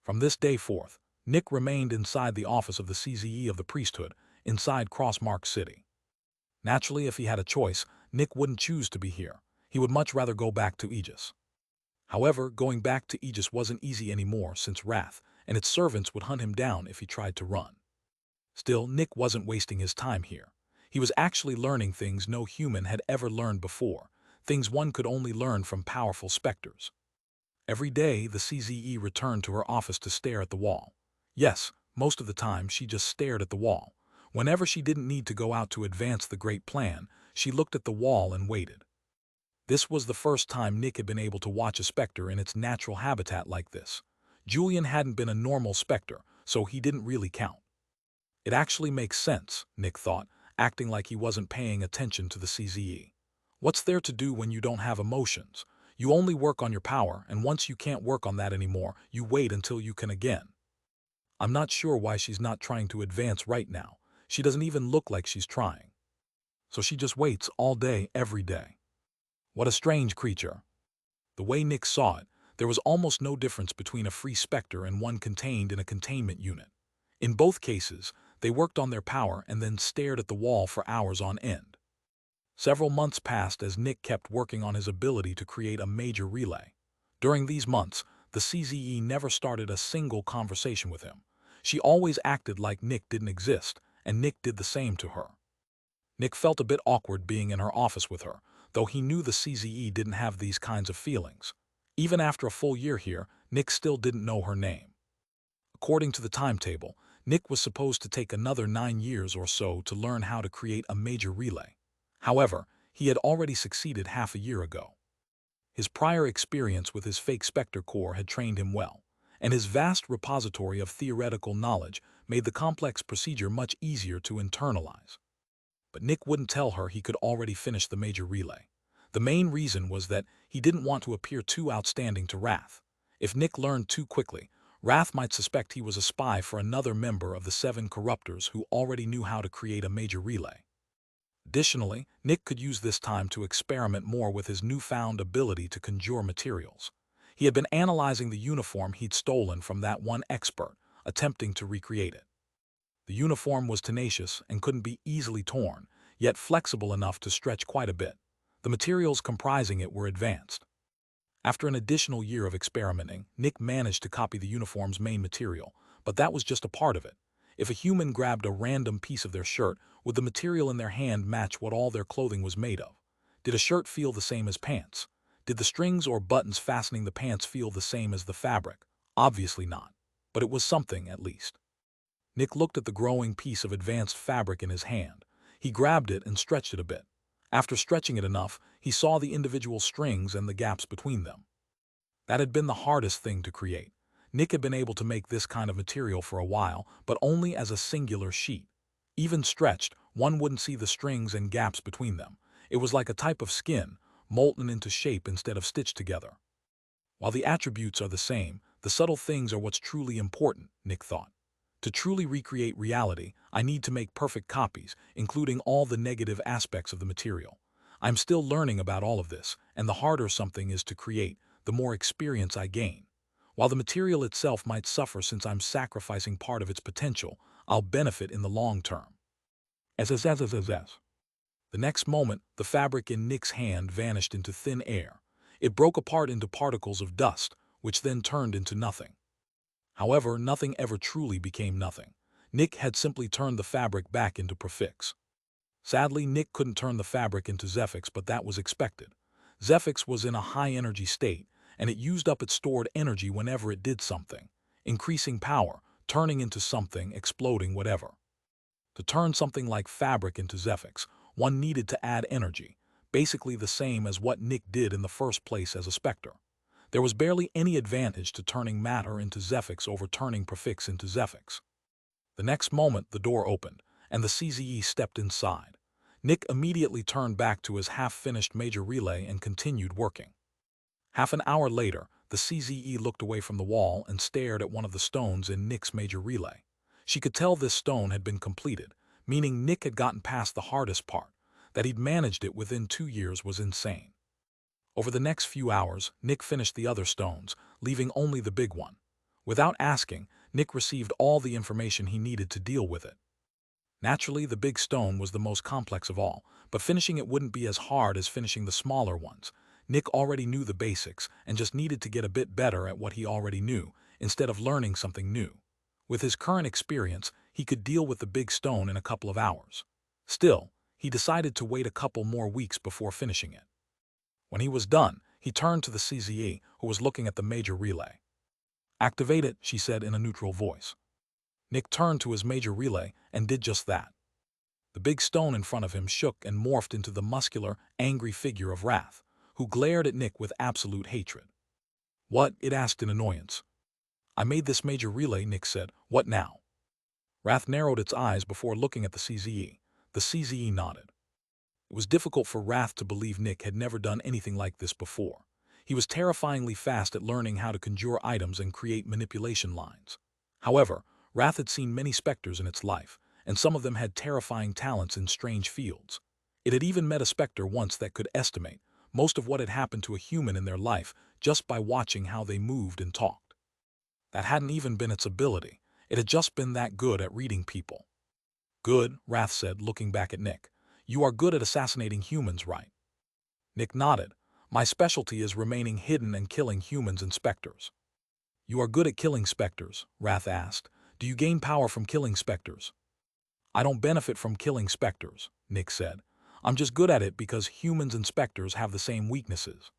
From this day forth, Nick remained inside the office of the CZE of the priesthood, inside Crossmark City. Naturally, if he had a choice, Nick wouldn't choose to be here. He would much rather go back to Aegis. However, going back to Aegis wasn't easy anymore since Wrath and its servants would hunt him down if he tried to run. Still, Nick wasn't wasting his time here. He was actually learning things no human had ever learned before, things one could only learn from powerful specters. Every day, the CZE returned to her office to stare at the wall. Yes, most of the time she just stared at the wall. Whenever she didn't need to go out to advance the great plan, she looked at the wall and waited. This was the first time Nick had been able to watch a specter in its natural habitat like this. Julian hadn't been a normal specter, so he didn't really count. It actually makes sense, Nick thought, acting like he wasn't paying attention to the CZE. What's there to do when you don't have emotions? You only work on your power, and once you can't work on that anymore, you wait until you can again. I'm not sure why she's not trying to advance right now. She doesn't even look like she's trying. So she just waits all day, every day. What a strange creature. The way Nick saw it, there was almost no difference between a free specter and one contained in a containment unit. In both cases, they worked on their power and then stared at the wall for hours on end. Several months passed as Nick kept working on his ability to create a major relay. During these months, the CZE never started a single conversation with him. She always acted like Nick didn't exist, and Nick did the same to her. Nick felt a bit awkward being in her office with her, though he knew the CZE didn't have these kinds of feelings. Even after a full year here, Nick still didn't know her name. According to the timetable, Nick was supposed to take another 9 years or so to learn how to create a major relay. However, he had already succeeded half a year ago. His prior experience with his fake Specter core had trained him well, and his vast repository of theoretical knowledge made the complex procedure much easier to internalize. But Nick wouldn't tell her he could already finish the major relay. The main reason was that he didn't want to appear too outstanding to Wrath. If Nick learned too quickly, Wrath might suspect he was a spy for another member of the 7 corruptors who already knew how to create a major relay. Additionally, Nick could use this time to experiment more with his newfound ability to conjure materials. He had been analyzing the uniform he'd stolen from that one expert, attempting to recreate it. The uniform was tenacious and couldn't be easily torn, yet flexible enough to stretch quite a bit. The materials comprising it were advanced. After an additional year of experimenting, Nick managed to copy the uniform's main material, but that was just a part of it. If a human grabbed a random piece of their shirt, would the material in their hand match what all their clothing was made of? Did a shirt feel the same as pants? Did the strings or buttons fastening the pants feel the same as the fabric? Obviously not. But it was something, at least. Nick looked at the growing piece of advanced fabric in his hand. He grabbed it and stretched it a bit. After stretching it enough, he saw the individual strings and the gaps between them. That had been the hardest thing to create. Nick had been able to make this kind of material for a while, but only as a singular sheet. Even stretched, one wouldn't see the strings and gaps between them. It was like a type of skin, molten into shape instead of stitched together. While the attributes are the same, the subtle things are what's truly important, Nick thought. To truly recreate reality, I need to make perfect copies, including all the negative aspects of the material. I'm still learning about all of this, and the harder something is to create, the more experience I gain. While the material itself might suffer since I'm sacrificing part of its potential, I'll benefit in the long term. The next moment, the fabric in Nick's hand vanished into thin air. It broke apart into particles of dust, which then turned into nothing. However, nothing ever truly became nothing. Nick had simply turned the fabric back into Prefix. Sadly, Nick couldn't turn the fabric into Zephyx, but that was expected. Zephyx was in a high-energy state, and it used up its stored energy whenever it did something, increasing power, turning into something, exploding, whatever. To turn something like fabric into Zephyx, one needed to add energy, basically the same as what Nick did in the first place as a Specter. There was barely any advantage to turning matter into Zephyx over turning Prefix into Zephyx. The next moment, the door opened, and the CZE stepped inside. Nick immediately turned back to his half-finished major relay and continued working. Half an hour later, the CZE looked away from the wall and stared at one of the stones in Nick's major relay. She could tell this stone had been completed, meaning Nick had gotten past the hardest part. That he'd managed it within 2 years was insane. Over the next few hours, Nick finished the other stones, leaving only the big one. Without asking, Nick received all the information he needed to deal with it. Naturally, the big stone was the most complex of all, but finishing it wouldn't be as hard as finishing the smaller ones. Nick already knew the basics and just needed to get a bit better at what he already knew, instead of learning something new. With his current experience, he could deal with the big stone in a couple of hours. Still, he decided to wait a couple more weeks before finishing it. When he was done, he turned to the CZE, who was looking at the major relay. "Activate it," she said in a neutral voice. Nick turned to his major relay and did just that. The big stone in front of him shook and morphed into the muscular, angry figure of Wrath, who glared at Nick with absolute hatred. "What?" it asked in annoyance. "I made this major relay," Nick said. "What now?" Wrath narrowed its eyes before looking at the CZE. The CZE nodded. It was difficult for Wrath to believe Nick had never done anything like this before. He was terrifyingly fast at learning how to conjure items and create manipulation lines. However, Wrath had seen many Specters in its life, and some of them had terrifying talents in strange fields. It had even met a Specter once that could estimate most of what had happened to a human in their life just by watching how they moved and talked. That hadn't even been its ability. It had just been that good at reading people. "Good," Wrath said, looking back at Nick. "You are good at assassinating humans, right?" Nick nodded. "My specialty is remaining hidden and killing humans and Specters." "You are good at killing Specters?" Wrath asked. "Do you gain power from killing Specters?" "I don't benefit from killing Specters," Nick said. "I'm just good at it because humans and Specters have the same weaknesses."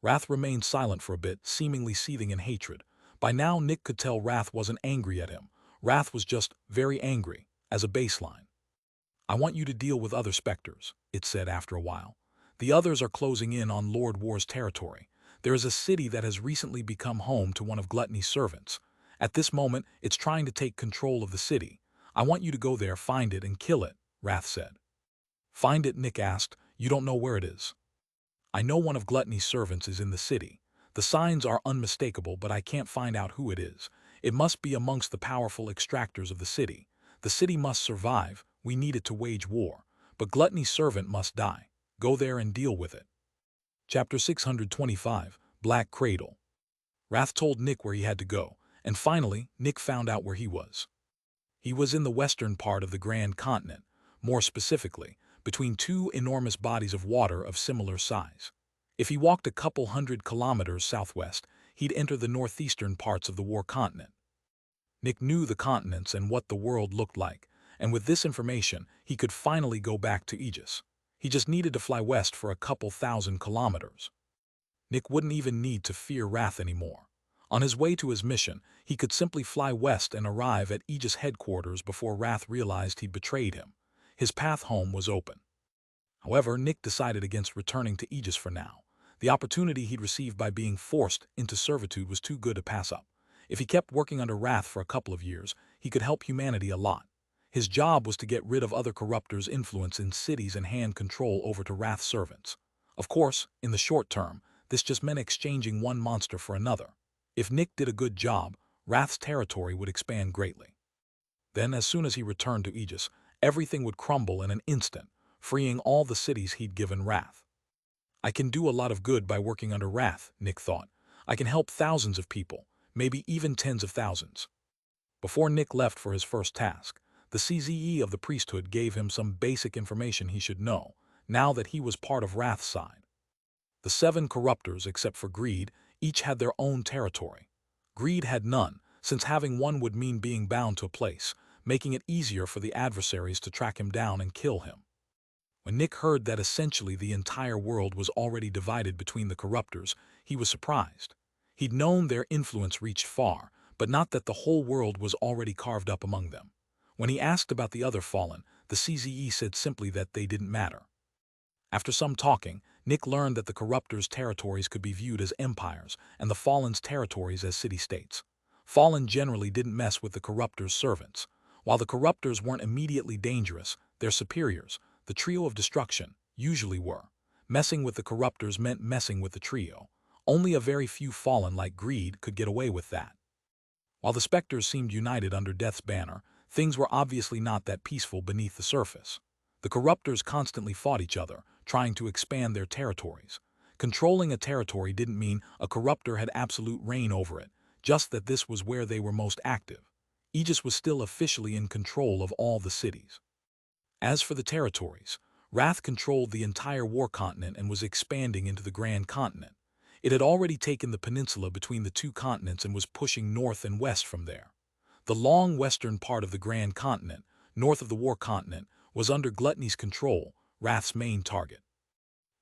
Wrath remained silent for a bit, seemingly seething in hatred. By now, Nick could tell Wrath wasn't angry at him. Wrath was just very angry, as a baseline. "I want you to deal with other Specters," it said after a while. "The others are closing in on Lord War's territory. There is a city that has recently become home to one of Gluttony's servants. At this moment, it's trying to take control of the city. I want you to go there, find it, and kill it," Wrath said. "Find it?" Nick asked. "You don't know where it is?" "I know one of Gluttony's servants is in the city. The signs are unmistakable, but I can't find out who it is. It must be amongst the powerful extractors of the city. The city must survive. We need it to wage war. But Gluttony's servant must die. Go there and deal with it." Chapter 625, Black Cradle. Wrath told Nick where he had to go, and finally, Nick found out where he was. He was in the western part of the Grand Continent, more specifically, between two enormous bodies of water of similar size. If he walked a couple 100 kilometers southwest, he'd enter the northeastern parts of the War Continent. Nick knew the continents and what the world looked like, and with this information, he could finally go back to Aegis. He just needed to fly west for a couple 1,000 kilometers. Nick wouldn't even need to fear Wrath anymore. On his way to his mission, he could simply fly west and arrive at Aegis headquarters before Wrath realized he'd betrayed him. His path home was open. However, Nick decided against returning to Aegis for now. The opportunity he'd received by being forced into servitude was too good to pass up. If he kept working under Wrath for a couple of years, he could help humanity a lot. His job was to get rid of other corruptors' influence in cities and hand control over to Wrath's servants. Of course, in the short term, this just meant exchanging one monster for another. If Nick did a good job, Wrath's territory would expand greatly. Then, as soon as he returned to Aegis, everything would crumble in an instant, freeing all the cities he'd given Wrath. "I can do a lot of good by working under Wrath," Nick thought. "I can help thousands of people, maybe even tens of thousands." Before Nick left for his first task, the CZE of the priesthood gave him some basic information he should know, now that he was part of Wrath's side. The 7 corruptors, except for Greed, each had their own territory. Greed had none, since having one would mean being bound to a place, making it easier for the adversaries to track him down and kill him. When Nick heard that essentially the entire world was already divided between the corruptors, he was surprised. He'd known their influence reached far, but not that the whole world was already carved up among them. When he asked about the other fallen, the CZE said simply that they didn't matter. After some talking, Nick learned that the corruptors' territories could be viewed as empires and the fallen's territories as city-states. Fallen generally didn't mess with the corruptors' servants. While the corruptors weren't immediately dangerous, their superiors, the trio of destruction, usually were. Messing with the corruptors meant messing with the trio. Only a very few fallen like Greed could get away with that. While the Specters seemed united under Death's banner, things were obviously not that peaceful beneath the surface. The corruptors constantly fought each other, trying to expand their territories. Controlling a territory didn't mean a corruptor had absolute reign over it, just that this was where they were most active. Aegis was still officially in control of all the cities. As for the territories, Wrath controlled the entire war continent and was expanding into the Grand Continent. It had already taken the peninsula between the two continents and was pushing north and west from there. The long western part of the Grand Continent, north of the War Continent, was under Gluttony's control, Wrath's main target.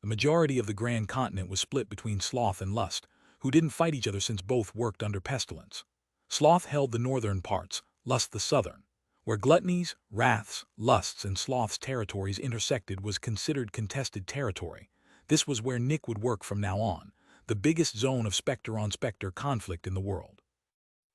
The majority of the Grand Continent was split between Sloth and Lust, who didn't fight each other since both worked under Pestilence. Sloth held the northern parts, Lust the southern. Where Gluttony's, Wrath's, Lust's, and Sloth's territories intersected was considered contested territory. This was where Nick would work from now on, the biggest zone of Specter-on-Specter conflict in the world.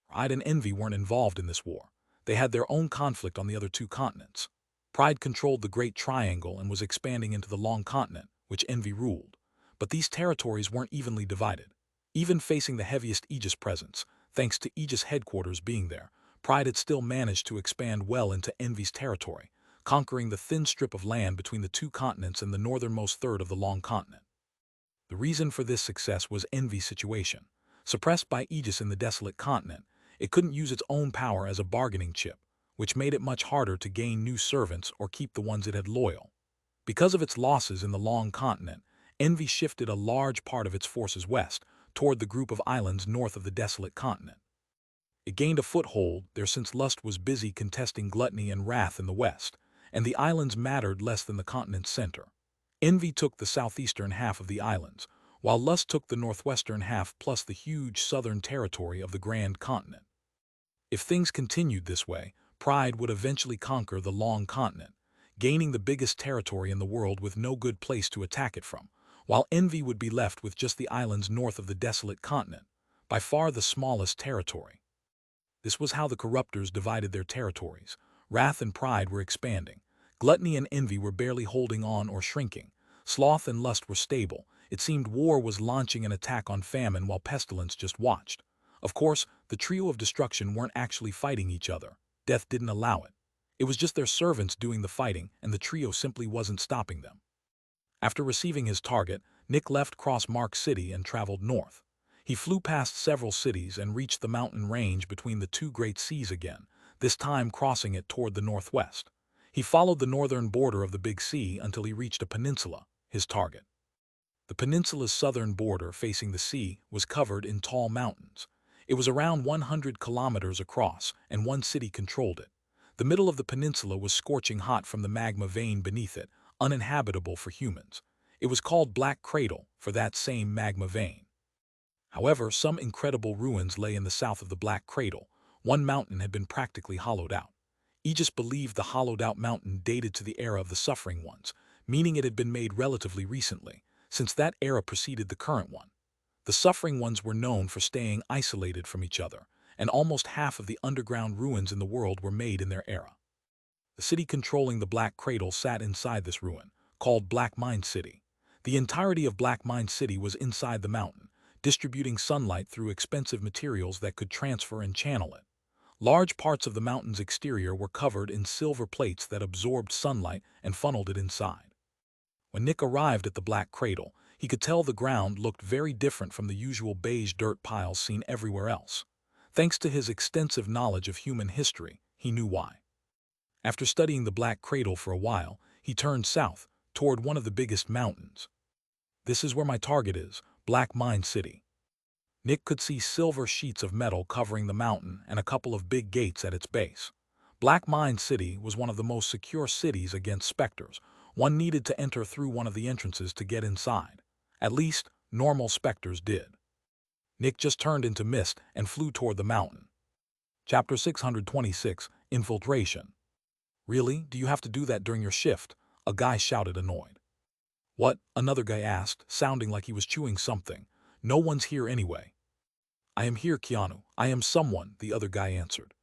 Pride and Envy weren't involved in this war. They had their own conflict on the other two continents. Pride controlled the Great Triangle and was expanding into the Long Continent, which Envy ruled. But these territories weren't evenly divided. Even facing the heaviest Aegis presence, thanks to Aegis headquarters being there, Pride had still managed to expand well into Envy's territory, conquering the thin strip of land between the two continents and the northernmost third of the Long Continent. The reason for this success was Envy's situation. Suppressed by Aegis in the desolate continent, it couldn't use its own power as a bargaining chip, which made it much harder to gain new servants or keep the ones it had loyal. Because of its losses in the Long Continent, Envy shifted a large part of its forces west, toward the group of islands north of the desolate continent. It gained a foothold there since Lust was busy contesting Gluttony and Wrath in the west, and the islands mattered less than the continent's center. Envy took the southeastern half of the islands, while Lust took the northwestern half plus the huge southern territory of the Grand Continent. If things continued this way, Pride would eventually conquer the Long Continent, gaining the biggest territory in the world with no good place to attack it from, while Envy would be left with just the islands north of the desolate continent, by far the smallest territory. This was how the Corruptors divided their territories. Wrath and Pride were expanding. Gluttony and Envy were barely holding on or shrinking. Sloth and Lust were stable. It seemed war was launching an attack on Famine while Pestilence just watched. Of course, the trio of destruction weren't actually fighting each other. Death didn't allow it. It was just their servants doing the fighting, and the trio simply wasn't stopping them. After receiving his target, Nick left Crossmark City and traveled north. He flew past several cities and reached the mountain range between the two great seas again, this time crossing it toward the northwest. He followed the northern border of the Big Sea until he reached a peninsula, his target. The peninsula's southern border facing the sea was covered in tall mountains. It was around 100 kilometers across, and one city controlled it. The middle of the peninsula was scorching hot from the magma vein beneath it, uninhabitable for humans. It was called Black Cradle for that same magma vein. However, some incredible ruins lay in the south of the Black Cradle. One mountain had been practically hollowed out. Aegis believed the hollowed-out mountain dated to the era of the Suffering Ones, meaning it had been made relatively recently, since that era preceded the current one. The Suffering Ones were known for staying isolated from each other, and almost half of the underground ruins in the world were made in their era. The city controlling the Black Cradle sat inside this ruin, called Black Mine City. The entirety of Black Mine City was inside the mountain, distributing sunlight through expensive materials that could transfer and channel it. Large parts of the mountain's exterior were covered in silver plates that absorbed sunlight and funneled it inside. When Nick arrived at the Black Cradle, he could tell the ground looked very different from the usual beige dirt piles seen everywhere else. Thanks to his extensive knowledge of human history, he knew why. After studying the Black Cradle for a while, he turned south, toward one of the biggest mountains. This is where my target is, Black Mine City. Nick could see silver sheets of metal covering the mountain and a couple of big gates at its base. Black Mine City was one of the most secure cities against Specters. One needed to enter through one of the entrances to get inside. At least, normal Specters did. Nick just turned into mist and flew toward the mountain. Chapter 626, Infiltration. Really? Do you have to do that during your shift? A guy shouted, annoyed. What? Another guy asked, sounding like he was chewing something. No one's here anyway. I am here, Keanu. I am someone, the other guy answered.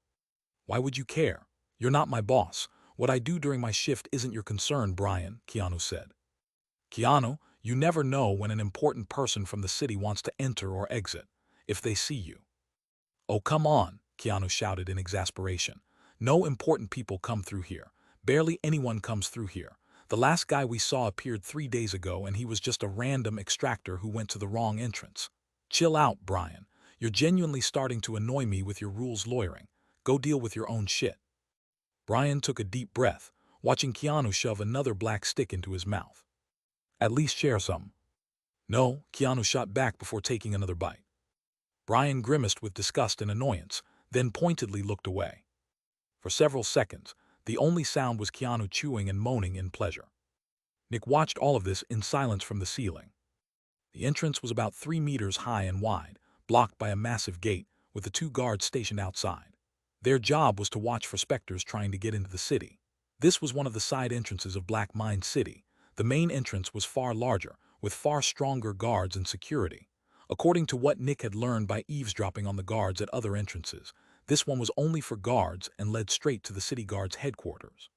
Why would you care? You're not my boss. What I do during my shift isn't your concern, Brian, Keanu said. Keanu, you never know when an important person from the city wants to enter or exit, if they see you. Oh, come on, Keanu shouted in exasperation. No important people come through here. Barely anyone comes through here. The last guy we saw appeared 3 days ago and he was just a random extractor who went to the wrong entrance. Chill out, Brian. You're genuinely starting to annoy me with your rules lawyering. Go deal with your own shit. Brian took a deep breath, watching Keanu shove another black stick into his mouth. At least share some. No, Keanu shot back before taking another bite. Brian grimaced with disgust and annoyance, then pointedly looked away. For several seconds, the only sound was Keanu chewing and moaning in pleasure. Nick watched all of this in silence from the ceiling. The entrance was about 3 meters high and wide, blocked by a massive gate, with the 2 guards stationed outside. Their job was to watch for Specters trying to get into the city. This was one of the side entrances of Black Mine City. The main entrance was far larger, with far stronger guards and security. According to what Nick had learned by eavesdropping on the guards at other entrances, this one was only for guards and led straight to the city guards' headquarters.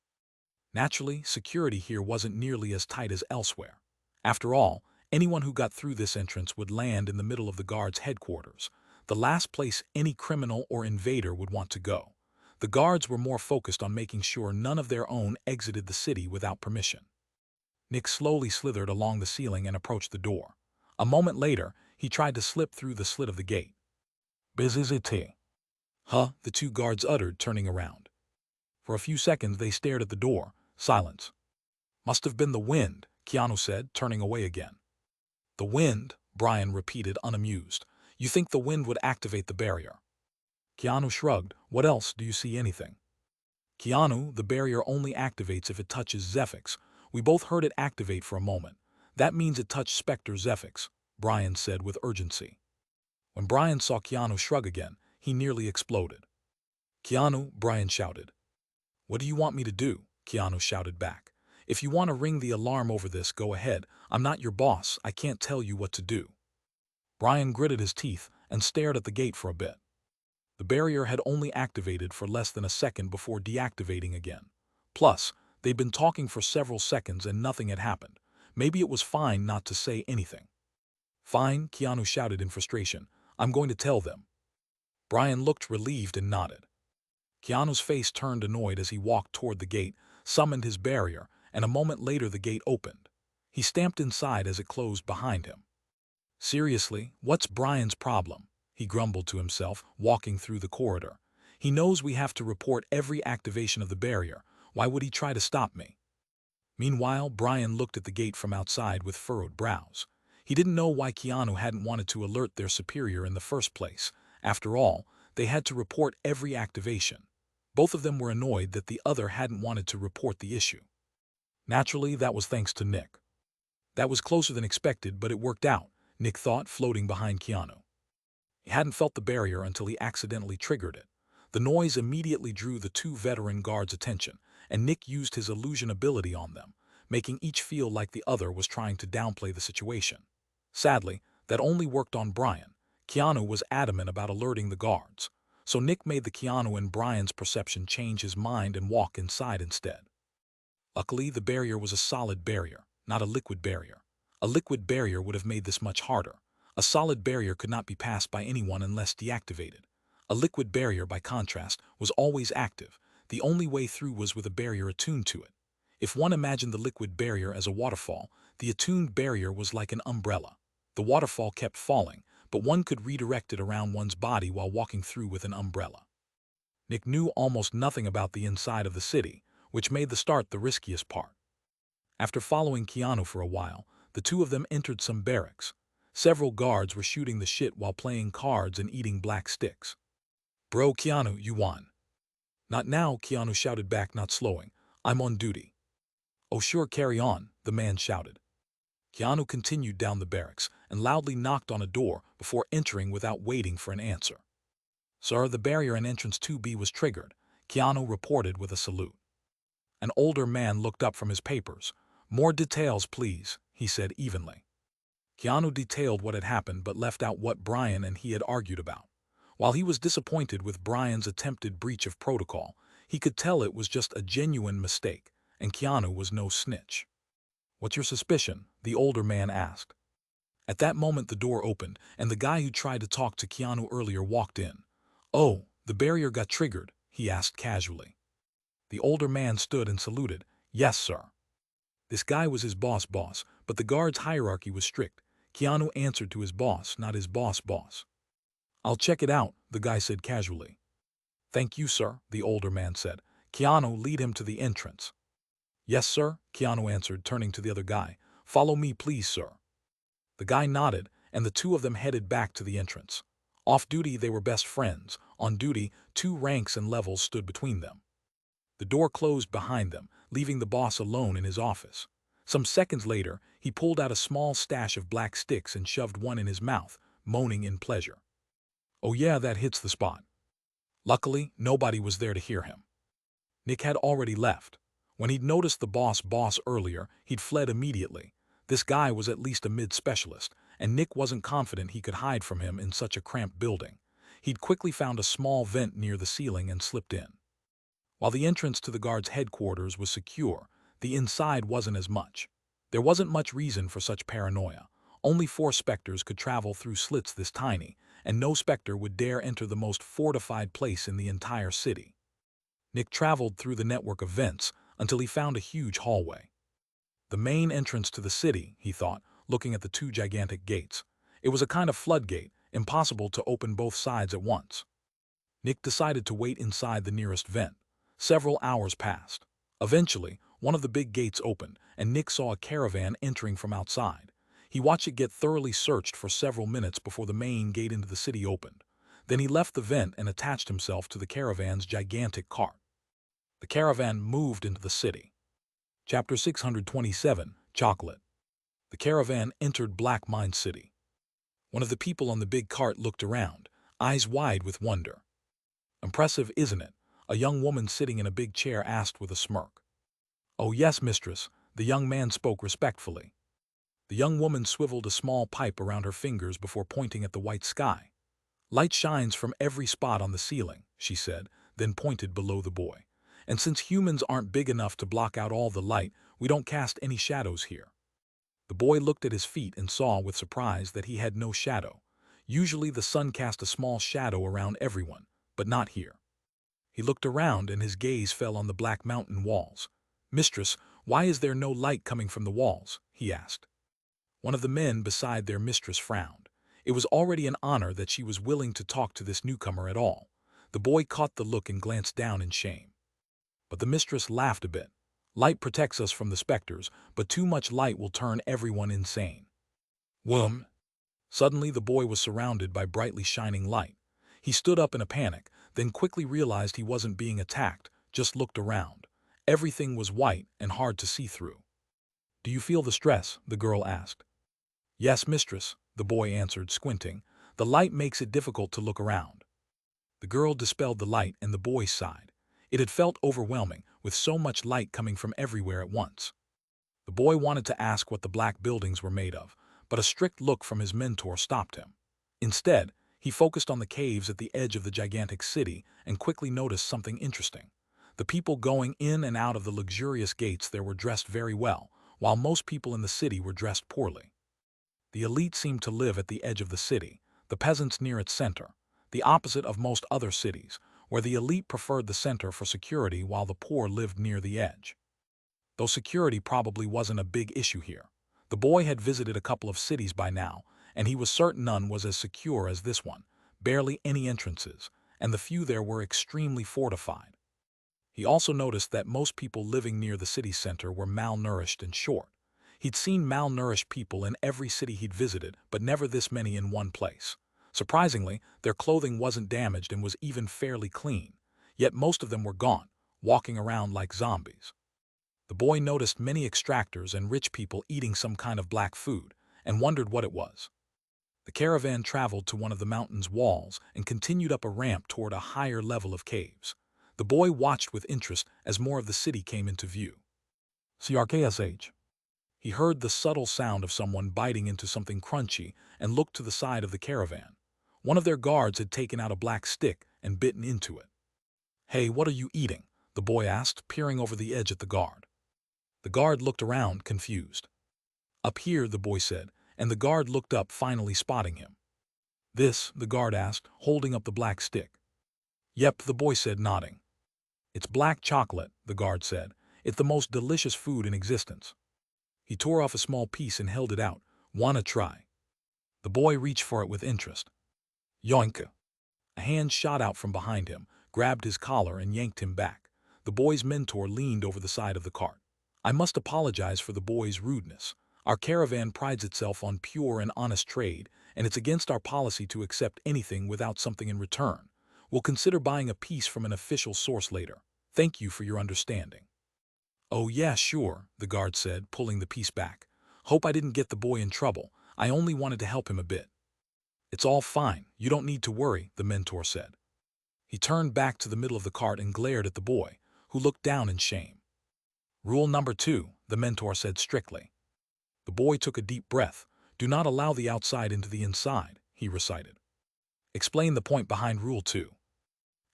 Naturally, security here wasn't nearly as tight as elsewhere. After all, anyone who got through this entrance would land in the middle of the guards' headquarters, the last place any criminal or invader would want to go. The guards were more focused on making sure none of their own exited the city without permission. Nick slowly slithered along the ceiling and approached the door. A moment later, he tried to slip through the slit of the gate. Busy. Huh, the 2 guards uttered, turning around. For a few seconds they stared at the door. Silence. Must have been the wind, Keanu said, turning away again. The wind, Brian repeated, unamused. You think the wind would activate the barrier? Keanu shrugged. What else? Do you see anything? Keanu, the barrier only activates if it touches Zephyx. We both heard it activate for a moment. That means it touched Specter Zephyx, Brian said with urgency. When Brian saw Keanu shrug again, he nearly exploded. Keanu, Brian shouted. What do you want me to do? Keanu shouted back. If you want to ring the alarm over this, go ahead. I'm not your boss. I can't tell you what to do. Brian gritted his teeth and stared at the gate for a bit. The barrier had only activated for less than a second before deactivating again. Plus, they'd been talking for several seconds and nothing had happened. Maybe it was fine not to say anything. Fine, Keanu shouted in frustration. I'm going to tell them. Brian looked relieved and nodded. Keanu's face turned annoyed as he walked toward the gate, summoned his barrier, and a moment later the gate opened. He stamped inside as it closed behind him. Seriously, what's Brian's problem? He grumbled to himself, walking through the corridor. He knows we have to report every activation of the barrier. Why would he try to stop me? Meanwhile, Brian looked at the gate from outside with furrowed brows. He didn't know why Keanu hadn't wanted to alert their superior in the first place. After all, they had to report every activation. Both of them were annoyed that the other hadn't wanted to report the issue. Naturally, that was thanks to Nick. That was closer than expected, but it worked out, Nick thought, floating behind Keanu. He hadn't felt the barrier until he accidentally triggered it. The noise immediately drew the 2 veteran guards' attention, and Nick used his illusion ability on them, making each feel like the other was trying to downplay the situation. Sadly, that only worked on Brian. Keanu was adamant about alerting the guards, so Nick made the Keanu and Brian's perception change his mind and walk inside instead. Luckily, the barrier was a solid barrier, not a liquid barrier. A liquid barrier would have made this much harder. A solid barrier could not be passed by anyone unless deactivated. A liquid barrier, by contrast, was always active. The only way through was with a barrier attuned to it. If one imagined the liquid barrier as a waterfall, the attuned barrier was like an umbrella. The waterfall kept falling, but one could redirect it around one's body while walking through with an umbrella. Nick knew almost nothing about the inside of the city, which made the start the riskiest part. After following Keanu for a while, the 2 of them entered some barracks. Several guards were shooting the shit while playing cards and eating black sticks. Bro, Keanu, you won. Not now, Keanu shouted back, not slowing. I'm on duty. Oh sure, carry on, the man shouted. Keanu continued down the barracks and loudly knocked on a door before entering without waiting for an answer. Sir, the barrier in entrance 2B was triggered, Keanu reported with a salute. An older man looked up from his papers. More details, please, he said evenly. Keanu detailed what had happened but left out what Brian and he had argued about. While he was disappointed with Brian's attempted breach of protocol, he could tell it was just a genuine mistake, and Keanu was no snitch. What's your suspicion? The older man asked. At that moment the door opened, and the guy who tried to talk to Keanu earlier walked in. Oh, the barrier got triggered, he asked casually. The older man stood and saluted. Yes, sir. This guy was his boss, but the guard's hierarchy was strict. Keanu answered to his boss, not his boss. "I'll check it out," the guy said casually. "Thank you, sir," the older man said. "Keanu, lead him to the entrance." "Yes, sir," Keanu answered, turning to the other guy. "Follow me, please, sir." The guy nodded, and the two of them headed back to the entrance. Off duty, they were best friends. On duty, 2 ranks and levels stood between them. The door closed behind them, leaving the boss alone in his office. Some seconds later, he pulled out a small stash of black sticks and shoved one in his mouth, moaning in pleasure. "Oh yeah, that hits the spot." Luckily, nobody was there to hear him. Nick had already left. When he'd noticed the boss earlier, he'd fled immediately. This guy was at least a mid-specialist, and Nick wasn't confident he could hide from him in such a cramped building. He'd quickly found a small vent near the ceiling and slipped in. While the entrance to the guard's headquarters was secure, the inside wasn't as much. There wasn't much reason for such paranoia. Only 4 Specters could travel through slits this tiny, and no Specter would dare enter the most fortified place in the entire city. Nick traveled through the network of vents until he found a huge hallway. The main entrance to the city, he thought, looking at the 2 gigantic gates. It was a kind of floodgate, impossible to open both sides at once. Nick decided to wait inside the nearest vent. Several hours passed. Eventually, one of the big gates opened, and Nick saw a caravan entering from outside. He watched it get thoroughly searched for several minutes before the main gate into the city opened. Then he left the vent and attached himself to the caravan's gigantic cart. The caravan moved into the city. Chapter 627, Chocolate. The caravan entered Black Mine City. One of the people on the big cart looked around, eyes wide with wonder. "Impressive, isn't it?" a young woman sitting in a big chair asked with a smirk. "Oh yes, mistress," the young man spoke respectfully. The young woman swiveled a small pipe around her fingers before pointing at the white sky. "Light shines from every spot on the ceiling," she said, then pointed below the boy. "And since humans aren't big enough to block out all the light, we don't cast any shadows here." The boy looked at his feet and saw with surprise that he had no shadow. Usually the sun cast a small shadow around everyone, but not here. He looked around and his gaze fell on the black mountain walls. "Mistress, why is there no light coming from the walls?" he asked. One of the men beside their mistress frowned. It was already an honor that she was willing to talk to this newcomer at all. The boy caught the look and glanced down in shame. But the mistress laughed a bit. "Light protects us from the Specters, but too much light will turn everyone insane." "Whom?" Suddenly the boy was surrounded by brightly shining light. He stood up in a panic, then quickly realized he wasn't being attacked, just looked around. Everything was white and hard to see through. "Do you feel the stress?" the girl asked. "Yes, mistress," the boy answered, squinting. "The light makes it difficult to look around." The girl dispelled the light and the boy sighed. It had felt overwhelming, with so much light coming from everywhere at once. The boy wanted to ask what the black buildings were made of, but a strict look from his mentor stopped him. Instead, he focused on the caves at the edge of the gigantic city and quickly noticed something interesting. The people going in and out of the luxurious gates there were dressed very well, while most people in the city were dressed poorly. The elite seemed to live at the edge of the city, the peasants near its center, the opposite of most other cities, where the elite preferred the center for security while the poor lived near the edge. Though security probably wasn't a big issue here. The boy had visited a couple of cities by now, and he was certain none was as secure as this one, barely any entrances, and the few there were extremely fortified. He also noticed that most people living near the city center were malnourished and short. He'd seen malnourished people in every city he'd visited, but never this many in one place. Surprisingly, their clothing wasn't damaged and was even fairly clean, yet most of them were gaunt, walking around like zombies. The boy noticed many extractors and rich people eating some kind of black food, and wondered what it was. The caravan traveled to one of the mountain's walls and continued up a ramp toward a higher level of caves. The boy watched with interest as more of the city came into view. CRKSH. He heard the subtle sound of someone biting into something crunchy and looked to the side of the caravan. One of their guards had taken out a black stick and bitten into it. "Hey, what are you eating?" the boy asked, peering over the edge at the guard. The guard looked around, confused. "Up here," the boy said, and the guard looked up, finally spotting him. "This?" the guard asked, holding up the black stick. "Yep," the boy said, nodding. "It's black chocolate," the guard said. "It's the most delicious food in existence." He tore off a small piece and held it out. "Wanna try?" The boy reached for it with interest. Yoink! A hand shot out from behind him, grabbed his collar and yanked him back. The boy's mentor leaned over the side of the cart. I must apologize for the boy's rudeness. Our caravan prides itself on pure and honest trade, and it's against our policy to accept anything without something in return. We'll consider buying a piece from an official source later. Thank you for your understanding. Oh yeah, sure, the guard said, pulling the piece back. Hope I didn't get the boy in trouble. I only wanted to help him a bit. It's all fine. You don't need to worry, the mentor said. He turned back to the middle of the cart and glared at the boy, who looked down in shame. Rule number 2, the mentor said strictly. The boy took a deep breath. Do not allow the outside into the inside, he recited. Explain the point behind Rule 2.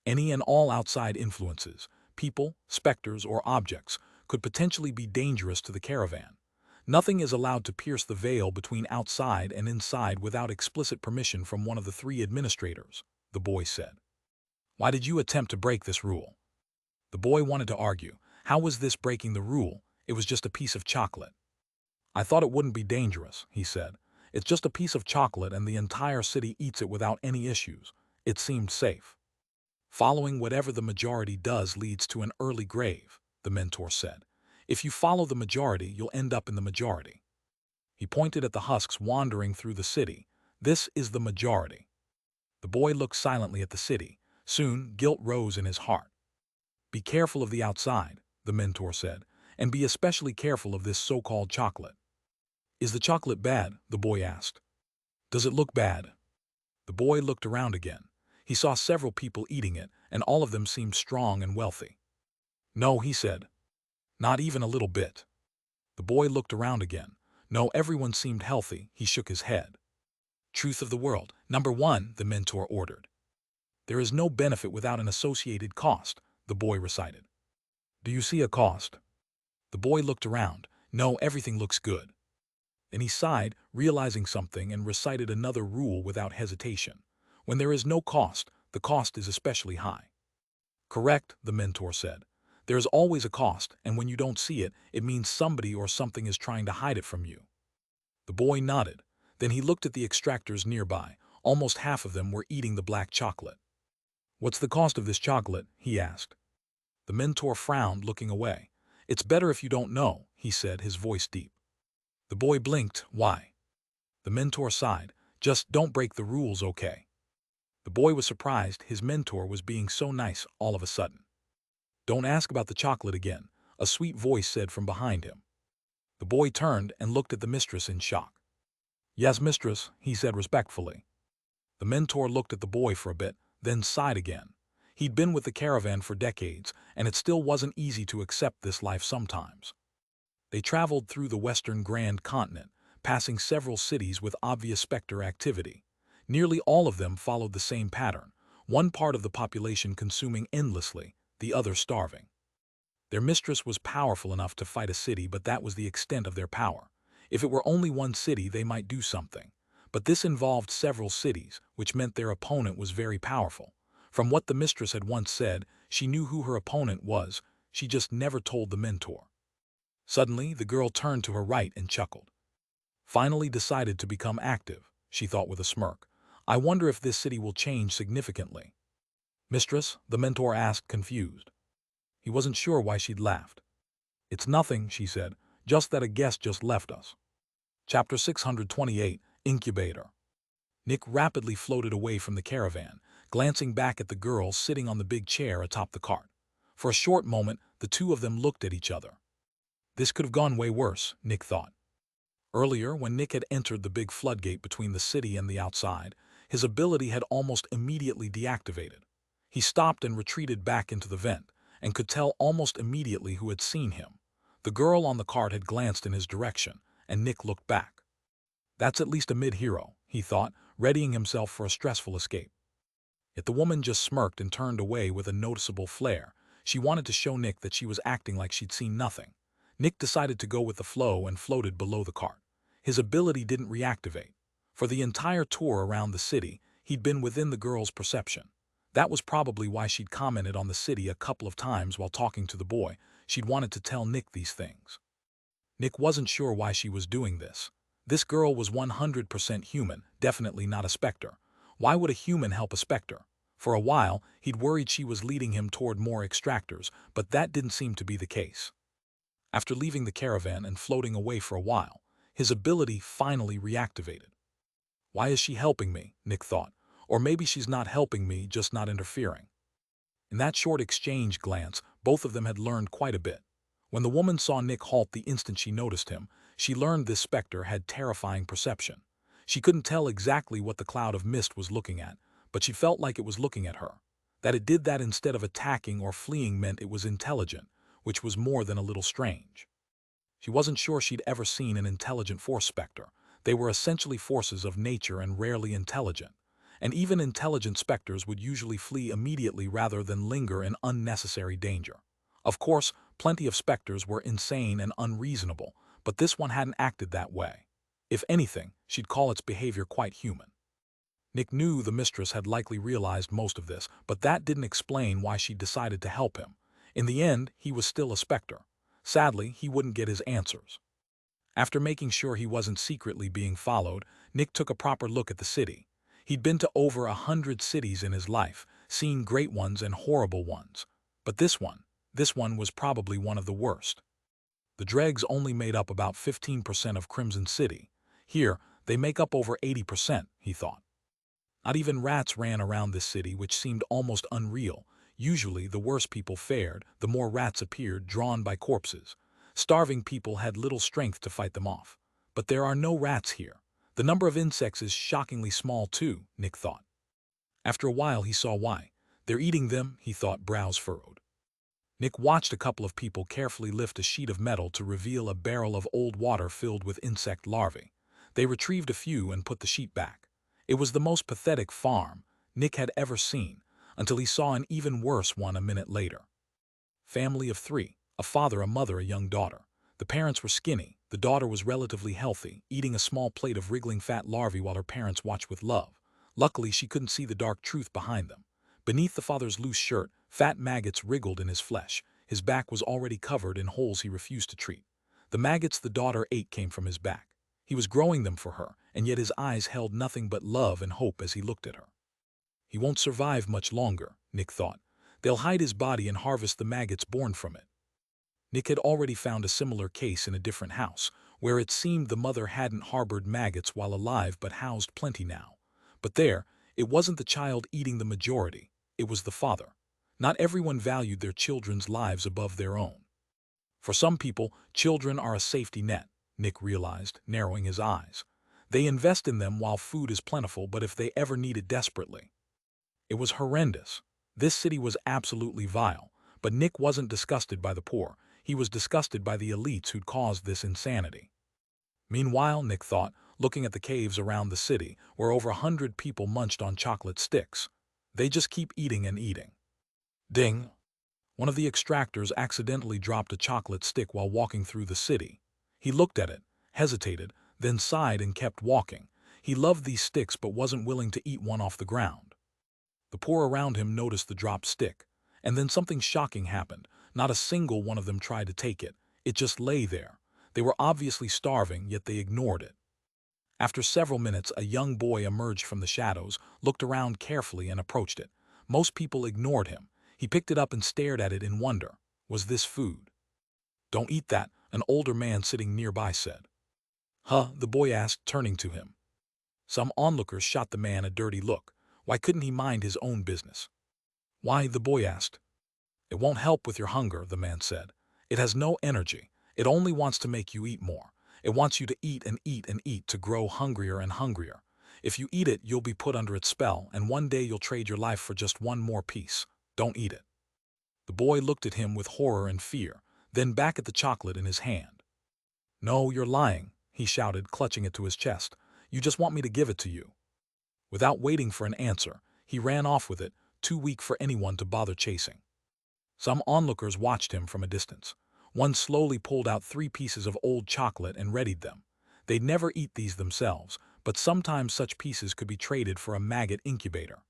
Any and all outside influences, people, specters, or objects, could potentially be dangerous to the caravan. Nothing is allowed to pierce the veil between outside and inside without explicit permission from one of the 3 administrators, the boy said. Why did you attempt to break this rule? The boy wanted to argue. How was this breaking the rule? It was just a piece of chocolate. I thought it wouldn't be dangerous, he said. It's just a piece of chocolate and the entire city eats it without any issues. It seemed safe. Following whatever the majority does leads to an early grave, the mentor said. If you follow the majority, you'll end up in the majority. He pointed at the husks wandering through the city. This is the majority. The boy looked silently at the city. Soon, guilt rose in his heart. Be careful of the outside, the mentor said, and be especially careful of this so-called chocolate. Is the chocolate bad? The boy asked. Does it look bad? The boy looked around again. He saw several people eating it, and all of them seemed strong and wealthy. No, he said. Not even a little bit. The boy looked around again. No, everyone seemed healthy. He shook his head. Truth of the world. Number 1, the mentor ordered. There is no benefit without an associated cost, the boy recited. Do you see a cost? The boy looked around. No, everything looks good. Then he sighed, realizing something, and recited another rule without hesitation. When there is no cost, the cost is especially high. Correct, the mentor said. There is always a cost, and when you don't see it, it means somebody or something is trying to hide it from you. The boy nodded. Then he looked at the extractors nearby. Almost half of them were eating the black chocolate. What's the cost of this chocolate? He asked. The mentor frowned, looking away. It's better if you don't know, he said, his voice deep. The boy blinked. Why? The mentor sighed. Just don't break the rules, okay? The boy was surprised. His mentor was being so nice all of a sudden. Don't ask about the chocolate again, a sweet voice said from behind him. The boy turned and looked at the mistress in shock. Yes, mistress, he said respectfully. The mentor looked at the boy for a bit, then sighed again. He'd been with the caravan for decades, and it still wasn't easy to accept this life sometimes. They traveled through the western Grand Continent, passing several cities with obvious Specter activity. Nearly all of them followed the same pattern, one part of the population consuming endlessly, the other starving. Their mistress was powerful enough to fight a city, but that was the extent of their power. If it were only one city, they might do something. But this involved several cities, which meant their opponent was very powerful. From what the mistress had once said, she knew who her opponent was, she just never told the mentor. Suddenly, the girl turned to her right and chuckled. Finally decided to become active, she thought with a smirk. I wonder if this city will change significantly. Mistress, the mentor asked, confused. He wasn't sure why she'd laughed. It's nothing, she said, just that a guest just left us. Chapter 628, Incubator. Nick rapidly floated away from the caravan, glancing back at the girl sitting on the big chair atop the cart. For a short moment, the two of them looked at each other. This could have gone way worse, Nick thought. Earlier, when Nick had entered the big floodgate between the city and the outside, his ability had almost immediately deactivated. He stopped and retreated back into the vent, and could tell almost immediately who had seen him. The girl on the cart had glanced in his direction, and Nick looked back. That's at least a mid-hero, he thought, readying himself for a stressful escape. Yet the woman just smirked and turned away with a noticeable flare. She wanted to show Nick that she was acting like she'd seen nothing. Nick decided to go with the flow and floated below the cart. His ability didn't reactivate. For the entire tour around the city, he'd been within the girl's perception. That was probably why she'd commented on the city a couple of times while talking to the boy. She'd wanted to tell Nick these things. Nick wasn't sure why she was doing this. This girl was 100% human, definitely not a Specter. Why would a human help a Specter? For a while, he'd worried she was leading him toward more extractors, but that didn't seem to be the case. After leaving the caravan and floating away for a while, his ability finally reactivated. Why is she helping me? Nick thought. Or maybe she's not helping me, just not interfering. In that short exchange glance, both of them had learned quite a bit. When the woman saw Nick halt the instant she noticed him, she learned this Specter had terrifying perception. She couldn't tell exactly what the cloud of mist was looking at, but she felt like it was looking at her. That it did that instead of attacking or fleeing meant it was intelligent, which was more than a little strange. She wasn't sure she'd ever seen an intelligent force Specter. They were essentially forces of nature and rarely intelligent. And even intelligent Specters would usually flee immediately rather than linger in unnecessary danger. Of course, plenty of Specters were insane and unreasonable, but this one hadn't acted that way. If anything, she'd call its behavior quite human. Nick knew the mistress had likely realized most of this, but that didn't explain why she decided to help him. In the end, he was still a Specter. Sadly, he wouldn't get his answers. After making sure he wasn't secretly being followed, Nick took a proper look at the city. He'd been to over 100 cities in his life, seen great ones and horrible ones. But this one was probably one of the worst. The Dregs only made up about 15% of Crimson City. Here, they make up over 80%, he thought. Not even rats ran around this city, which seemed almost unreal. Usually, the worse people fared, the more rats appeared, drawn by corpses. Starving people had little strength to fight them off. But there are no rats here. The number of insects is shockingly small too, Nick thought. After a while he saw why. They're eating them, he thought, brows furrowed. Nick watched a couple of people carefully lift a sheet of metal to reveal a barrel of old water filled with insect larvae. They retrieved a few and put the sheet back. It was the most pathetic farm Nick had ever seen, until he saw an even worse one a minute later. Family of 3, a father, a mother, a young daughter. The parents were skinny, the daughter was relatively healthy, eating a small plate of wriggling fat larvae while her parents watched with love. Luckily, she couldn't see the dark truth behind them. Beneath the father's loose shirt, fat maggots wriggled in his flesh. His back was already covered in holes he refused to treat. The maggots the daughter ate came from his back. He was growing them for her, and yet his eyes held nothing but love and hope as he looked at her. He won't survive much longer, Nick thought. They'll hide his body and harvest the maggots born from it. Nick had already found a similar case in a different house, where it seemed the mother hadn't harbored maggots while alive but housed plenty now. But there, it wasn't the child eating the majority, it was the father. Not everyone valued their children's lives above their own. For some people, children are a safety net, Nick realized, narrowing his eyes. They invest in them while food is plentiful, but if they ever need it desperately. It was horrendous. This city was absolutely vile, but Nick wasn't disgusted by the poor. He was disgusted by the elites who'd caused this insanity. Meanwhile, Nick thought, looking at the caves around the city, where over 100 people munched on chocolate sticks. They just keep eating and eating. Ding! One of the extractors accidentally dropped a chocolate stick while walking through the city. He looked at it, hesitated, then sighed and kept walking. He loved these sticks but wasn't willing to eat one off the ground. The poor around him noticed the dropped stick. And then something shocking happened. Not a single one of them tried to take it. It just lay there. They were obviously starving, yet they ignored it. After several minutes, a young boy emerged from the shadows, looked around carefully and approached it. Most people ignored him. He picked it up and stared at it in wonder. Was this food? "Don't eat that," an older man sitting nearby said. "Huh?" the boy asked, turning to him. Some onlookers shot the man a dirty look. Why couldn't he mind his own business? "Why?" the boy asked. "It won't help with your hunger," the man said. "It has no energy. It only wants to make you eat more. It wants you to eat and eat and eat to grow hungrier and hungrier. If you eat it, you'll be put under its spell, and one day you'll trade your life for just one more piece. Don't eat it." The boy looked at him with horror and fear, then back at the chocolate in his hand. "No, you're lying," he shouted, clutching it to his chest. "You just want me to give it to you." Without waiting for an answer, he ran off with it, too weak for anyone to bother chasing. Some onlookers watched him from a distance. One slowly pulled out 3 pieces of old chocolate and readied them. They'd never eat these themselves, but sometimes such pieces could be traded for a maggot incubator.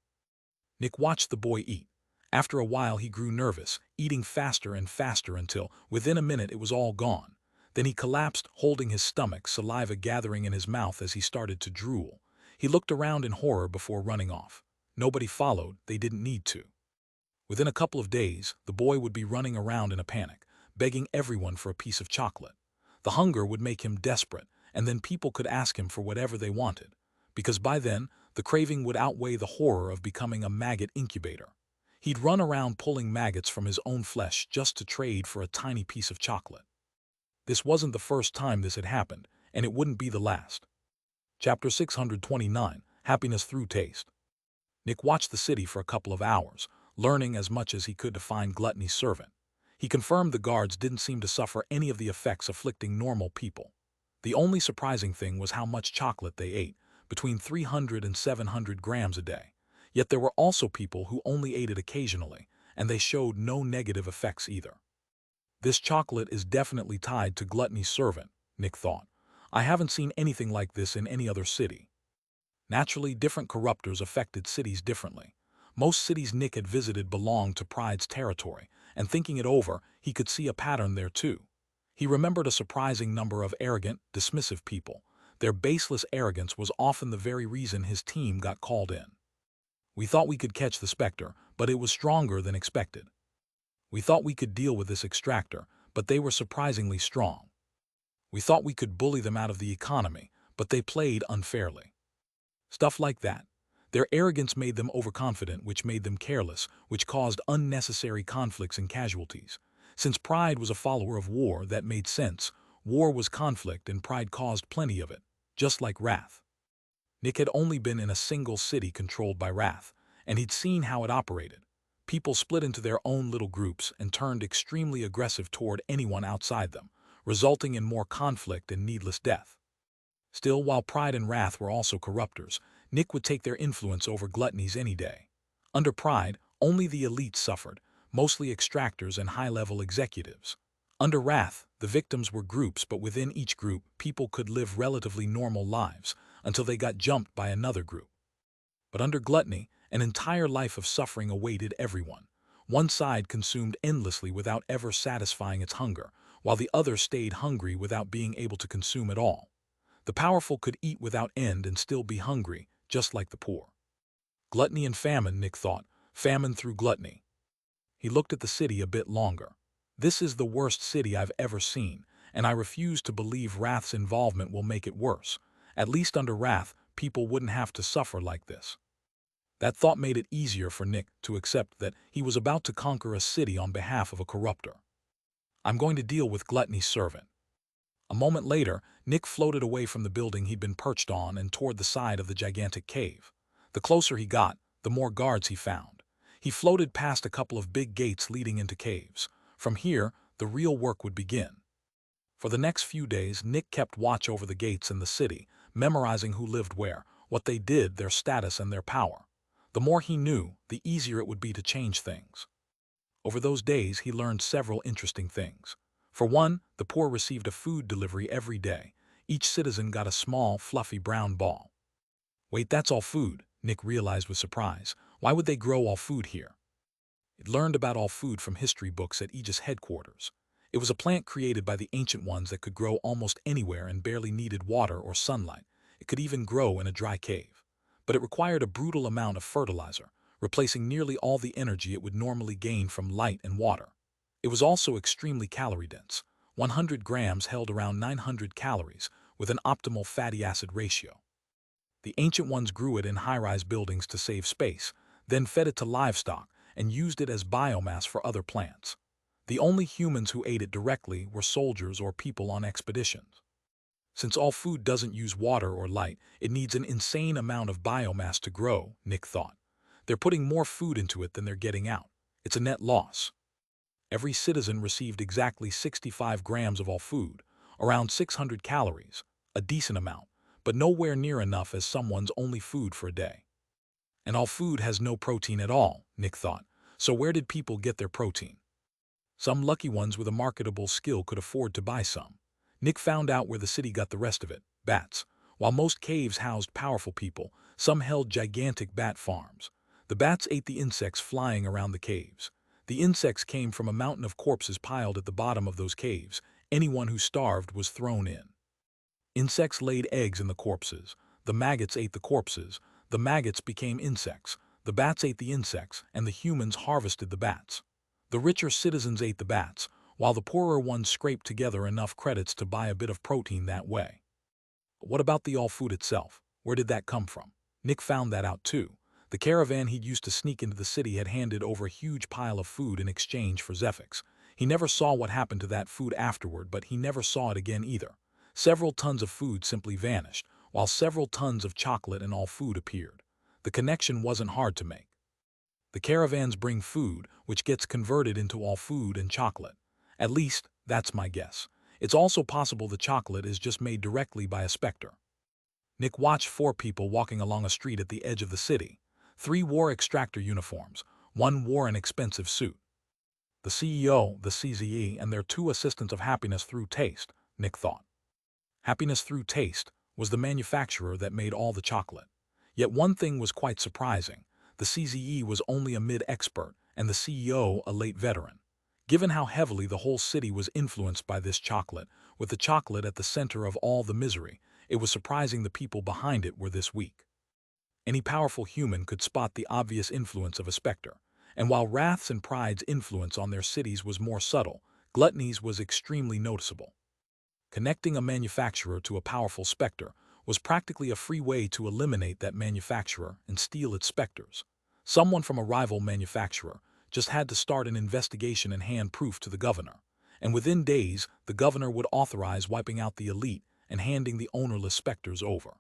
Nick watched the boy eat. After a while he grew nervous, eating faster and faster until, within a minute, it was all gone. Then he collapsed, holding his stomach, saliva gathering in his mouth as he started to drool. He looked around in horror before running off. Nobody followed, they didn't need to. Within a couple of days, the boy would be running around in a panic, begging everyone for a piece of chocolate. The hunger would make him desperate, and then people could ask him for whatever they wanted, because by then, the craving would outweigh the horror of becoming a maggot incubator. He'd run around pulling maggots from his own flesh just to trade for a tiny piece of chocolate. This wasn't the first time this had happened, and it wouldn't be the last. Chapter 629, Happiness Through Taste. Nick watched the city for a couple of hours, learning as much as he could to find Gluttony's servant. He confirmed the guards didn't seem to suffer any of the effects afflicting normal people. The only surprising thing was how much chocolate they ate, between 300 and 700 grams a day. Yet there were also people who only ate it occasionally, and they showed no negative effects either. This chocolate is definitely tied to Gluttony's servant, Nick thought. I haven't seen anything like this in any other city. Naturally, different corruptors affected cities differently. Most cities Nick had visited belonged to Pride's territory, and thinking it over, he could see a pattern there too. He remembered a surprising number of arrogant, dismissive people. Their baseless arrogance was often the very reason his team got called in. We thought we could catch the Specter, but it was stronger than expected. We thought we could deal with this extractor, but they were surprisingly strong. We thought we could bully them out of the economy, but they played unfairly. Stuff like that. Their arrogance made them overconfident, which made them careless, which caused unnecessary conflicts and casualties. Since Pride was a follower of war, that made sense. War was conflict, and Pride caused plenty of it, just like Wrath. Nick had only been in a single city controlled by Wrath, and he'd seen how it operated. People split into their own little groups and turned extremely aggressive toward anyone outside them, resulting in more conflict and needless death. Still, while Pride and Wrath were also corruptors, Nick would take their influence over Gluttony's any day. Under Pride, only the elites suffered, mostly extractors and high-level executives. Under Wrath, the victims were groups, but within each group, people could live relatively normal lives until they got jumped by another group. But under Gluttony, an entire life of suffering awaited everyone. One side consumed endlessly without ever satisfying its hunger, while the other stayed hungry without being able to consume at all. The powerful could eat without end and still be hungry, just like the poor. Gluttony and famine, Nick thought. Famine through gluttony. He looked at the city a bit longer. This is the worst city I've ever seen, and I refuse to believe Wrath's involvement will make it worse. At least under Wrath, people wouldn't have to suffer like this. That thought made it easier for Nick to accept that he was about to conquer a city on behalf of a corruptor. I'm going to deal with Gluttony's servant. A moment later, Nick floated away from the building he'd been perched on and toward the side of the gigantic cave. The closer he got, the more guards he found. He floated past a couple of big gates leading into caves. From here, the real work would begin. For the next few days, Nick kept watch over the gates in the city, memorizing who lived where, what they did, their status, and their power. The more he knew, the easier it would be to change things. Over those days, he learned several interesting things. For one, the poor received a food delivery every day. Each citizen got a small, fluffy brown ball. Wait, that's all food, Nick realized with surprise. Why would they grow all food here? He'd learned about all food from history books at Aegis headquarters. It was a plant created by the ancient ones that could grow almost anywhere and barely needed water or sunlight. It could even grow in a dry cave. But it required a brutal amount of fertilizer, replacing nearly all the energy it would normally gain from light and water. It was also extremely calorie-dense. 100 grams held around 900 calories, with an optimal fatty acid ratio. The ancient ones grew it in high-rise buildings to save space, then fed it to livestock and used it as biomass for other plants. The only humans who ate it directly were soldiers or people on expeditions. Since all food doesn't use water or light, it needs an insane amount of biomass to grow, Nick thought. They're putting more food into it than they're getting out. It's a net loss. Every citizen received exactly 65 grams of all food, around 600 calories, a decent amount, but nowhere near enough as someone's only food for a day. And all food has no protein at all, Nick thought, so where did people get their protein? Some lucky ones with a marketable skill could afford to buy some. Nick found out where the city got the rest of it, bats. While most caves housed powerful people, some held gigantic bat farms. The bats ate the insects flying around the caves. The insects came from a mountain of corpses piled at the bottom of those caves. Anyone who starved was thrown in. Insects laid eggs in the corpses. The maggots ate the corpses. The maggots became insects. The bats ate the insects, and the humans harvested the bats. The richer citizens ate the bats, while the poorer ones scraped together enough credits to buy a bit of protein that way. What about the all-food itself? Where did that come from? Nick found that out too. The caravan he'd used to sneak into the city had handed over a huge pile of food in exchange for Zephyx. He never saw what happened to that food afterward, but he never saw it again either. Several tons of food simply vanished, while several tons of chocolate and all food appeared. The connection wasn't hard to make. The caravans bring food, which gets converted into all food and chocolate. At least, that's my guess. It's also possible the chocolate is just made directly by a Specter. Nick watched 4 people walking along a street at the edge of the city. 3 wore Extractor uniforms, 1 wore an expensive suit. The CEO, the CZE, and their 2 assistants of happiness through taste, Nick thought. Happiness through taste was the manufacturer that made all the chocolate. Yet one thing was quite surprising. The CZE was only a mid-expert, and the CEO a late veteran. Given how heavily the whole city was influenced by this chocolate, with the chocolate at the center of all the misery, it was surprising the people behind it were this weak. Any powerful human could spot the obvious influence of a Specter, and while Wrath's and Pride's influence on their cities was more subtle, Gluttony's was extremely noticeable. Connecting a manufacturer to a powerful Specter was practically a free way to eliminate that manufacturer and steal its Specters. Someone from a rival manufacturer just had to start an investigation and hand proof to the governor, and within days the governor would authorize wiping out the elite and handing the ownerless Specters over.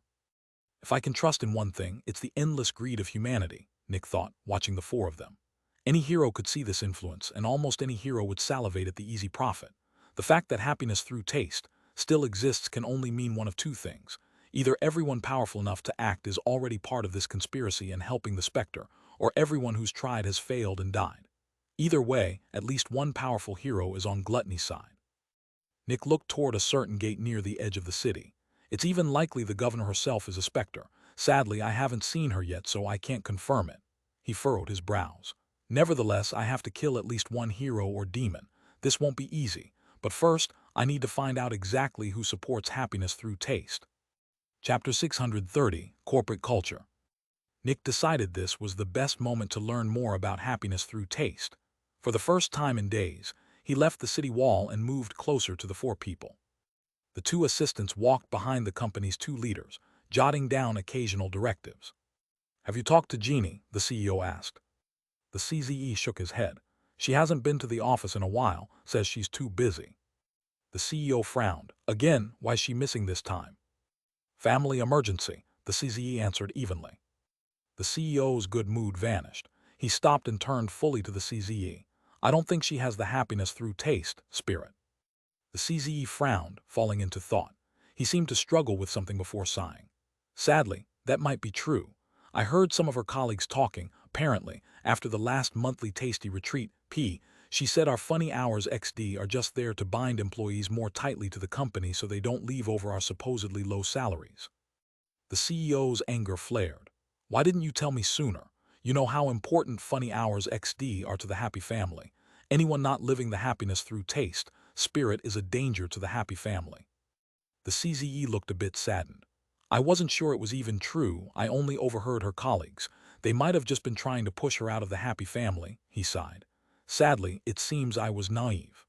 If I can trust in one thing, it's the endless greed of humanity, Nick thought, watching the 4 of them. Any hero could see this influence, and almost any hero would salivate at the easy profit. The fact that happiness through taste still exists can only mean one of 2 things. Either everyone powerful enough to act is already part of this conspiracy and helping the Specter, or everyone who's tried has failed and died. Either way, at least one powerful hero is on Gluttony's side. Nick looked toward a certain gate near the edge of the city. It's even likely the governor herself is a Specter. Sadly, I haven't seen her yet, so I can't confirm it. He furrowed his brows. Nevertheless, I have to kill at least one hero or demon. This won't be easy, but first, I need to find out exactly who supports happiness through taste. Chapter 630, Corporate Culture. Nick decided this was the best moment to learn more about happiness through taste. For the first time in days, he left the city wall and moved closer to the 4 people. The 2 assistants walked behind the company's 2 leaders, jotting down occasional directives. "Have you talked to Jeannie?" the CEO asked. The CZE shook his head. "She hasn't been to the office in a while, says she's too busy." The CEO frowned. "Again, why's she missing this time?" "Family emergency," the CZE answered evenly. The CEO's good mood vanished. He stopped and turned fully to the CZE. "I don't think she has the happiness through taste spirit." The CZE frowned, falling into thought. He seemed to struggle with something before sighing. "Sadly, that might be true. I heard some of her colleagues talking, apparently, after the last monthly tasty retreat, she said our funny hours XD are just there to bind employees more tightly to the company so they don't leave over our supposedly low salaries." The CEO's anger flared. "Why didn't you tell me sooner? You know how important funny hours XD are to the happy family. Anyone not living the happiness through taste spirit is a danger to the happy family." The CZE looked a bit saddened. "I wasn't sure it was even true. I only overheard her colleagues. They might have just been trying to push her out of the happy family," he sighed. "Sadly, it seems I was naive."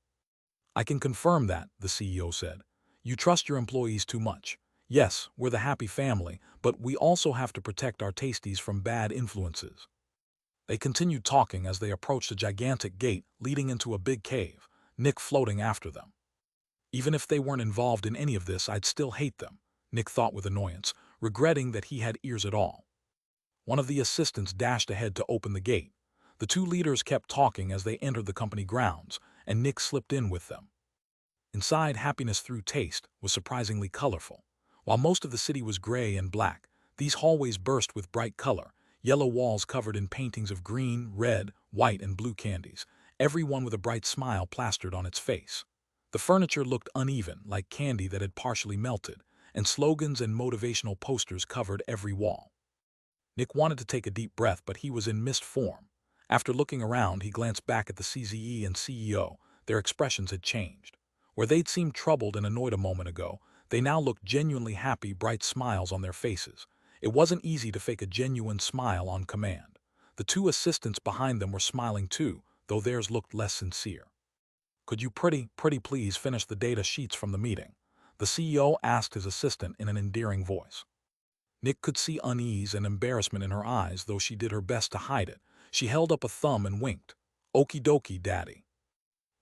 "I can confirm that," the CEO said. "You trust your employees too much. Yes, we're the happy family, but we also have to protect our tasties from bad influences." They continued talking as they approached a gigantic gate leading into a big cave, Nick floating after them. Even if they weren't involved in any of this, I'd still hate them, Nick thought with annoyance, regretting that he had ears at all. One of the assistants dashed ahead to open the gate. The 2 leaders kept talking as they entered the company grounds, and Nick slipped in with them. Inside, happiness through taste was surprisingly colorful. While most of the city was gray and black, these hallways burst with bright color, yellow walls covered in paintings of green, red, white, and blue candies, every one with a bright smile plastered on its face. The furniture looked uneven, like candy that had partially melted, and slogans and motivational posters covered every wall. Nick wanted to take a deep breath, but he was in mist form. After looking around, he glanced back at the CZE and CEO. Their expressions had changed. Where they'd seemed troubled and annoyed a moment ago, they now looked genuinely happy, bright smiles on their faces. It wasn't easy to fake a genuine smile on command. The two assistants behind them were smiling too, though theirs looked less sincere. "Could you pretty please finish the data sheets from the meeting?" the CEO asked his assistant in an endearing voice. Nick could see unease and embarrassment in her eyes, though she did her best to hide it. She held up a thumb and winked. "Okie dokie, Daddy."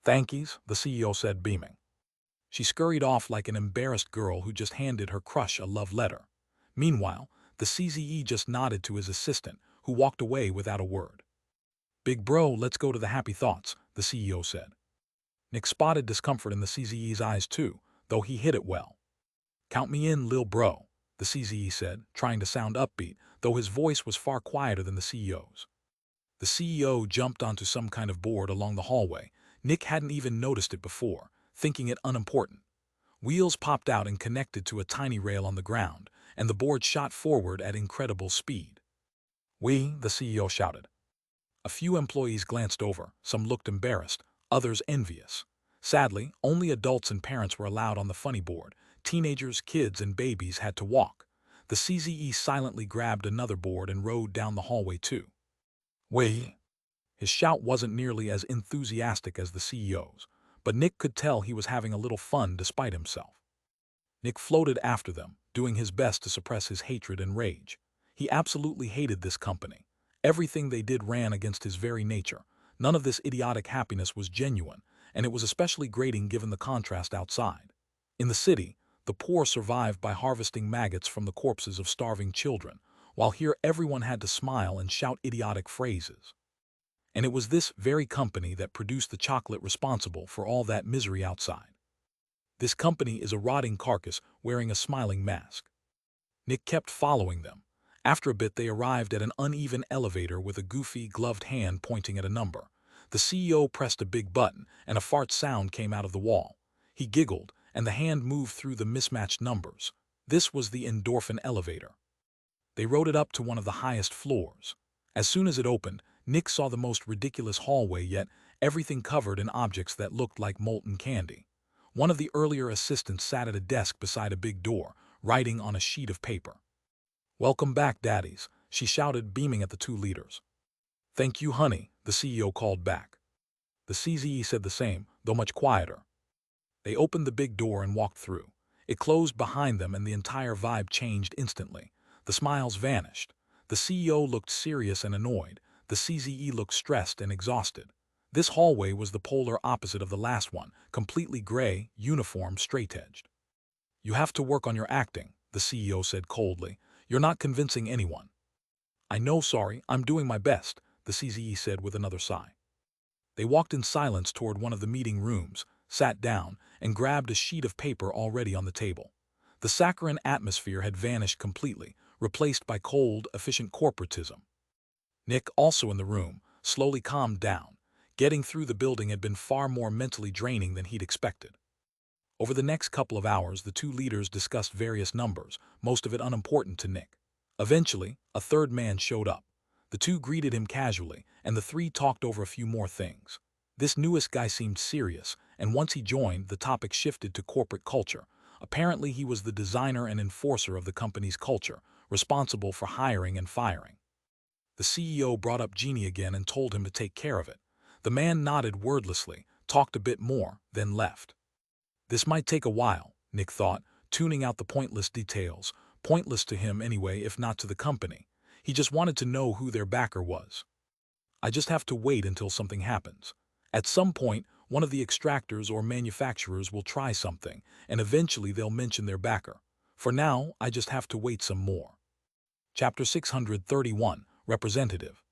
"Thankies," the CEO said, beaming. She scurried off like an embarrassed girl who just handed her crush a love letter. Meanwhile, the CZE just nodded to his assistant, who walked away without a word. "Big bro, let's go to the happy thoughts," the CEO said. Nick spotted discomfort in the CZE's eyes too, though he hid it well. "Count me in, lil bro," the CZE said, trying to sound upbeat, though his voice was far quieter than the CEO's. The CEO jumped onto some kind of board along the hallway. Nick hadn't even noticed it before, thinking it unimportant. Wheels popped out and connected to a tiny rail on the ground, and the board shot forward at incredible speed. "We," the CEO shouted. A few employees glanced over, some looked embarrassed, others envious. Sadly, only adults and parents were allowed on the funny board. Teenagers, kids, and babies had to walk. The CZE silently grabbed another board and rode down the hallway too. "We." His shout wasn't nearly as enthusiastic as the CEO's, but Nick could tell he was having a little fun despite himself. Nick floated after them, doing his best to suppress his hatred and rage. He absolutely hated this company. Everything they did ran against his very nature. None of this idiotic happiness was genuine, and it was especially grating given the contrast outside. In the city, the poor survived by harvesting maggots from the corpses of starving children, while here everyone had to smile and shout idiotic phrases. And it was this very company that produced the chocolate responsible for all that misery outside. This company is a rotting carcass wearing a smiling mask. Nick kept following them. After a bit they arrived at an uneven elevator with a goofy, gloved hand pointing at a number. The CEO pressed a big button, and a fart sound came out of the wall. He giggled, and the hand moved through the mismatched numbers. This was the endorphin elevator. They rode it up to one of the highest floors. As soon as it opened, Nick saw the most ridiculous hallway yet, everything covered in objects that looked like molten candy. One of the earlier assistants sat at a desk beside a big door, writing on a sheet of paper. "Welcome back, daddies," she shouted, beaming at the two leaders. "Thank you, honey," the CEO called back. The CZE said the same, though much quieter. They opened the big door and walked through. It closed behind them and the entire vibe changed instantly. The smiles vanished. The CEO looked serious and annoyed. The CZE looked stressed and exhausted. This hallway was the polar opposite of the last one, completely gray, uniform, straight-edged. "You have to work on your acting," the CEO said coldly. "You're not convincing anyone." "I know, sorry, I'm doing my best," the CZE said with another sigh. They walked in silence toward one of the meeting rooms, sat down, and grabbed a sheet of paper already on the table. The saccharine atmosphere had vanished completely, replaced by cold, efficient corporatism. Nick, also in the room, slowly calmed down. Getting through the building had been far more mentally draining than he'd expected. Over the next couple of hours, the two leaders discussed various numbers, most of it unimportant to Nick. Eventually, a third man showed up. The two greeted him casually, and the three talked over a few more things. This newest guy seemed serious, and once he joined, the topic shifted to corporate culture. Apparently, he was the designer and enforcer of the company's culture, responsible for hiring and firing. The CEO brought up Jeannie again and told him to take care of it. The man nodded wordlessly, talked a bit more, then left. This might take a while, Nick thought, tuning out the pointless details. Pointless to him anyway, if not to the company. He just wanted to know who their backer was. "I just have to wait until something happens. At some point, one of the extractors or manufacturers will try something, and eventually they'll mention their backer. For now, I just have to wait some more." Chapter 631, Representative.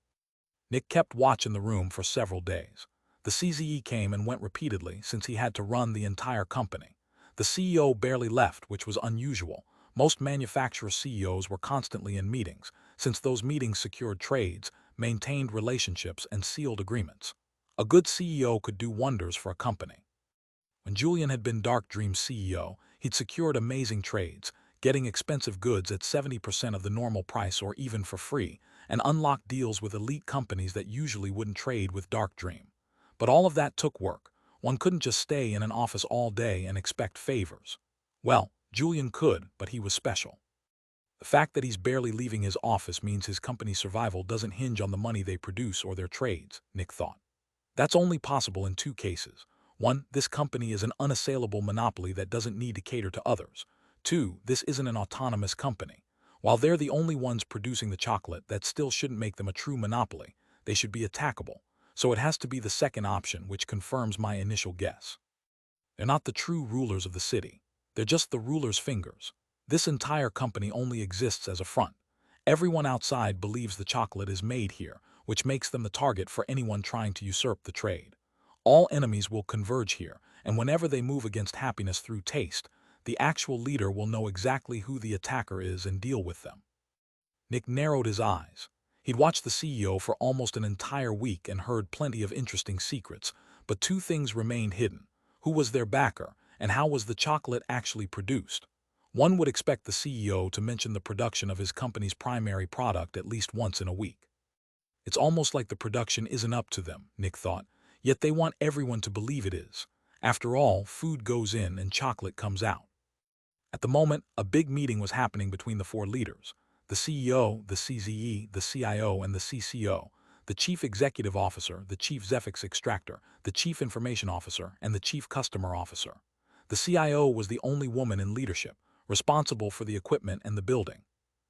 Nick kept watch in the room for several days. The CZE came and went repeatedly since he had to run the entire company. The CEO barely left, which was unusual. Most manufacturer CEOs were constantly in meetings, since those meetings secured trades, maintained relationships, and sealed agreements. A good CEO could do wonders for a company. When Julian had been Dark Dream's CEO, he'd secured amazing trades, getting expensive goods at 70% of the normal price or even for free, and unlocked deals with elite companies that usually wouldn't trade with Dark Dream. But all of that took work. One couldn't just stay in an office all day and expect favors. Well, Julian could, but he was special. The fact that he's barely leaving his office means his company's survival doesn't hinge on the money they produce or their trades, Nick thought. That's only possible in two cases. One, this company is an unassailable monopoly that doesn't need to cater to others. Two, this isn't an autonomous company. While they're the only ones producing the chocolate, that still shouldn't make them a true monopoly. They should be attackable. So it has to be the second option, which confirms my initial guess. They're not the true rulers of the city. They're just the ruler's fingers. This entire company only exists as a front. Everyone outside believes the chocolate is made here, which makes them the target for anyone trying to usurp the trade. All enemies will converge here, and whenever they move against happiness through taste, the actual leader will know exactly who the attacker is and deal with them. Nick narrowed his eyes. He'd watched the CEO for almost an entire week and heard plenty of interesting secrets, but two things remained hidden. Who was their backer, and how was the chocolate actually produced? One would expect the CEO to mention the production of his company's primary product at least once in a week. It's almost like the production isn't up to them, Nick thought, yet they want everyone to believe it is. After all, food goes in and chocolate comes out. At the moment, a big meeting was happening between the four leaders: the CEO, the CZE, the CIO, and the CCO, the Chief Executive Officer, the Chief Zephyx Extractor, the Chief Information Officer, and the Chief Customer Officer. The CIO was the only woman in leadership, responsible for the equipment and the building.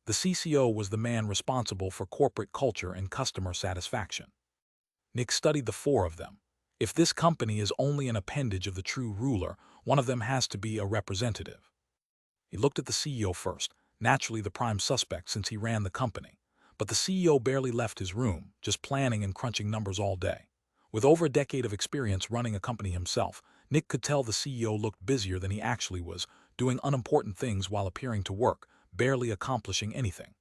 The CCO was the man responsible for corporate culture and customer satisfaction. Nick studied the four of them. If this company is only an appendage of the true ruler, one of them has to be a representative. He looked at the CEO first, naturally the prime suspect since he ran the company. But the CEO barely left his room, just planning and crunching numbers all day. With over a decade of experience running a company himself, Nick could tell the CEO looked busier than he actually was, doing unimportant things while appearing to work, barely accomplishing anything.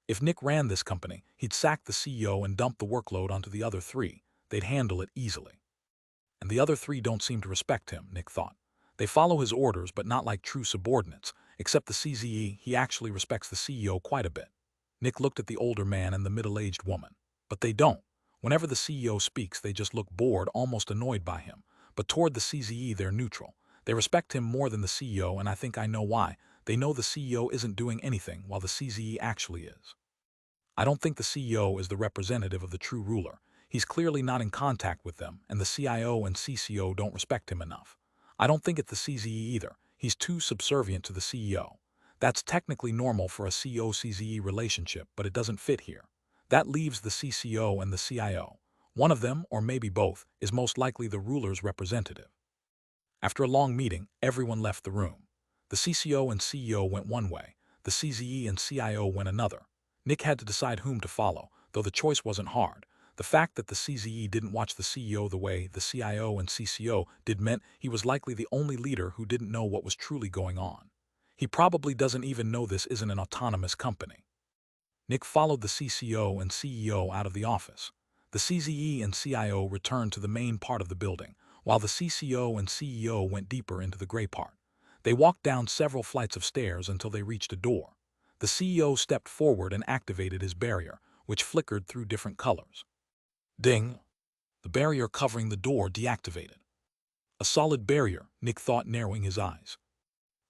If Nick ran this company, he'd sack the CEO and dump the workload onto the other three. They'd handle it easily. And the other three don't seem to respect him, Nick thought. They follow his orders, but not like true subordinates. Except the CZE, he actually respects the CEO quite a bit. Nick looked at the older man and the middle-aged woman. But they don't. Whenever the CEO speaks, they just look bored, almost annoyed by him. But toward the CZE, they're neutral. They respect him more than the CEO, and I think I know why. They know the CEO isn't doing anything, while the CZE actually is. I don't think the CEO is the representative of the true ruler. He's clearly not in contact with them, and the CIO and CCO don't respect him enough. I don't think it's the CZE either. He's too subservient to the CEO. That's technically normal for a CEO-CZE relationship, but it doesn't fit here. That leaves the CCO and the CIO. One of them, or maybe both, is most likely the ruler's representative. After a long meeting, everyone left the room. The CCO and CEO went one way. The CZE and CIO went another. Nick had to decide whom to follow, though the choice wasn't hard. The fact that the CZE didn't watch the CEO the way the CIO and CCO did meant he was likely the only leader who didn't know what was truly going on. He probably doesn't even know this isn't an autonomous company. Nick followed the CCO and CEO out of the office. The CZE and CIO returned to the main part of the building, while the CCO and CEO went deeper into the gray part. They walked down several flights of stairs until they reached a door. The CEO stepped forward and activated his barrier, which flickered through different colors. Ding! The barrier covering the door deactivated. A solid barrier, Nick thought, narrowing his eyes.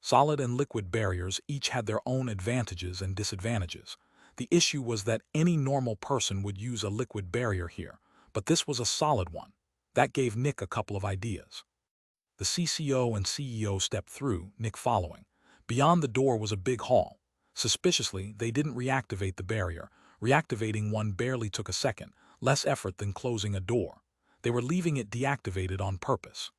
Solid and liquid barriers each had their own advantages and disadvantages. The issue was that any normal person would use a liquid barrier here, but this was a solid one. That gave Nick a couple of ideas. The CCO and CEO stepped through, Nick following. Beyond the door was a big hall. Suspiciously, they didn't reactivate the barrier. Reactivating one barely took a second, less effort than closing a door. They were leaving it deactivated on purpose.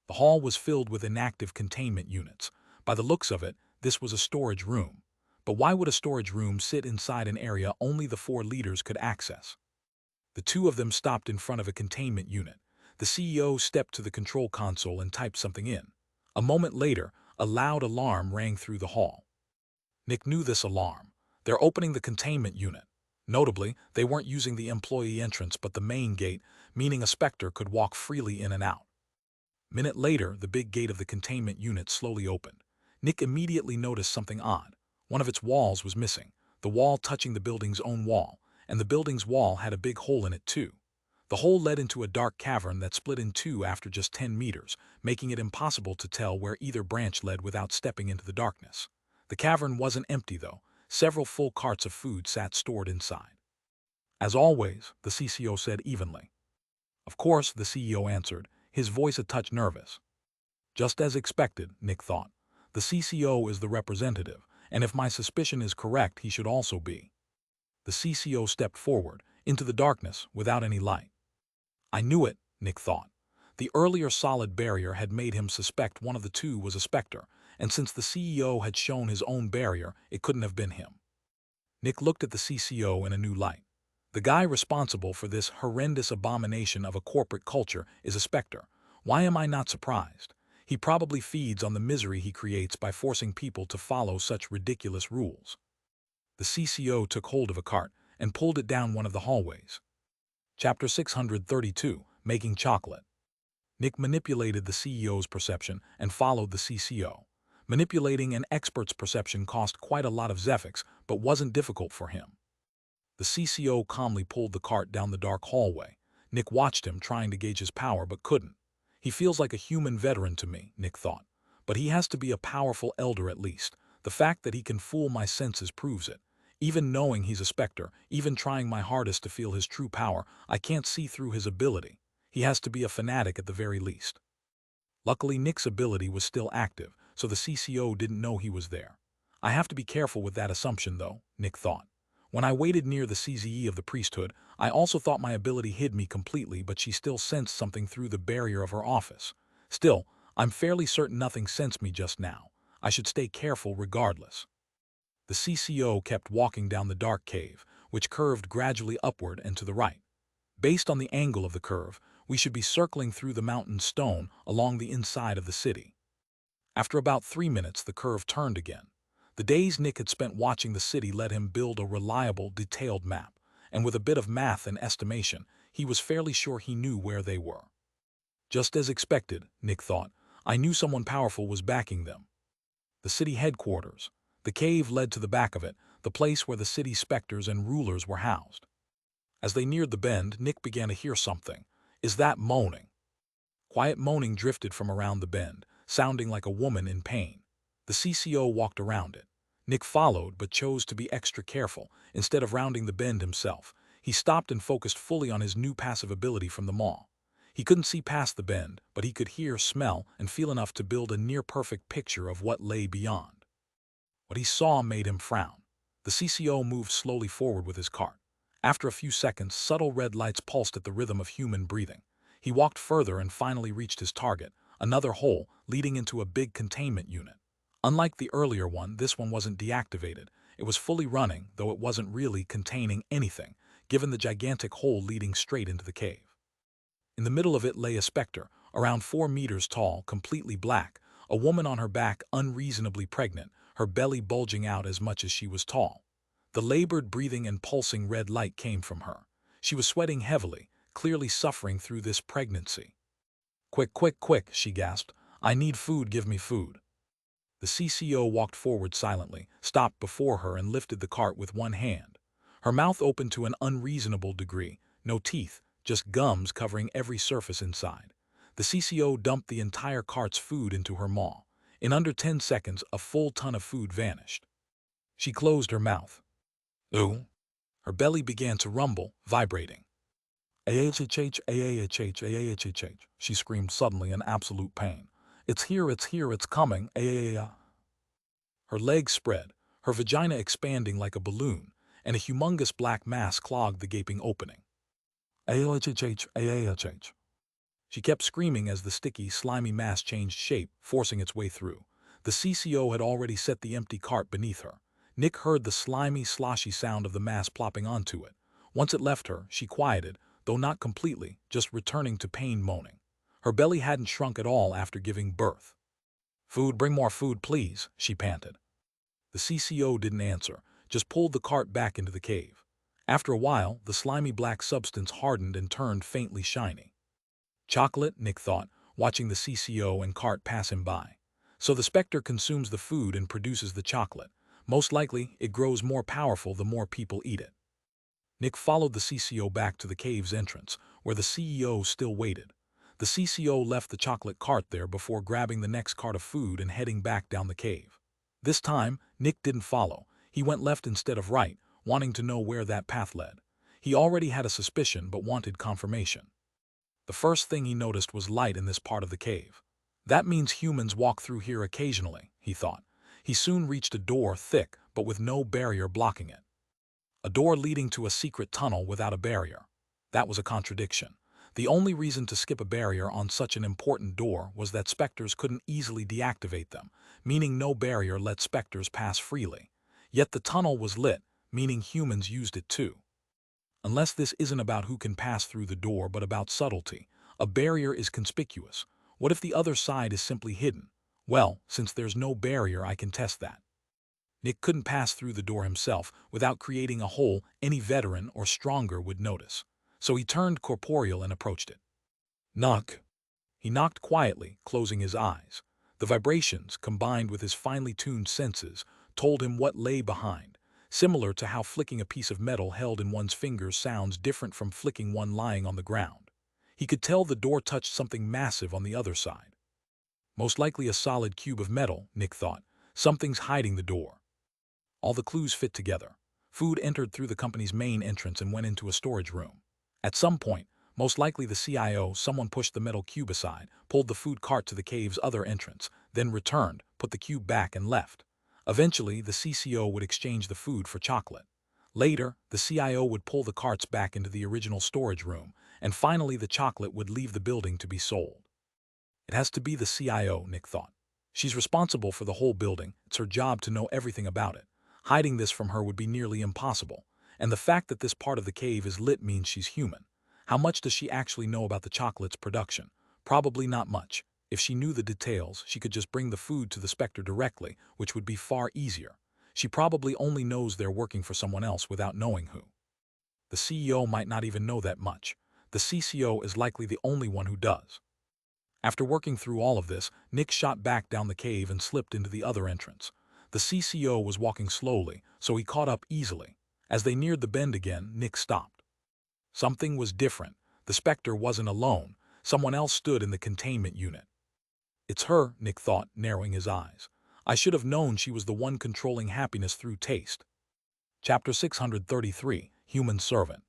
The hall was filled with inactive containment units. By the looks of it, this was a storage room. But why would a storage room sit inside an area only the four leaders could access? The two of them stopped in front of a containment unit. The CEO stepped to the control console and typed something in. A moment later, a loud alarm rang through the hall. Nick knew this alarm. They're opening the containment unit. Notably, they weren't using the employee entrance but the main gate, meaning a Specter could walk freely in and out. Minute later, the big gate of the containment unit slowly opened. Nick immediately noticed something odd. One of its walls was missing, the wall touching the building's own wall, and the building's wall had a big hole in it too. The hole led into a dark cavern that split in two after just 10 meters, making it impossible to tell where either branch led without stepping into the darkness. The cavern wasn't empty though. Several full carts of food sat stored inside. "As always," the CCO said evenly. "Of course," the CEO answered, his voice a touch nervous. Just as expected, Nick thought. The CCO is the representative, and if my suspicion is correct, he should also be. The CCO stepped forward, into the darkness, without any light. I knew it, Nick thought. The earlier solid barrier had made him suspect one of the two was a Specter, and since the CEO had shown his own barrier, it couldn't have been him. Nick looked at the CCO in a new light. The guy responsible for this horrendous abomination of a corporate culture is a Specter. Why am I not surprised? He probably feeds on the misery he creates by forcing people to follow such ridiculous rules. The CCO took hold of a cart and pulled it down one of the hallways. Chapter 632, Making Chocolate. Nick manipulated the CEO's perception and followed the CCO. Manipulating an expert's perception cost quite a lot of Zephyx, but wasn't difficult for him. The CCO calmly pulled the cart down the dark hallway. Nick watched him, trying to gauge his power, but couldn't. He feels like a human veteran to me, Nick thought. But he has to be a powerful elder at least. The fact that he can fool my senses proves it. Even knowing he's a Specter, even trying my hardest to feel his true power, I can't see through his ability. He has to be a fanatic at the very least. Luckily, Nick's ability was still active, so the CCO didn't know he was there. I have to be careful with that assumption, though, Nick thought. When I waited near the CZE of the priesthood, I also thought my ability hid me completely, but she still sensed something through the barrier of her office. Still, I'm fairly certain nothing sensed me just now. I should stay careful regardless. The CCO kept walking down the dark cave, which curved gradually upward and to the right. Based on the angle of the curve, we should be circling through the mountain stone along the inside of the city. After about 3 minutes, the curve turned again. The days Nick had spent watching the city let him build a reliable, detailed map, and with a bit of math and estimation, he was fairly sure he knew where they were. Just as expected, Nick thought, I knew someone powerful was backing them. The city headquarters. The cave led to the back of it, the place where the city's specters and rulers were housed. As they neared the bend, Nick began to hear something. Is that moaning? Quiet moaning drifted from around the bend, sounding like a woman in pain. The CCO walked around it. Nick followed, but chose to be extra careful. Instead of rounding the bend himself, he stopped and focused fully on his new passive ability from the maw. He couldn't see past the bend, but he could hear, smell, and feel enough to build a near-perfect picture of what lay beyond. What he saw made him frown. The CCO moved slowly forward with his cart. After a few seconds, subtle red lights pulsed at the rhythm of human breathing. He walked further and finally reached his target, another hole leading into a big containment unit. Unlike the earlier one, this one wasn't deactivated. It was fully running, though it wasn't really containing anything, given the gigantic hole leading straight into the cave. In the middle of it lay a Specter, around 4 meters tall, completely black, a woman on her back, unreasonably pregnant, her belly bulging out as much as she was tall. The labored breathing and pulsing red light came from her. She was sweating heavily, clearly suffering through this pregnancy. Quick, quick, quick, she gasped. I need food, give me food. The CCO walked forward silently, stopped before her and lifted the cart with one hand. Her mouth opened to an unreasonable degree, no teeth, just gums covering every surface inside. The CCO dumped the entire cart's food into her maw. In under 10 seconds, a full ton of food vanished. She closed her mouth. Ooh. Her belly began to rumble, vibrating. "AHHH, AHHH, AHHH," she screamed suddenly in absolute pain. It's here, it's coming, AAA. Her legs spread, her vagina expanding like a balloon, and a humongous black mass clogged the gaping opening. AHHH, AHHH. She kept screaming as the sticky, slimy mass changed shape, forcing its way through. The CCO had already set the empty cart beneath her. Nick heard the slimy, sloshy sound of the mass plopping onto it. Once it left her, she quieted, though not completely, just returning to pain moaning. Her belly hadn't shrunk at all after giving birth. Food, bring more food, please, she panted. The CCO didn't answer, just pulled the cart back into the cave. After a while, the slimy black substance hardened and turned faintly shiny. Chocolate, Nick thought, watching the CCO and cart pass him by. So the Specter consumes the food and produces the chocolate. Most likely, it grows more powerful the more people eat it. Nick followed the CCO back to the cave's entrance, where the CEO still waited. The CCO left the chocolate cart there before grabbing the next cart of food and heading back down the cave. This time, Nick didn't follow. He went left instead of right, wanting to know where that path led. He already had a suspicion but wanted confirmation. The first thing he noticed was light in this part of the cave. That means humans walk through here occasionally, he thought. He soon reached a door thick but with no barrier blocking it. A door leading to a secret tunnel without a barrier. That was a contradiction. The only reason to skip a barrier on such an important door was that Specters couldn't easily deactivate them, meaning no barrier let Specters pass freely. Yet the tunnel was lit, meaning humans used it too. Unless this isn't about who can pass through the door but about subtlety. A barrier is conspicuous. What if the other side is simply hidden? Well, since there's no barrier, I can test that. Nick couldn't pass through the door himself without creating a hole any veteran or stronger would notice. So he turned corporeal and approached it. Knock. He knocked quietly, closing his eyes. The vibrations, combined with his finely tuned senses, told him what lay behind. Similar to how flicking a piece of metal held in one's fingers sounds different from flicking one lying on the ground. He could tell the door touched something massive on the other side. Most likely a solid cube of metal, Nick thought. Something's hiding the door. All the clues fit together. Food entered through the company's main entrance and went into a storage room. At some point, most likely the CIO, someone pushed the metal cube aside, pulled the food cart to the cave's other entrance, then returned, put the cube back and left. Eventually, the CCO would exchange the food for chocolate. Later, the CIO would pull the carts back into the original storage room, and finally the chocolate would leave the building to be sold. It has to be the CIO, Nick thought. She's responsible for the whole building. It's her job to know everything about it. Hiding this from her would be nearly impossible. And the fact that this part of the cave is lit means she's human. How much does she actually know about the chocolate's production? Probably not much. If she knew the details, she could just bring the food to the Specter directly, which would be far easier. She probably only knows they're working for someone else without knowing who. The CEO might not even know that much. The CCO is likely the only one who does. After working through all of this, Nick shot back down the cave and slipped into the other entrance. The CCO was walking slowly, so he caught up easily. As they neared the bend again, Nick stopped. Something was different. The Specter wasn't alone. Someone else stood in the containment unit. It's her, Nick thought, narrowing his eyes. I should have known she was the one controlling happiness through taste. Chapter 633, Human Servant.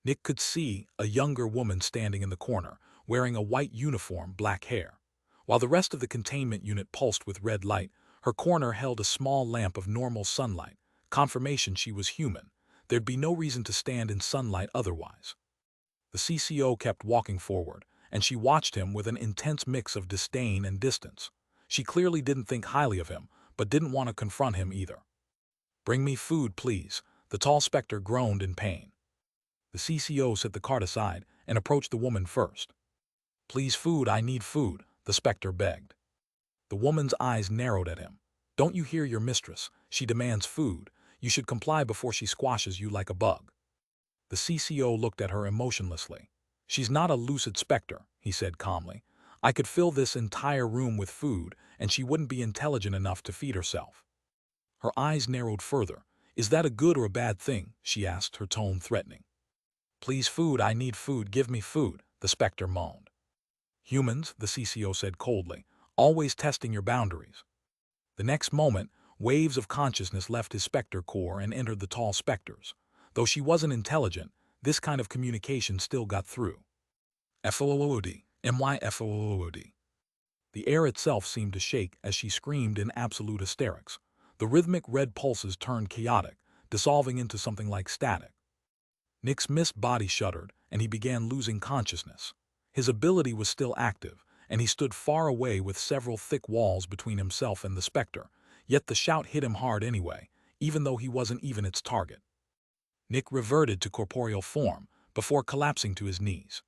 Nick could see a younger woman standing in the corner, wearing a white uniform, black hair. While the rest of the containment unit pulsed with red light, her corner held a small lamp of normal sunlight, confirmation she was human. There'd be no reason to stand in sunlight otherwise. The CCO kept walking forward, and she watched him with an intense mix of disdain and distance. She clearly didn't think highly of him, but didn't want to confront him either. Bring me food, please. The tall Specter groaned in pain. The CCO set the cart aside and approached the woman first. Please food, I need food, the Specter begged. The woman's eyes narrowed at him. Don't you hear your mistress? She demands food. You should comply before she squashes you like a bug. The CCO looked at her emotionlessly. She's not a lucid Specter, he said calmly. I could fill this entire room with food, and she wouldn't be intelligent enough to feed herself. Her eyes narrowed further. Is that a good or a bad thing? She asked, her tone threatening. Please food, I need food, give me food, the Specter moaned. Humans, the CCO said coldly, always testing your boundaries. The next moment, waves of consciousness left his Specter core and entered the tall Specters. Though she wasn't intelligent, this kind of communication still got through. FOOD, MYFOOD. The air itself seemed to shake as she screamed in absolute hysterics. The rhythmic red pulses turned chaotic, dissolving into something like static. Nick's mist body shuddered, and he began losing consciousness. His ability was still active, and he stood far away with several thick walls between himself and the Specter, yet the shout hit him hard anyway, even though he wasn't even its target. Nick reverted to corporeal form, before collapsing to his knees.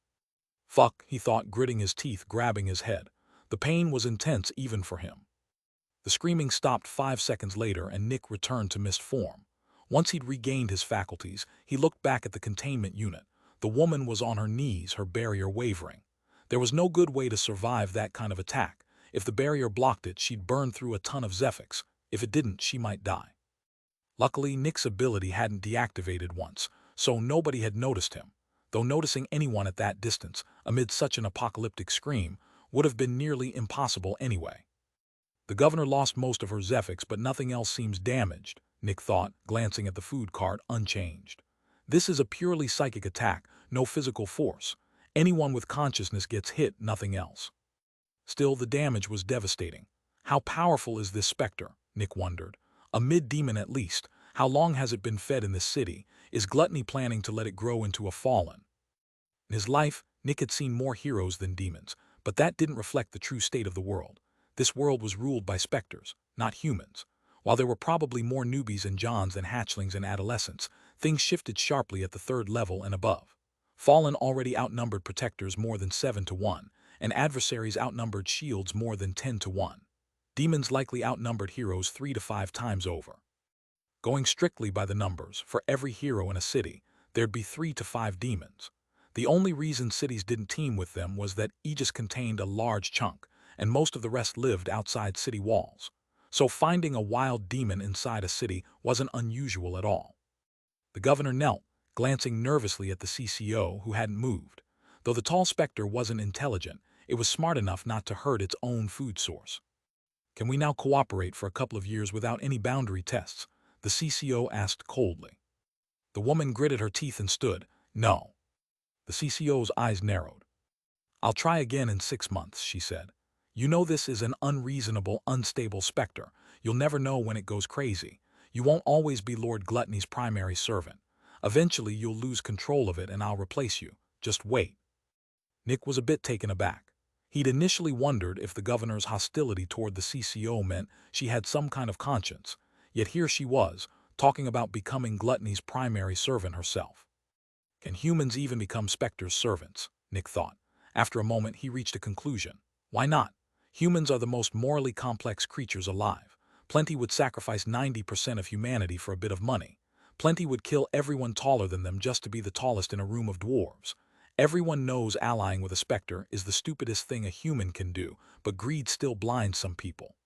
Fuck, he thought, gritting his teeth, grabbing his head. The pain was intense even for him. The screaming stopped 5 seconds later, and Nick returned to mist form. Once he'd regained his faculties, he looked back at the containment unit. The woman was on her knees, her barrier wavering. There was no good way to survive that kind of attack. If the barrier blocked it, she'd burn through a ton of Zephyx. If it didn't, she might die. Luckily, Nick's ability hadn't deactivated once, so nobody had noticed him, though noticing anyone at that distance, amid such an apocalyptic scream, would have been nearly impossible anyway. The governor lost most of her Zephyx, but nothing else seems damaged, Nick thought, glancing at the food cart unchanged. This is a purely psychic attack, no physical force. Anyone with consciousness gets hit, nothing else. Still, the damage was devastating. How powerful is this Specter? Nick wondered. A mid-demon at least. How long has it been fed in this city? Is Gluttony planning to let it grow into a fallen? In his life, Nick had seen more heroes than demons, but that didn't reflect the true state of the world. This world was ruled by Specters, not humans. While there were probably more newbies and Johns than hatchlings and adolescents, things shifted sharply at the third level and above. Fallen already outnumbered protectors more than 7 to 1, and adversaries outnumbered shields more than 10 to 1. Demons likely outnumbered heroes 3 to 5 times over. Going strictly by the numbers, for every hero in a city, there'd be 3 to 5 demons. The only reason cities didn't team with them was that each contained a large chunk, and most of the rest lived outside city walls. So finding a wild demon inside a city wasn't unusual at all. The governor knelt, glancing nervously at the CCO who hadn't moved. Though the tall Specter wasn't intelligent, it was smart enough not to hurt its own food source. Can we now cooperate for a couple of years without any boundary tests? The CCO asked coldly. The woman gritted her teeth and stood. No. The CCO's eyes narrowed. I'll try again in 6 months, she said. You know this is an unreasonable, unstable Specter. You'll never know when it goes crazy. You won't always be Lord Gluttony's primary servant. Eventually you'll lose control of it and I'll replace you. Just wait. Nick was a bit taken aback. He'd initially wondered if the governor's hostility toward the CCO meant she had some kind of conscience, yet here she was, talking about becoming Gluttony's primary servant herself. Can humans even become Specter's servants? Nick thought. After a moment, he reached a conclusion. Why not? Humans are the most morally complex creatures alive. Plenty would sacrifice 90% of humanity for a bit of money. Plenty would kill everyone taller than them just to be the tallest in a room of dwarves. Everyone knows allying with a Specter is the stupidest thing a human can do, but greed still blinds some people.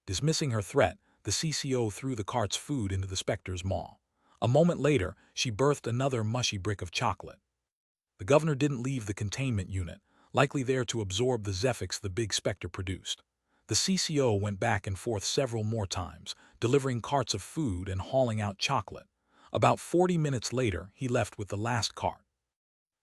Dismissing her threat, the CCO threw the cart's food into the Specter's maw. A moment later, she birthed another mushy brick of chocolate. The governor didn't leave the containment unit, likely there to absorb the Zephyx the big Specter produced. The CCO went back and forth several more times, delivering carts of food and hauling out chocolate. About 40 minutes later, he left with the last cart.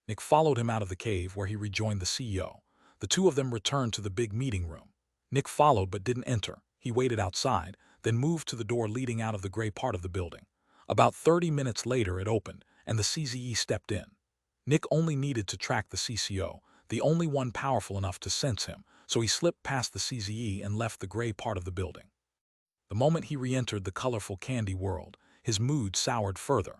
Nick followed him out of the cave where he rejoined the CEO. The two of them returned to the big meeting room. Nick followed but didn't enter. He waited outside, then moved to the door leading out of the gray part of the building. About 30 minutes later it opened, and the CZE stepped in. Nick only needed to track the CCO, the only one powerful enough to sense him, so he slipped past the CZE and left the gray part of the building. The moment he re-entered the colorful candy world, his mood soured further.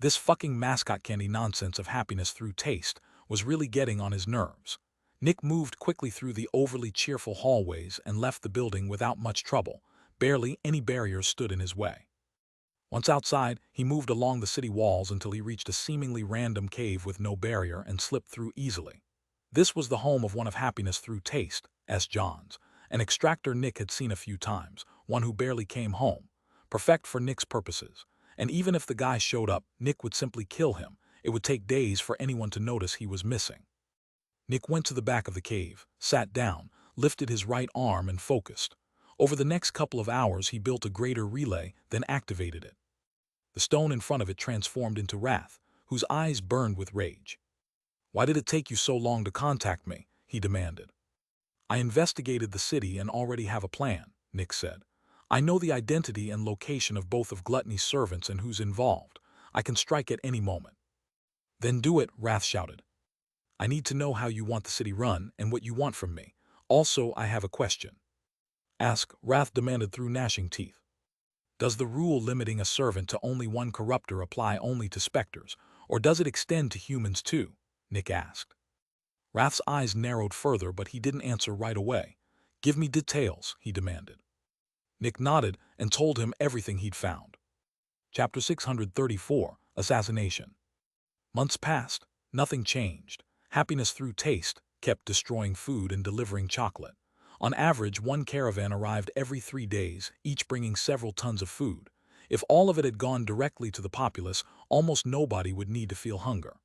This fucking mascot candy nonsense of happiness through taste was really getting on his nerves. Nick moved quickly through the overly cheerful hallways and left the building without much trouble. Barely any barriers stood in his way. Once outside, he moved along the city walls until he reached a seemingly random cave with no barrier and slipped through easily. This was the home of one of Happiness Through Taste, S. Johns, an extractor Nick had seen a few times, one who barely came home. Perfect for Nick's purposes. And even if the guy showed up, Nick would simply kill him. It would take days for anyone to notice he was missing. Nick went to the back of the cave, sat down, lifted his right arm and focused. Over the next couple of hours he built a greater relay, then activated it. The stone in front of it transformed into Wrath, whose eyes burned with rage. Why did it take you so long to contact me? He demanded. I investigated the city and already have a plan, Nick said. I know the identity and location of both of Gluttony's servants and who's involved. I can strike at any moment. Then do it, Wrath shouted. I need to know how you want the city run and what you want from me. Also, I have a question. Ask, Wrath demanded through gnashing teeth. Does the rule limiting a servant to only one corruptor apply only to Specters, or does it extend to humans too? Nick asked. Wrath's eyes narrowed further, but he didn't answer right away. Give me details, he demanded. Nick nodded and told him everything he'd found. Chapter 634, Assassination. Months passed. Nothing changed. Happiness Through Taste kept destroying food and delivering chocolate. On average, one caravan arrived every 3 days, each bringing several tons of food. If all of it had gone directly to the populace, almost nobody would need to feel hunger.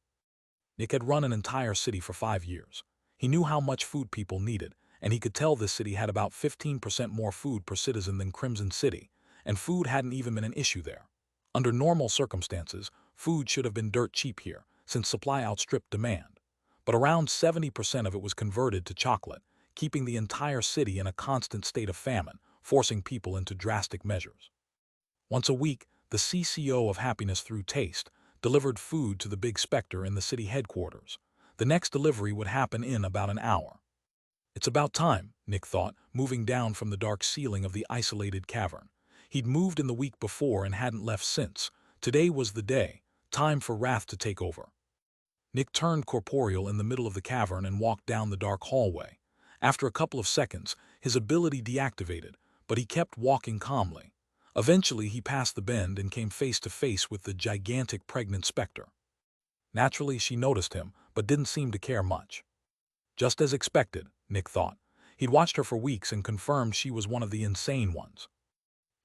Nick had run an entire city for 5 years. He knew how much food people needed, and he could tell this city had about 15% more food per citizen than Crimson City, and food hadn't even been an issue there. Under normal circumstances, food should have been dirt cheap here, since supply outstripped demand. But around 70% of it was converted to chocolate, keeping the entire city in a constant state of famine, forcing people into drastic measures. Once a week, the CCO of Happiness Through Taste delivered food to the big Specter in the city headquarters. The next delivery would happen in about an hour. It's about time, Nick thought, moving down from the dark ceiling of the isolated cavern. He'd moved in the week before and hadn't left since. Today was the day, time for wrath to take over. Nick turned corporeal in the middle of the cavern and walked down the dark hallway. After a couple of seconds, his ability deactivated, but he kept walking calmly. Eventually, he passed the bend and came face to face with the gigantic pregnant Specter. Naturally, she noticed him, but didn't seem to care much. Just as expected, Nick thought. He'd watched her for weeks and confirmed she was one of the insane ones.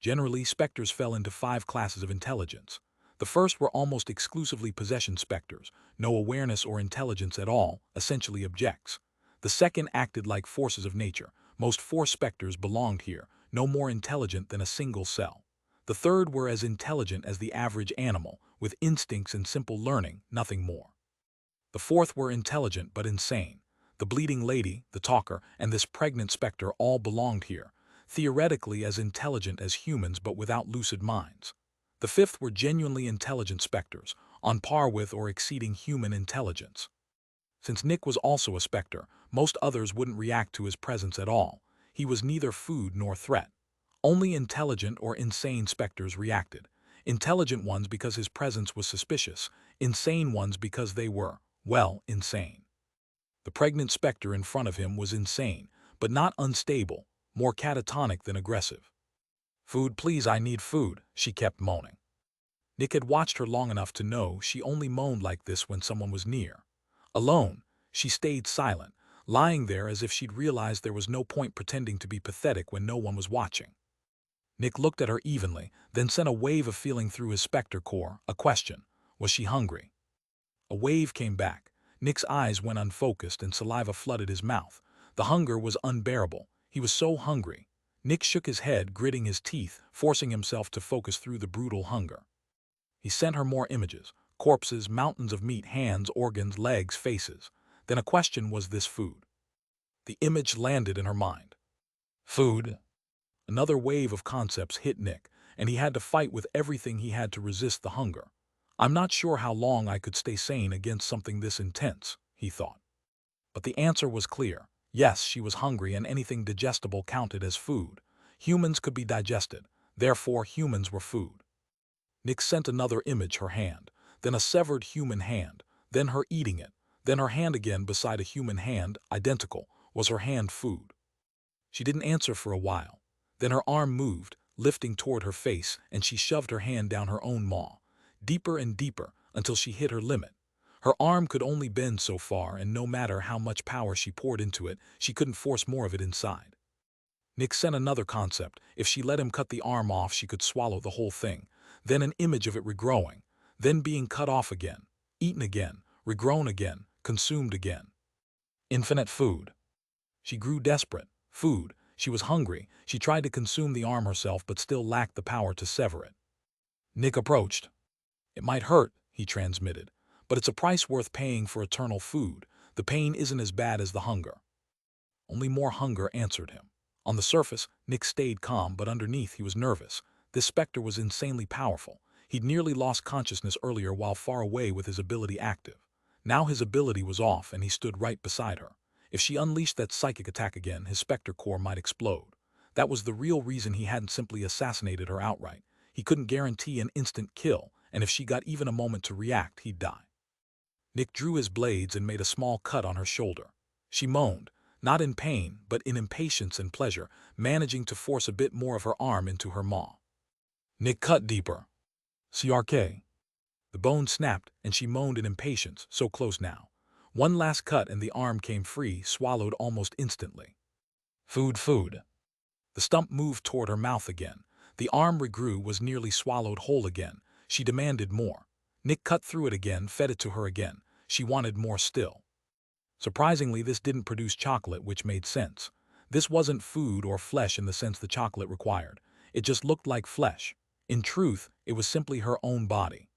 Generally, Specters fell into 5 classes of intelligence. The first were almost exclusively possession Specters, no awareness or intelligence at all, essentially objects. The second acted like forces of nature. Most Force Specters belonged here, no more intelligent than a single cell. The third were as intelligent as the average animal, with instincts and simple learning, nothing more. The fourth were intelligent but insane. The bleeding lady, the talker, and this pregnant Specter all belonged here, theoretically as intelligent as humans but without lucid minds. The fifth were genuinely intelligent Specters, on par with or exceeding human intelligence. Since Nick was also a Specter, most others wouldn't react to his presence at all. He was neither food nor threat. Only intelligent or insane Specters reacted. Intelligent ones because his presence was suspicious, insane ones because they were, well, insane. The pregnant Specter in front of him was insane, but not unstable, more catatonic than aggressive. "Food, please, I need food," she kept moaning. Nick had watched her long enough to know she only moaned like this when someone was near. Alone, she stayed silent, lying there as if she'd realized there was no point pretending to be pathetic when no one was watching. Nick looked at her evenly, then sent a wave of feeling through his Specter core, a question. Was she hungry? A wave came back. Nick's eyes went unfocused and saliva flooded his mouth. The hunger was unbearable. He was so hungry. Nick shook his head, gritting his teeth, forcing himself to focus through the brutal hunger. He sent her more images. Corpses, mountains of meat, hands, organs, legs, faces. Then a question: was this food? The image landed in her mind. Food. Another wave of concepts hit Nick, and he had to fight with everything he had to resist the hunger. I'm not sure how long I could stay sane against something this intense, he thought. But the answer was clear. Yes, she was hungry, and anything digestible counted as food. Humans could be digested, therefore humans were food. Nick sent another image, her hand, then a severed human hand, then her eating it, then her hand again beside a human hand, identical. Was her hand food? She didn't answer for a while. Then her arm moved, lifting toward her face, and she shoved her hand down her own maw, deeper and deeper, until she hit her limit. Her arm could only bend so far, and no matter how much power she poured into it, she couldn't force more of it inside. Nick sent another concept. If she let him cut the arm off, she could swallow the whole thing. Then an image of it regrowing, then being cut off again, eaten again, regrown again, consumed again. Infinite food. She grew desperate. Food. She was hungry. She tried to consume the arm herself but still lacked the power to sever it. Nick approached. "It might hurt," he transmitted, "but it's a price worth paying for eternal food. The pain isn't as bad as the hunger." Only more hunger answered him. On the surface, Nick stayed calm, but underneath he was nervous. This Specter was insanely powerful. He'd nearly lost consciousness earlier while far away with his ability active. Now his ability was off and he stood right beside her. If she unleashed that psychic attack again, his Specter core might explode. That was the real reason he hadn't simply assassinated her outright. He couldn't guarantee an instant kill, and if she got even a moment to react, he'd die. Nick drew his blades and made a small cut on her shoulder. She moaned, not in pain, but in impatience and pleasure, managing to force a bit more of her arm into her maw. Nick cut deeper. CRK. The bone snapped, and she moaned in impatience, so close now. One last cut and the arm came free, swallowed almost instantly. Food. The stump moved toward her mouth again. The arm regrew, was nearly swallowed whole again. She demanded more. Nick cut through it again, fed it to her again. She wanted more still. Surprisingly, this didn't produce chocolate, which made sense. This wasn't food or flesh in the sense the chocolate required. It just looked like flesh. In truth, it was simply her own body.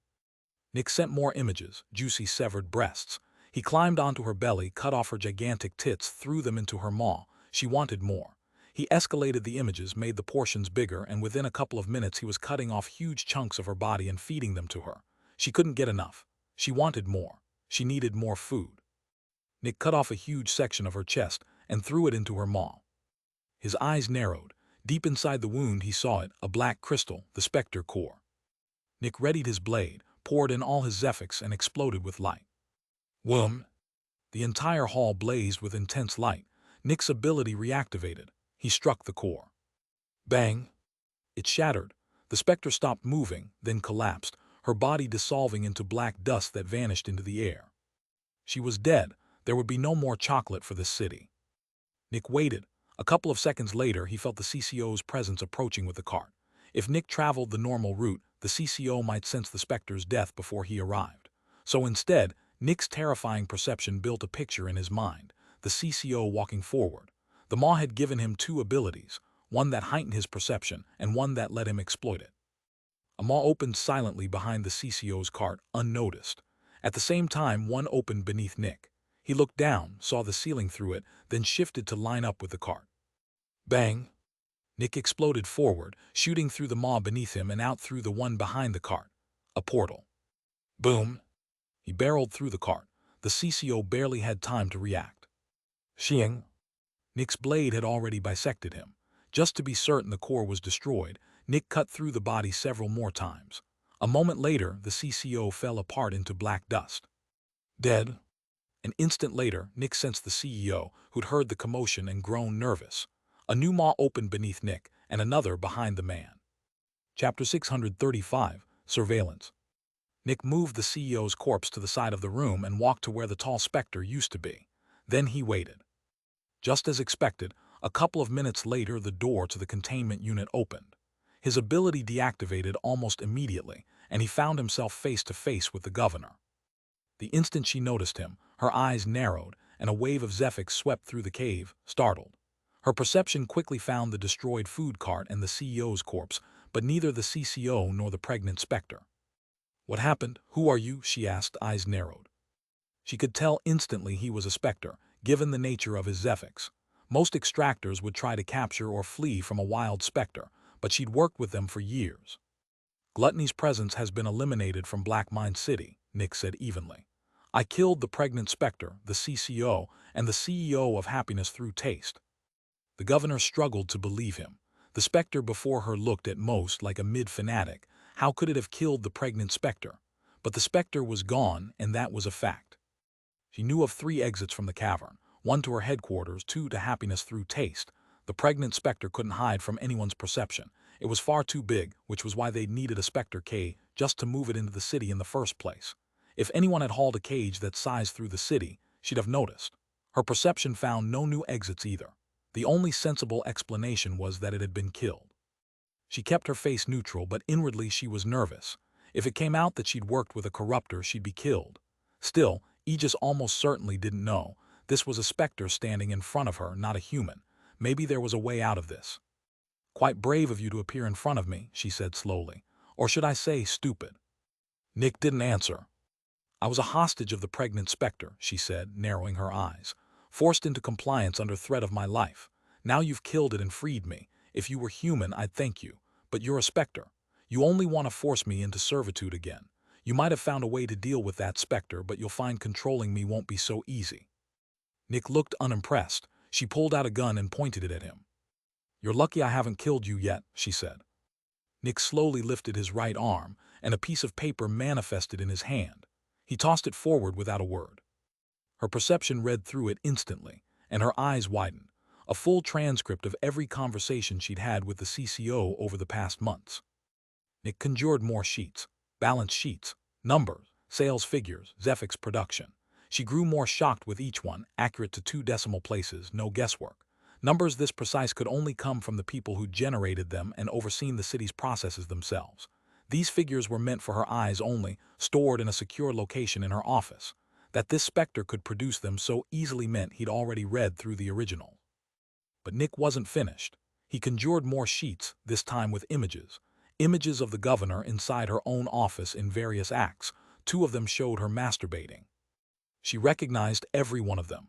Nick sent more images, juicy severed breasts. He climbed onto her belly, cut off her gigantic tits, threw them into her maw. She wanted more. He escalated the images, made the portions bigger, and within a couple of minutes he was cutting off huge chunks of her body and feeding them to her. She couldn't get enough. She wanted more. She needed more food. Nick cut off a huge section of her chest and threw it into her maw. His eyes narrowed. Deep inside the wound he saw it, a black crystal, the Specter core. Nick readied his blade, poured in all his Zephyx, and exploded with light. Whoom! The entire hall blazed with intense light. Nick's ability reactivated. He struck the core. Bang! It shattered. The Specter stopped moving, then collapsed, her body dissolving into black dust that vanished into the air. She was dead. There would be no more chocolate for this city. Nick waited. A couple of seconds later, he felt the CCO's presence approaching with the cart. If Nick traveled the normal route, the CCO might sense the Specter's death before he arrived. So instead, Nick's terrifying perception built a picture in his mind, the CCO walking forward. The Maw had given him two abilities, one that heightened his perception and one that let him exploit it. A Maw opened silently behind the CCO's cart, unnoticed. At the same time, one opened beneath Nick. He looked down, saw the ceiling through it, then shifted to line up with the cart. Bang! Nick exploded forward, shooting through the maw beneath him and out through the one behind the cart. A portal. Boom! He barreled through the cart. The CCO barely had time to react. Shing! Nick's blade had already bisected him. Just to be certain the core was destroyed, Nick cut through the body several more times. A moment later, the CCO fell apart into black dust. Dead? An instant later, Nick sensed the CEO, who'd heard the commotion and grown nervous. A new maw opened beneath Nick, and another behind the man. Chapter 635, Surveillance. Nick moved the CEO's corpse to the side of the room and walked to where the tall Specter used to be. Then he waited. Just as expected, a couple of minutes later the door to the containment unit opened. His ability deactivated almost immediately, and he found himself face to face with the governor. The instant she noticed him, her eyes narrowed, and a wave of Zephyx swept through the cave, startled. Her perception quickly found the destroyed food cart and the CEO's corpse, but neither the CCO nor the pregnant Specter. What happened? Who are you? She asked, eyes narrowed. She could tell instantly he was a Specter, given the nature of his Zephyx. Most Extractors would try to capture or flee from a wild Specter, but she'd worked with them for years. Gluttony's presence has been eliminated from Black Mine City, Nick said evenly. I killed the pregnant Specter, the CCO, and the CEO of Happiness through taste. The governor struggled to believe him. The Specter before her looked at most like a mid-fanatic. How could it have killed the pregnant Specter? But the Specter was gone, and that was a fact. She knew of 3 exits from the cavern, 1 to her headquarters, 2 to Happiness through taste. The pregnant Specter couldn't hide from anyone's perception. It was far too big, which was why they needed a Specter K just to move it into the city in the first place. If anyone had hauled a cage that size through the city, she'd have noticed. Her perception found no new exits either. The only sensible explanation was that it had been killed. She kept her face neutral, but inwardly she was nervous. If it came out that she'd worked with a corruptor, she'd be killed. Still, Aegis almost certainly didn't know. This was a Specter standing in front of her, not a human. Maybe there was a way out of this. Quite brave of you to appear in front of me, she said slowly. Or should I say stupid? Nick didn't answer. I was a hostage of the pregnant Specter, she said, narrowing her eyes. Forced into compliance under threat of my life. Now you've killed it and freed me. If you were human, I'd thank you. But you're a Specter. You only want to force me into servitude again. You might have found a way to deal with that Specter, but you'll find controlling me won't be so easy. Nick looked unimpressed. She pulled out a gun and pointed it at him. You're lucky I haven't killed you yet, she said. Nick slowly lifted his right arm, and a piece of paper manifested in his hand. He tossed it forward without a word. Her perception read through it instantly, and her eyes widened. A full transcript of every conversation she'd had with the CCO over the past months. Nick conjured more sheets, balance sheets, numbers, sales figures, Zephyx production. She grew more shocked with each one, accurate to 2 decimal places, no guesswork. Numbers this precise could only come from the people who generated them and overseen the city's processes themselves. These figures were meant for her eyes only, stored in a secure location in her office. That this Specter could produce them so easily meant he'd already read through the original. But Nick wasn't finished. He conjured more sheets, this time with images. Images of the governor inside her own office in various acts. 2 of them showed her masturbating. She recognized every one of them.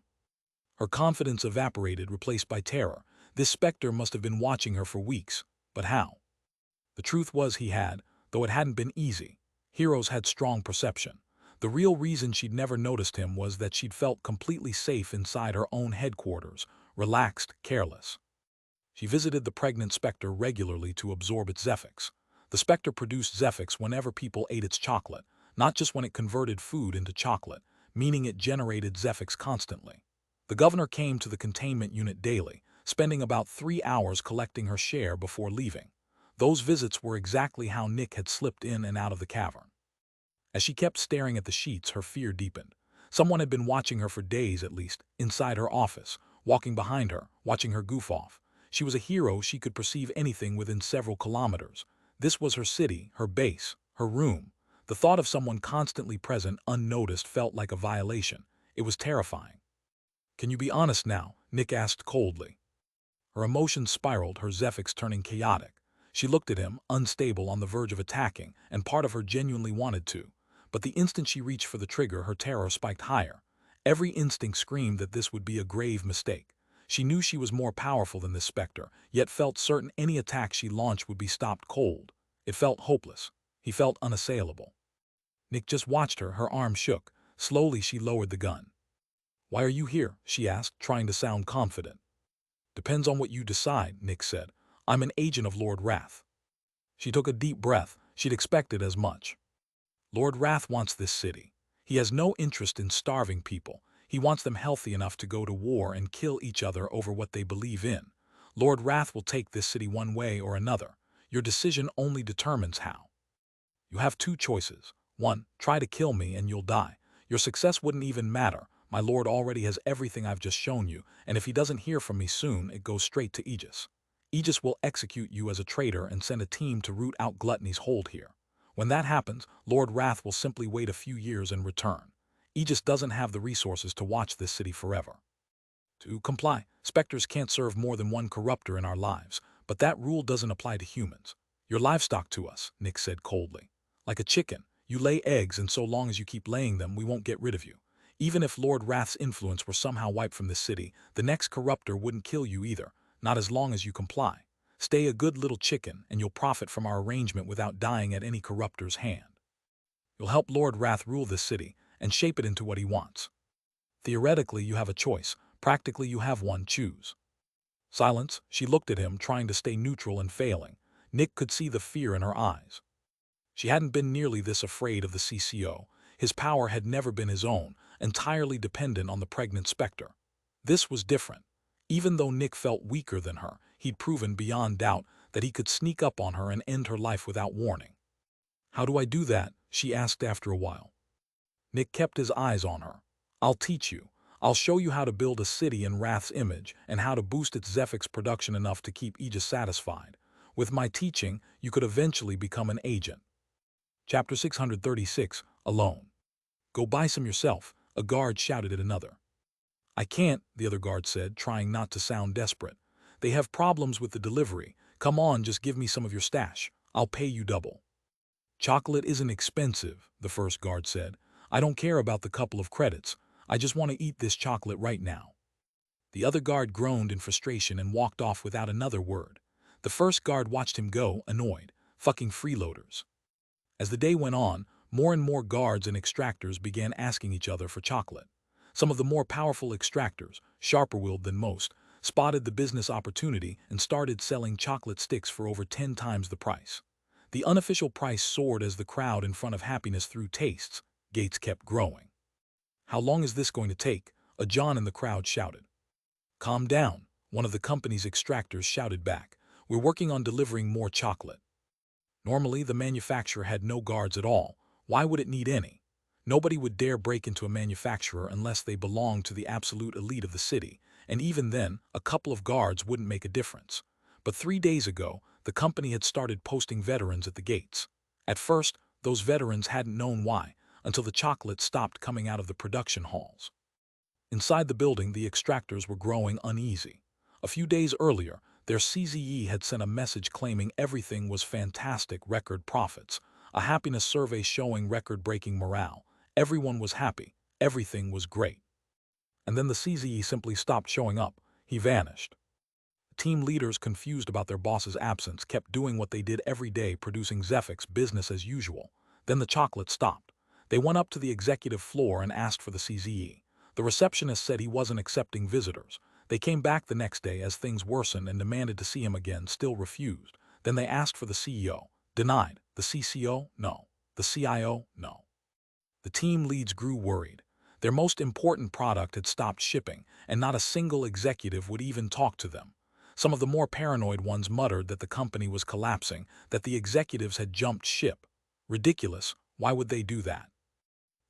Her confidence evaporated, replaced by terror. This Specter must have been watching her for weeks. But how? The truth was he had, though it hadn't been easy. Heroes had strong perception. The real reason she'd never noticed him was that she'd felt completely safe inside her own headquarters, relaxed, careless. She visited the pregnant Specter regularly to absorb its Zephyx. The Specter produced Zephyx whenever people ate its chocolate, not just when it converted food into chocolate, meaning it generated Zephyx constantly. The governor came to the containment unit daily, spending about 3 hours collecting her share before leaving. Those visits were exactly how Nick had slipped in and out of the cavern. As she kept staring at the sheets, her fear deepened. Someone had been watching her for days at least, inside her office, walking behind her, watching her goof off. She was a hero. She could perceive anything within several kilometers. This was her city, her base, her room. The thought of someone constantly present, unnoticed, felt like a violation. It was terrifying. "Can you be honest now?" Nick asked coldly. Her emotions spiraled, her Zephyx turning chaotic. She looked at him, unstable, on the verge of attacking, and part of her genuinely wanted to. But the instant she reached for the trigger, her terror spiked higher. Every instinct screamed that this would be a grave mistake. She knew she was more powerful than this Specter, yet felt certain any attack she launched would be stopped cold. It felt hopeless. He felt unassailable. Nick just watched her, her arm shook. Slowly she lowered the gun. "Why are you here?" she asked, trying to sound confident. "Depends on what you decide," Nick said. "I'm an agent of Lord Wrath." She took a deep breath. She'd expected as much. Lord Wrath wants this city. He has no interest in starving people. He wants them healthy enough to go to war and kill each other over what they believe in. Lord Wrath will take this city one way or another. Your decision only determines how. You have 2 choices. 1, try to kill me and you'll die. Your success wouldn't even matter. My lord already has everything I've just shown you, and if he doesn't hear from me soon, it goes straight to Aegis. Aegis will execute you as a traitor and send a team to root out Gluttony's hold here. When that happens, Lord Wrath will simply wait a few years and return. Aegis doesn't have the resources to watch this city forever. To comply, Specters can't serve more than 1 corruptor in our lives, but that rule doesn't apply to humans. You're livestock to us, Nick said coldly. Like a chicken, you lay eggs, and so long as you keep laying them, we won't get rid of you. Even if Lord Wrath's influence were somehow wiped from this city, the next corruptor wouldn't kill you either, not as long as you comply. Stay a good little chicken, and you'll profit from our arrangement without dying at any corruptor's hand. You'll help Lord Wrath rule this city and shape it into what he wants. Theoretically, you have a choice. Practically, you have one. Choose. Silence. She looked at him, trying to stay neutral and failing. Nick could see the fear in her eyes. She hadn't been nearly this afraid of the CCO. His power had never been his own, entirely dependent on the pregnant Specter. This was different. Even though Nick felt weaker than her, he'd proven beyond doubt that he could sneak up on her and end her life without warning. "How do I do that?" she asked after a while. Nick kept his eyes on her. "I'll teach you. I'll show you how to build a city in Wrath's image and how to boost its Zephyx production enough to keep Aegis satisfied. With my teaching, you could eventually become an agent." Chapter 636, Alone. "Go buy some yourself," a guard shouted at another. "I can't," the other guard said, trying not to sound desperate. "They have problems with the delivery. Come on, just give me some of your stash. I'll pay you double." "Chocolate isn't expensive," the first guard said. "I don't care about the couple of credits. I just want to eat this chocolate right now." The other guard groaned in frustration and walked off without another word. The first guard watched him go, annoyed. Fucking freeloaders. As the day went on, more and more guards and extractors began asking each other for chocolate. Some of the more powerful extractors, sharper-willed than most, spotted the business opportunity and started selling chocolate sticks for over 10 times the price. The unofficial price soared as the crowd in front of happiness threw tastes. Gates kept growing. "How long is this going to take?" a John in the crowd shouted. "Calm down," one of the company's extractors shouted back. "We're working on delivering more chocolate." Normally, the manufacturer had no guards at all. Why would it need any? Nobody would dare break into a manufacturer unless they belonged to the absolute elite of the city, and even then, a couple of guards wouldn't make a difference. But 3 days ago, the company had started posting veterans at the gates. At first, those veterans hadn't known why, until the chocolate stopped coming out of the production halls. Inside the building, the extractors were growing uneasy. A few days earlier, Their CZE had sent a message claiming everything was fantastic, record profits, a happiness survey showing record-breaking morale. Everyone was happy. Everything was great. And then the CZE simply stopped showing up. He vanished. Team leaders, confused about their boss's absence, kept doing what they did every day, producing Zephyx business as usual. Then the chocolate stopped. They went up to the executive floor and asked for the CZE. The receptionist said he wasn't accepting visitors. They came back the next day as things worsened and demanded to see him again, still refused. Then they asked for the CEO. Denied. The CCO? No. The CIO? No. The team leads grew worried. Their most important product had stopped shipping, and not a single executive would even talk to them. Some of the more paranoid ones muttered that the company was collapsing, that the executives had jumped ship. Ridiculous. Why would they do that?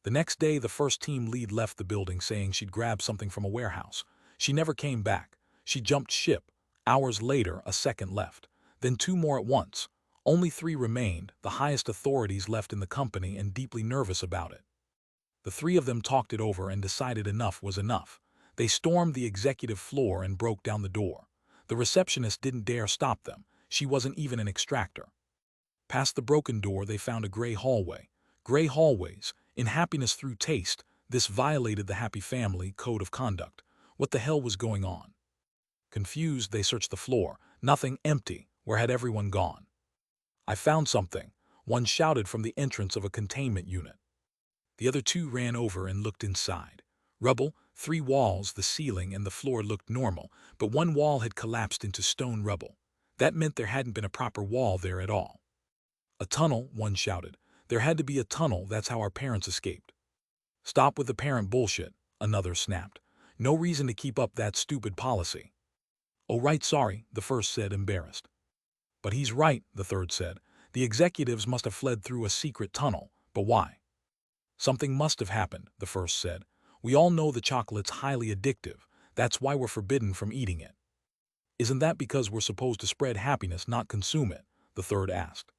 The next day, the first team lead left the building saying she'd grabbed something from a warehouse. She never came back. She jumped ship. Hours later, a second left. Then 2 more at once. Only 3 remained, the highest authorities left in the company and deeply nervous about it. The 3 of them talked it over and decided enough was enough. They stormed the executive floor and broke down the door. The receptionist didn't dare stop them. She wasn't even an extractor. Past the broken door, they found a gray hallway. Gray hallways. In happiness through taste, this violated the happy family code of conduct. What the hell was going on? Confused, they searched the floor. Nothing. Empty. Where had everyone gone? I found something. One shouted from the entrance of a containment unit. The other 2 ran over and looked inside. Rubble, 3 walls, the ceiling and the floor looked normal, but one wall had collapsed into stone rubble. That meant there hadn't been a proper wall there at all. A tunnel, one shouted. There had to be a tunnel, that's how our parents escaped. Stop with the parent bullshit, another snapped. No reason to keep up that stupid policy. Oh right, sorry, the first said, embarrassed. But he's right, the third said. The executives must have fled through a secret tunnel, but why? Something must have happened, the first said. We all know the chocolate's highly addictive. That's why we're forbidden from eating it. Isn't that because we're supposed to spread happiness, not consume it? The third asked.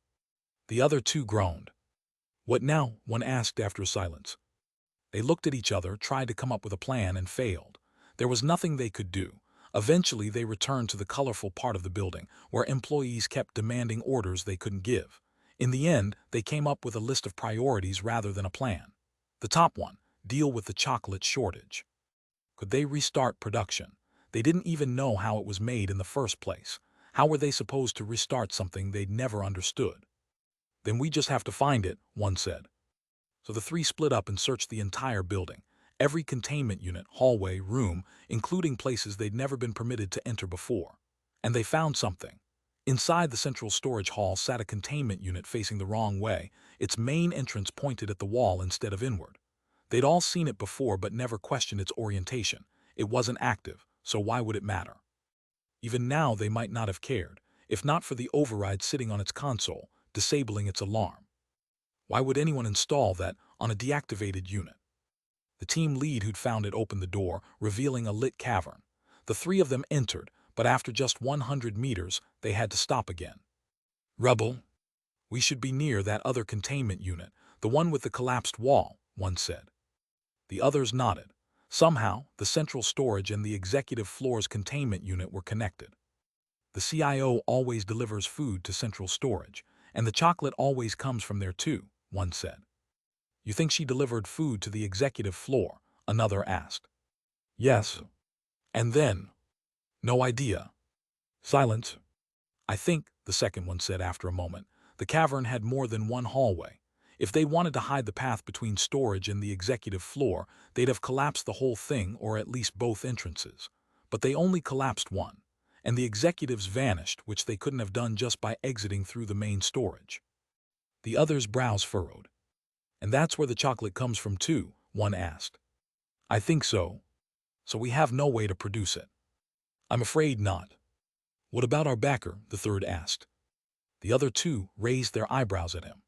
The other 2 groaned. What now? One asked after a silence. They looked at each other, tried to come up with a plan, and failed. There was nothing they could do. Eventually, they returned to the colorful part of the building, where employees kept demanding orders they couldn't give. In the end, they came up with a list of priorities rather than a plan. The top one, deal with the chocolate shortage. Could they restart production? They didn't even know how it was made in the first place. How were they supposed to restart something they'd never understood? Then we just have to find it, one said. So the 3 split up and searched the entire building, every containment unit, hallway, room, including places they'd never been permitted to enter before. And they found something. Inside the central storage hall sat a containment unit facing the wrong way, its main entrance pointed at the wall instead of inward. They'd all seen it before but never questioned its orientation. It wasn't active, so why would it matter? Even now they might not have cared, if not for the override sitting on its console, disabling its alarm. Why would anyone install that on a deactivated unit? The team lead who'd found it opened the door, revealing a lit cavern. The 3 of them entered, but after just 100 meters, they had to stop again. Rubble. We should be near that other containment unit, the one with the collapsed wall, one said. The others nodded. Somehow, the central storage and the executive floor's containment unit were connected. The CIO always delivers food to central storage, and the chocolate always comes from there too, one said. You think she delivered food to the executive floor? Another asked. Yes. And then? No idea. Silence. I think, the second one said after a moment, the cavern had more than one hallway. If they wanted to hide the path between storage and the executive floor, they'd have collapsed the whole thing or at least both entrances. But they only collapsed one, and the executives vanished, which they couldn't have done just by exiting through the main storage. The others' brows furrowed. And that's where the chocolate comes from too, one asked. I think so. So we have no way to produce it. I'm afraid not. What about our backer? The third asked. The other 2 raised their eyebrows at him.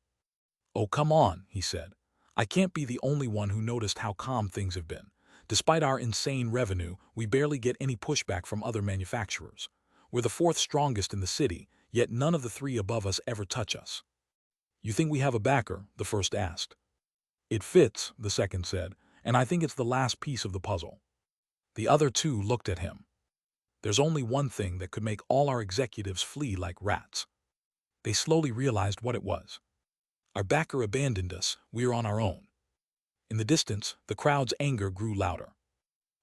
Oh, come on, he said. I can't be the only one who noticed how calm things have been. Despite our insane revenue, we barely get any pushback from other manufacturers. We're the 4th strongest in the city, yet none of the 3 above us ever touch us. You think we have a backer? The first asked. It fits, the second said, and I think it's the last piece of the puzzle. The other 2 looked at him. There's only one thing that could make all our executives flee like rats. They slowly realized what it was. Our backer abandoned us, we're on our own. In the distance, the crowd's anger grew louder.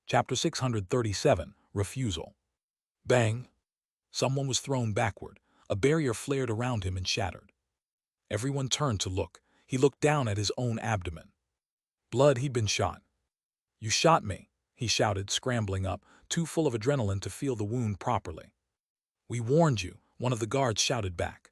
Chapter 637, Refusal. Bang! Someone was thrown backward. A barrier flared around him and shattered. Everyone turned to look. He looked down at his own abdomen. Blood, he'd been shot. You shot me, he shouted, scrambling up, too full of adrenaline to feel the wound properly. We warned you, one of the guards shouted back.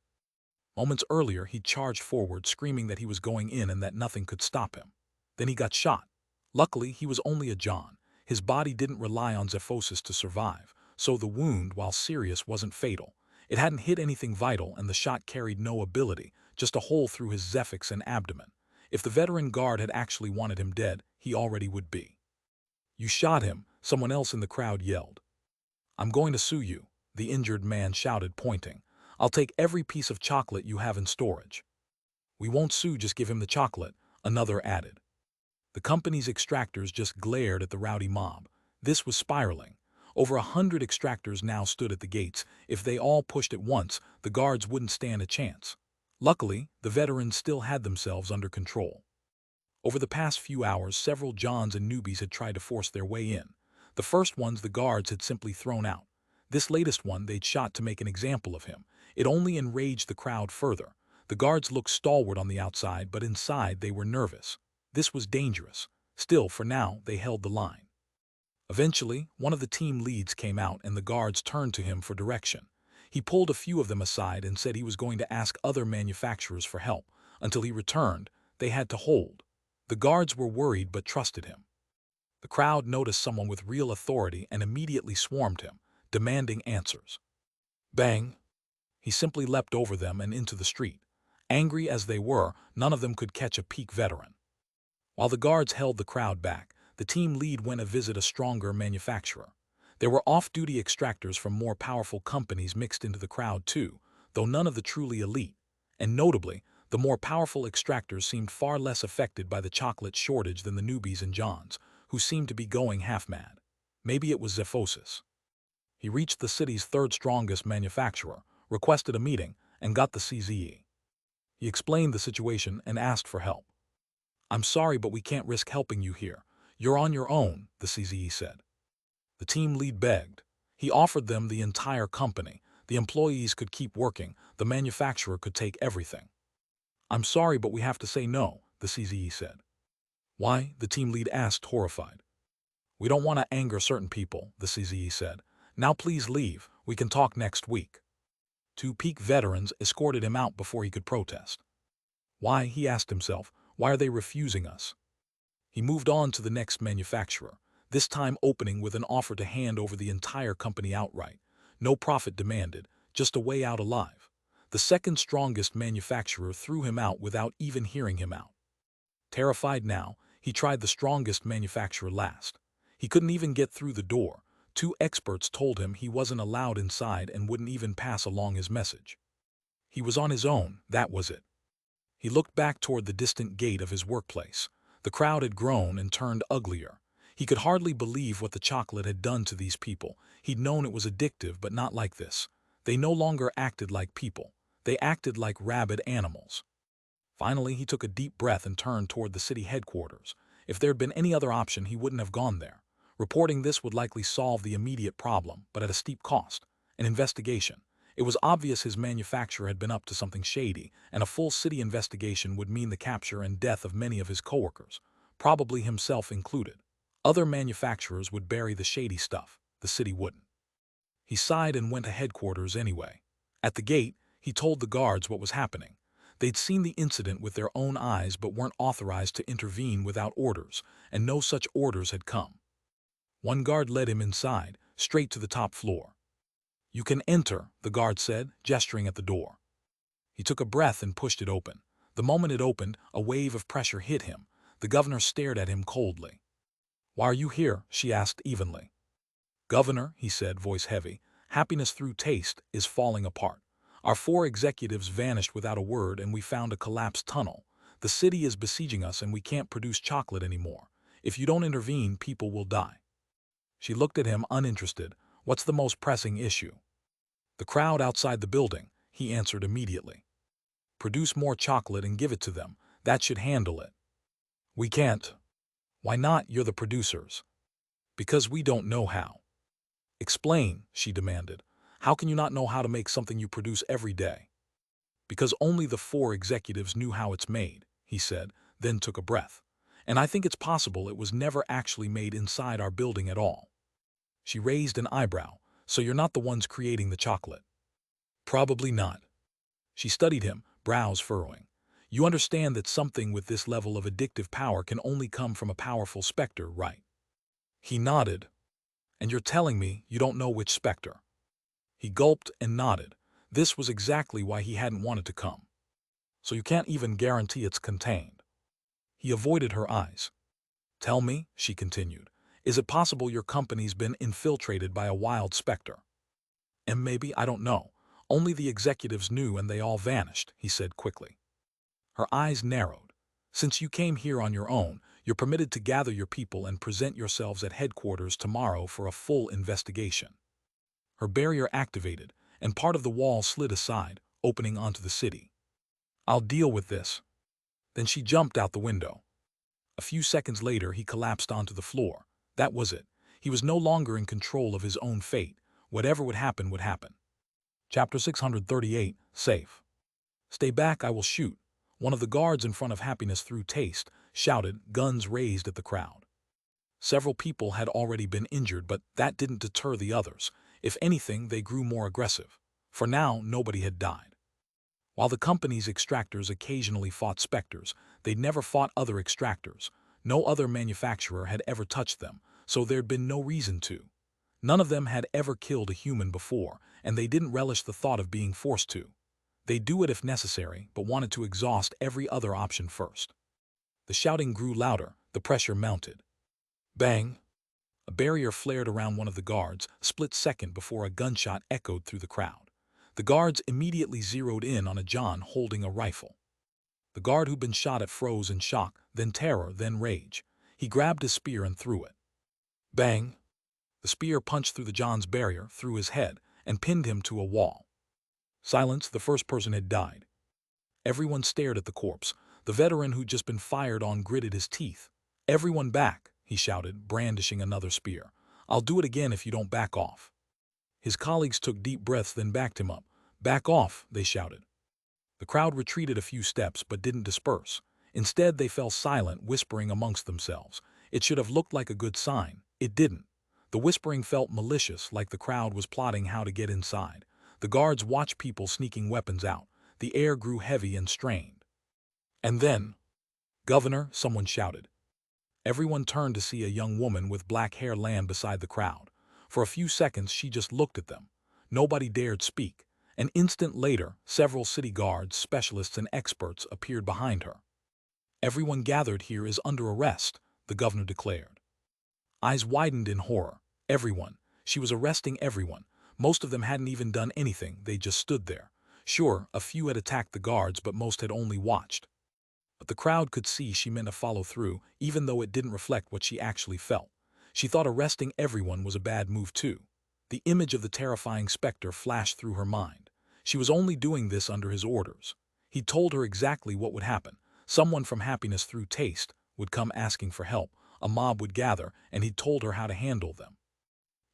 Moments earlier, he charged forward, screaming that he was going in and that nothing could stop him. Then he got shot. Luckily, he was only a John. His body didn't rely on Zephyx to survive, so the wound, while serious, wasn't fatal. It hadn't hit anything vital, and the shot carried no ability, just a hole through his Zephyx and abdomen. If the veteran guard had actually wanted him dead, he already would be. You shot him, someone else in the crowd yelled. I'm going to sue you, the injured man shouted, pointing. I'll take every piece of chocolate you have in storage. We won't sue, just give him the chocolate, another added. The company's extractors just glared at the rowdy mob. This was spiraling. Over 100 extractors now stood at the gates. If they all pushed at once, the guards wouldn't stand a chance. Luckily, the veterans still had themselves under control. Over the past few hours, several Johns and newbies had tried to force their way in. The first ones the guards had simply thrown out. This latest one they'd shot to make an example of him. It only enraged the crowd further. The guards looked stalwart on the outside, but inside they were nervous. This was dangerous. Still, for now, they held the line. Eventually, one of the team leads came out and the guards turned to him for direction. He pulled a few of them aside and said he was going to ask other manufacturers for help. Until he returned, they had to hold. The guards were worried but trusted him. The crowd noticed someone with real authority and immediately swarmed him, demanding answers. Bang! He simply leapt over them and into the street. Angry as they were, none of them could catch a peak veteran. While the guards held the crowd back, the team lead went to visit a stronger manufacturer. There were off-duty extractors from more powerful companies mixed into the crowd too, though none of the truly elite. And notably, the more powerful extractors seemed far less affected by the chocolate shortage than the newbies and Johns, who seemed to be going half-mad. Maybe it was Zephyx. He reached the city's third strongest manufacturer, requested a meeting, and got the CZE. He explained the situation and asked for help. I'm sorry, but we can't risk helping you here. You're on your own, the CZE said. The team lead begged. He offered them the entire company. The employees could keep working. The manufacturer could take everything. I'm sorry, but we have to say no, the CZE said. Why? The team lead asked, horrified. We don't want to anger certain people, the CZE said. Now please leave. We can talk next week. Two peak veterans escorted him out before he could protest. Why, he asked himself, why are they refusing us? He moved on to the next manufacturer, this time opening with an offer to hand over the entire company outright. No profit demanded, just a way out alive. The second strongest manufacturer threw him out without even hearing him out. Terrified now, he tried the strongest manufacturer last. He couldn't even get through the door. Two experts told him he wasn't allowed inside and wouldn't even pass along his message. He was on his own, that was it. He looked back toward the distant gate of his workplace. The crowd had grown and turned uglier. He could hardly believe what the chocolate had done to these people. He'd known it was addictive, but not like this. They no longer acted like people. They acted like rabid animals. Finally, he took a deep breath and turned toward the city headquarters. If there had been any other option, he wouldn't have gone there. Reporting this would likely solve the immediate problem, but at a steep cost. An investigation. It was obvious his manufacturer had been up to something shady, and a full city investigation would mean the capture and death of many of his coworkers, probably himself included. Other manufacturers would bury the shady stuff, the city wouldn't. He sighed and went to headquarters anyway. At the gate, he told the guards what was happening. They'd seen the incident with their own eyes but weren't authorized to intervene without orders, and no such orders had come. One guard led him inside, straight to the top floor. You can enter, the guard said, gesturing at the door. He took a breath and pushed it open. The moment it opened, a wave of pressure hit him. The governor stared at him coldly. Why are you here? She asked evenly. Governor, he said, voice heavy, happiness through taste is falling apart. Our 4 executives vanished without a word and we found a collapsed tunnel. The city is besieging us and we can't produce chocolate anymore. If you don't intervene, people will die. She looked at him uninterested. What's the most pressing issue? The crowd outside the building, he answered immediately. Produce more chocolate and give it to them. That should handle it. We can't. Why not? You're the producers. Because we don't know how. Explain, she demanded. How can you not know how to make something you produce every day? Because only the 4 executives knew how it's made, he said, then took a breath. And I think it's possible it was never actually made inside our building at all. She raised an eyebrow. So you're not the ones creating the chocolate? Probably not. She studied him, brows furrowing. You understand that something with this level of addictive power can only come from a powerful Specter, right? He nodded. And you're telling me you don't know which Specter? He gulped and nodded. This was exactly why he hadn't wanted to come. So you can't even guarantee it's contained. He avoided her eyes. Tell me, she continued, is it possible your company's been infiltrated by a wild Specter? And maybe, I don't know. Only the executives knew and they all vanished, he said quickly. Her eyes narrowed. Since you came here on your own, you're permitted to gather your people and present yourselves at headquarters tomorrow for a full investigation. Her barrier activated, and part of the wall slid aside, opening onto the city. I'll deal with this. Then she jumped out the window. A few seconds later, he collapsed onto the floor. That was it. He was no longer in control of his own fate. Whatever would happen would happen. Chapter 638, Safe. Stay back, I will shoot. One of the guards in front of Happiness through Taste shouted, guns raised at the crowd. Several people had already been injured, but that didn't deter the others. If anything, they grew more aggressive. For now, nobody had died. While the company's extractors occasionally fought Specters, they'd never fought other extractors. No other manufacturer had ever touched them, so there'd been no reason to. None of them had ever killed a human before, and they didn't relish the thought of being forced to. They'd do it if necessary, but wanted to exhaust every other option first. The shouting grew louder, the pressure mounted. Bang! A barrier flared around one of the guards, a split second before a gunshot echoed through the crowd. The guards immediately zeroed in on a John holding a rifle. The guard who'd been shot at froze in shock, then terror, then rage. He grabbed his spear and threw it. Bang! The spear punched through the John's barrier, through his head, and pinned him to a wall. Silence, the first person had died. Everyone stared at the corpse. The veteran who'd just been fired on gritted his teeth. Everyone back, he shouted, brandishing another spear. I'll do it again if you don't back off. His colleagues took deep breaths, then backed him up. Back off, they shouted. The crowd retreated a few steps but didn't disperse. Instead, they fell silent, whispering amongst themselves. It should have looked like a good sign. It didn't. The whispering felt malicious, like the crowd was plotting how to get inside. The guards watched people sneaking weapons out. The air grew heavy and strained. And then, Governor, someone shouted. Everyone turned to see a young woman with black hair land beside the crowd. For a few seconds, she just looked at them. Nobody dared speak. An instant later, several city guards, specialists, and experts appeared behind her. Everyone gathered here is under arrest, the governor declared. Eyes widened in horror. Everyone. She was arresting everyone. Most of them hadn't even done anything, they just stood there. Sure, a few had attacked the guards, but most had only watched. But the crowd could see she meant to follow through, even though it didn't reflect what she actually felt. She thought arresting everyone was a bad move too. The image of the terrifying Specter flashed through her mind. She was only doing this under his orders. He told her exactly what would happen. Someone from Happiness through Taste would come asking for help. A mob would gather, and he'd told her how to handle them.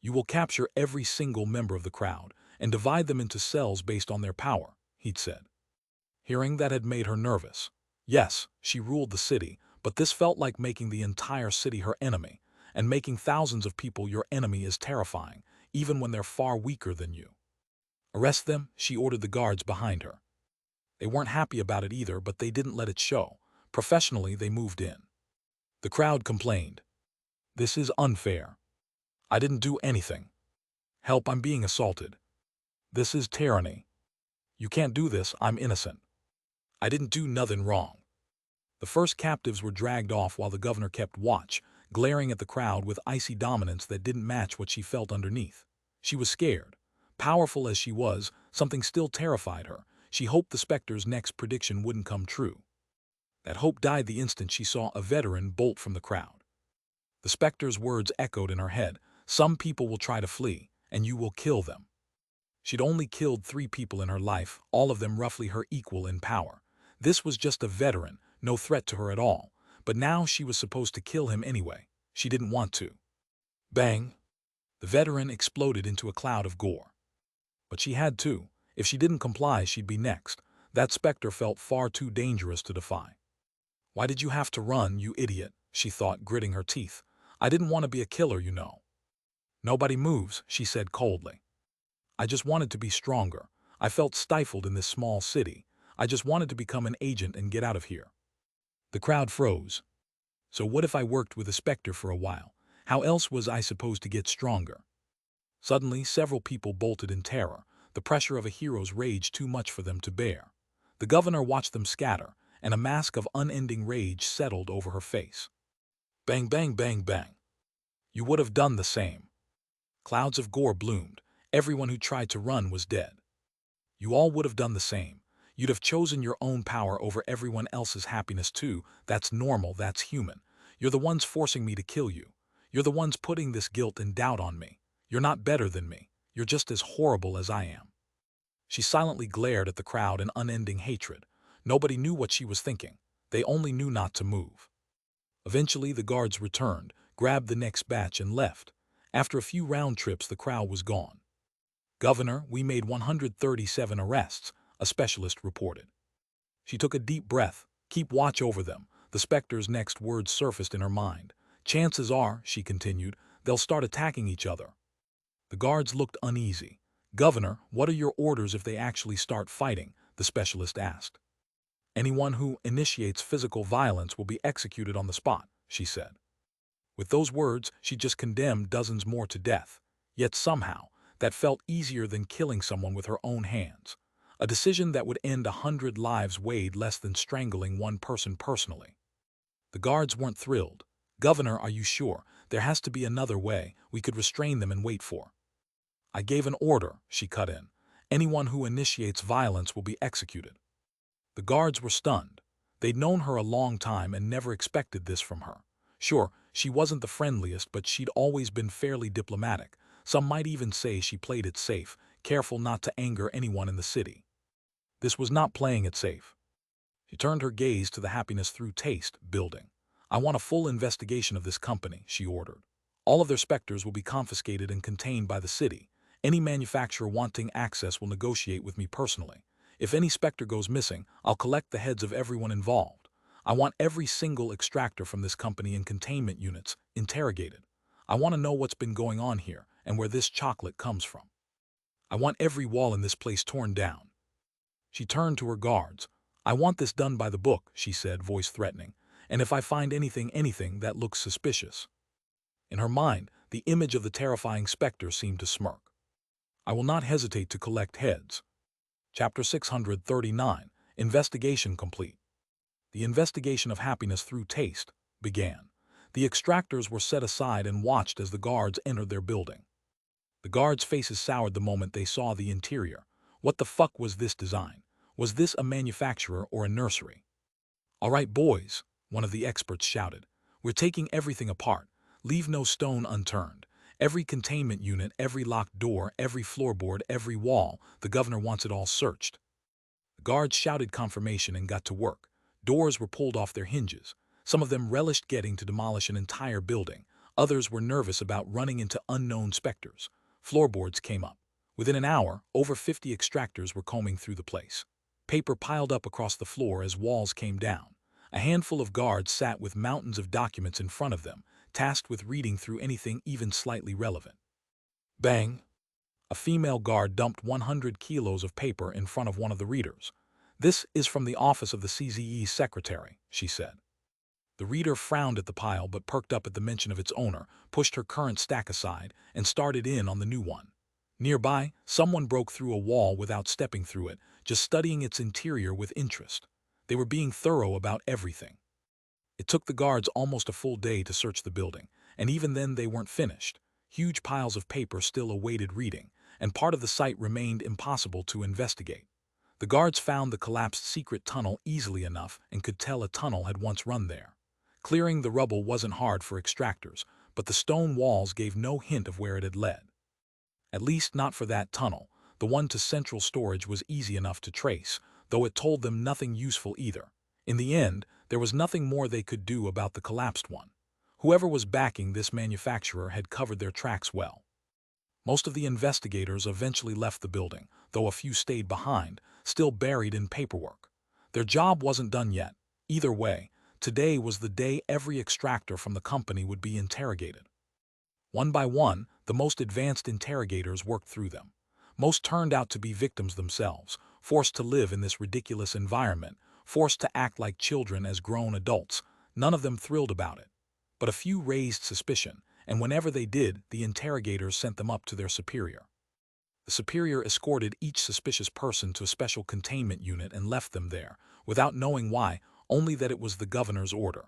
You will capture every single member of the crowd and divide them into cells based on their power, he'd said. Hearing that had made her nervous. Yes, she ruled the city, but this felt like making the entire city her enemy, and making thousands of people your enemy is terrifying, even when they're far weaker than you. Arrest them, she ordered the guards behind her. They weren't happy about it either, but they didn't let it show. Professionally, they moved in. The crowd complained. This is unfair. I didn't do anything. Help, I'm being assaulted. This is tyranny. You can't do this, I'm innocent. I didn't do nothing wrong. The first captives were dragged off while the governor kept watch, glaring at the crowd with icy dominance that didn't match what she felt underneath. She was scared. Powerful as she was, something still terrified her. She hoped the Specter's next prediction wouldn't come true. That hope died the instant she saw a veteran bolt from the crowd. The Specter's words echoed in her head. Some people will try to flee, and you will kill them. She'd only killed 3 people in her life, all of them roughly her equal in power. This was just a veteran, no threat to her at all, but now she was supposed to kill him anyway. She didn't want to. Bang! The veteran exploded into a cloud of gore. But she had to. If she didn't comply, she'd be next. That Specter felt far too dangerous to defy. "Why did you have to run, you idiot?" she thought, gritting her teeth. "I didn't want to be a killer, you know." "Nobody moves," she said coldly. "I just wanted to be stronger. I felt stifled in this small city. I just wanted to become an agent and get out of here." The crowd froze. So what if I worked with a Specter for a while? How else was I supposed to get stronger? Suddenly, several people bolted in terror. The pressure of a hero's rage too much for them to bear. The governor watched them scatter, and a mask of unending rage settled over her face. Bang, bang, bang, bang. You would have done the same. Clouds of gore bloomed. Everyone who tried to run was dead. You all would have done the same. You'd have chosen your own power over everyone else's happiness too. That's normal, that's human. You're the ones forcing me to kill you. You're the ones putting this guilt and doubt on me. You're not better than me. You're just as horrible as I am. She silently glared at the crowd in unending hatred. Nobody knew what she was thinking. They only knew not to move. Eventually, the guards returned, grabbed the next batch, and left. After a few round trips, the crowd was gone. "Governor, we made 137 arrests," a specialist reported. She took a deep breath. "Keep watch over them." The Specter's next words surfaced in her mind. "Chances are," she continued, "they'll start attacking each other." The guards looked uneasy. "Governor, what are your orders if they actually start fighting?" the specialist asked. "Anyone who initiates physical violence will be executed on the spot," she said. With those words, she just condemned dozens more to death. Yet somehow, that felt easier than killing someone with her own hands. A decision that would end 100 lives weighed less than strangling one person personally. The guards weren't thrilled. "Governor, are you sure? There has to be another way. We could restrain them and wait for." "I gave an order," she cut in. "Anyone who initiates violence will be executed." The guards were stunned. They'd known her a long time and never expected this from her. Sure, she wasn't the friendliest, but she'd always been fairly diplomatic. Some might even say she played it safe, careful not to anger anyone in the city. This was not playing it safe. She turned her gaze to the Happiness Through Taste building. "I want a full investigation of this company," she ordered. "All of their Specters will be confiscated and contained by the city. Any manufacturer wanting access will negotiate with me personally. If any Specter goes missing, I'll collect the heads of everyone involved. I want every single extractor from this company in containment units interrogated. I want to know what's been going on here and where this chocolate comes from. I want every wall in this place torn down." She turned to her guards. "I want this done by the book," she said, voice threatening. "And if I find anything that looks suspicious." In her mind, the image of the terrifying Specter seemed to smirk. "I will not hesitate to collect heads." Chapter 639, Investigation Complete. The investigation of Happiness Through Taste began. The extractors were set aside and watched as the guards entered their building. The guards' faces soured the moment they saw the interior. What the fuck was this design? Was this a manufacturer or a nursery? "All right, boys," one of the experts shouted. "We're taking everything apart. Leave no stone unturned. Every containment unit, every locked door, every floorboard, every wall. The governor wants it all searched." The guards shouted confirmation and got to work. Doors were pulled off their hinges. Some of them relished getting to demolish an entire building. Others were nervous about running into unknown Specters. Floorboards came up. Within an hour, over 50 extractors were combing through the place. Paper piled up across the floor as walls came down. A handful of guards sat with mountains of documents in front of them, tasked with reading through anything even slightly relevant. Bang! A female guard dumped 100 kilos of paper in front of one of the readers. "This is from the office of the CZE's secretary," she said. The reader frowned at the pile but perked up at the mention of its owner, pushed her current stack aside, and started in on the new one. Nearby, someone broke through a wall without stepping through it, just studying its interior with interest. They were being thorough about everything. It took the guards almost a full day to search the building, and even then they weren't finished. Huge piles of paper still awaited reading, and part of the site remained impossible to investigate. The guards found the collapsed secret tunnel easily enough and could tell a tunnel had once run there. Clearing the rubble wasn't hard for extractors, but the stone walls gave no hint of where it had led. At least not for that tunnel. The one to central storage was easy enough to trace, though it told them nothing useful either. In the end, there was nothing more they could do about the collapsed one. Whoever was backing this manufacturer had covered their tracks well. Most of the investigators eventually left the building, though a few stayed behind, still buried in paperwork. Their job wasn't done yet. Either way, today was the day every extractor from the company would be interrogated. One by one, the most advanced interrogators worked through them. Most turned out to be victims themselves, forced to live in this ridiculous environment, forced to act like children as grown adults. None of them thrilled about it. But a few raised suspicion, and whenever they did, the interrogators sent them up to their superior. The superior escorted each suspicious person to a special containment unit and left them there, without knowing why, only that it was the governor's order.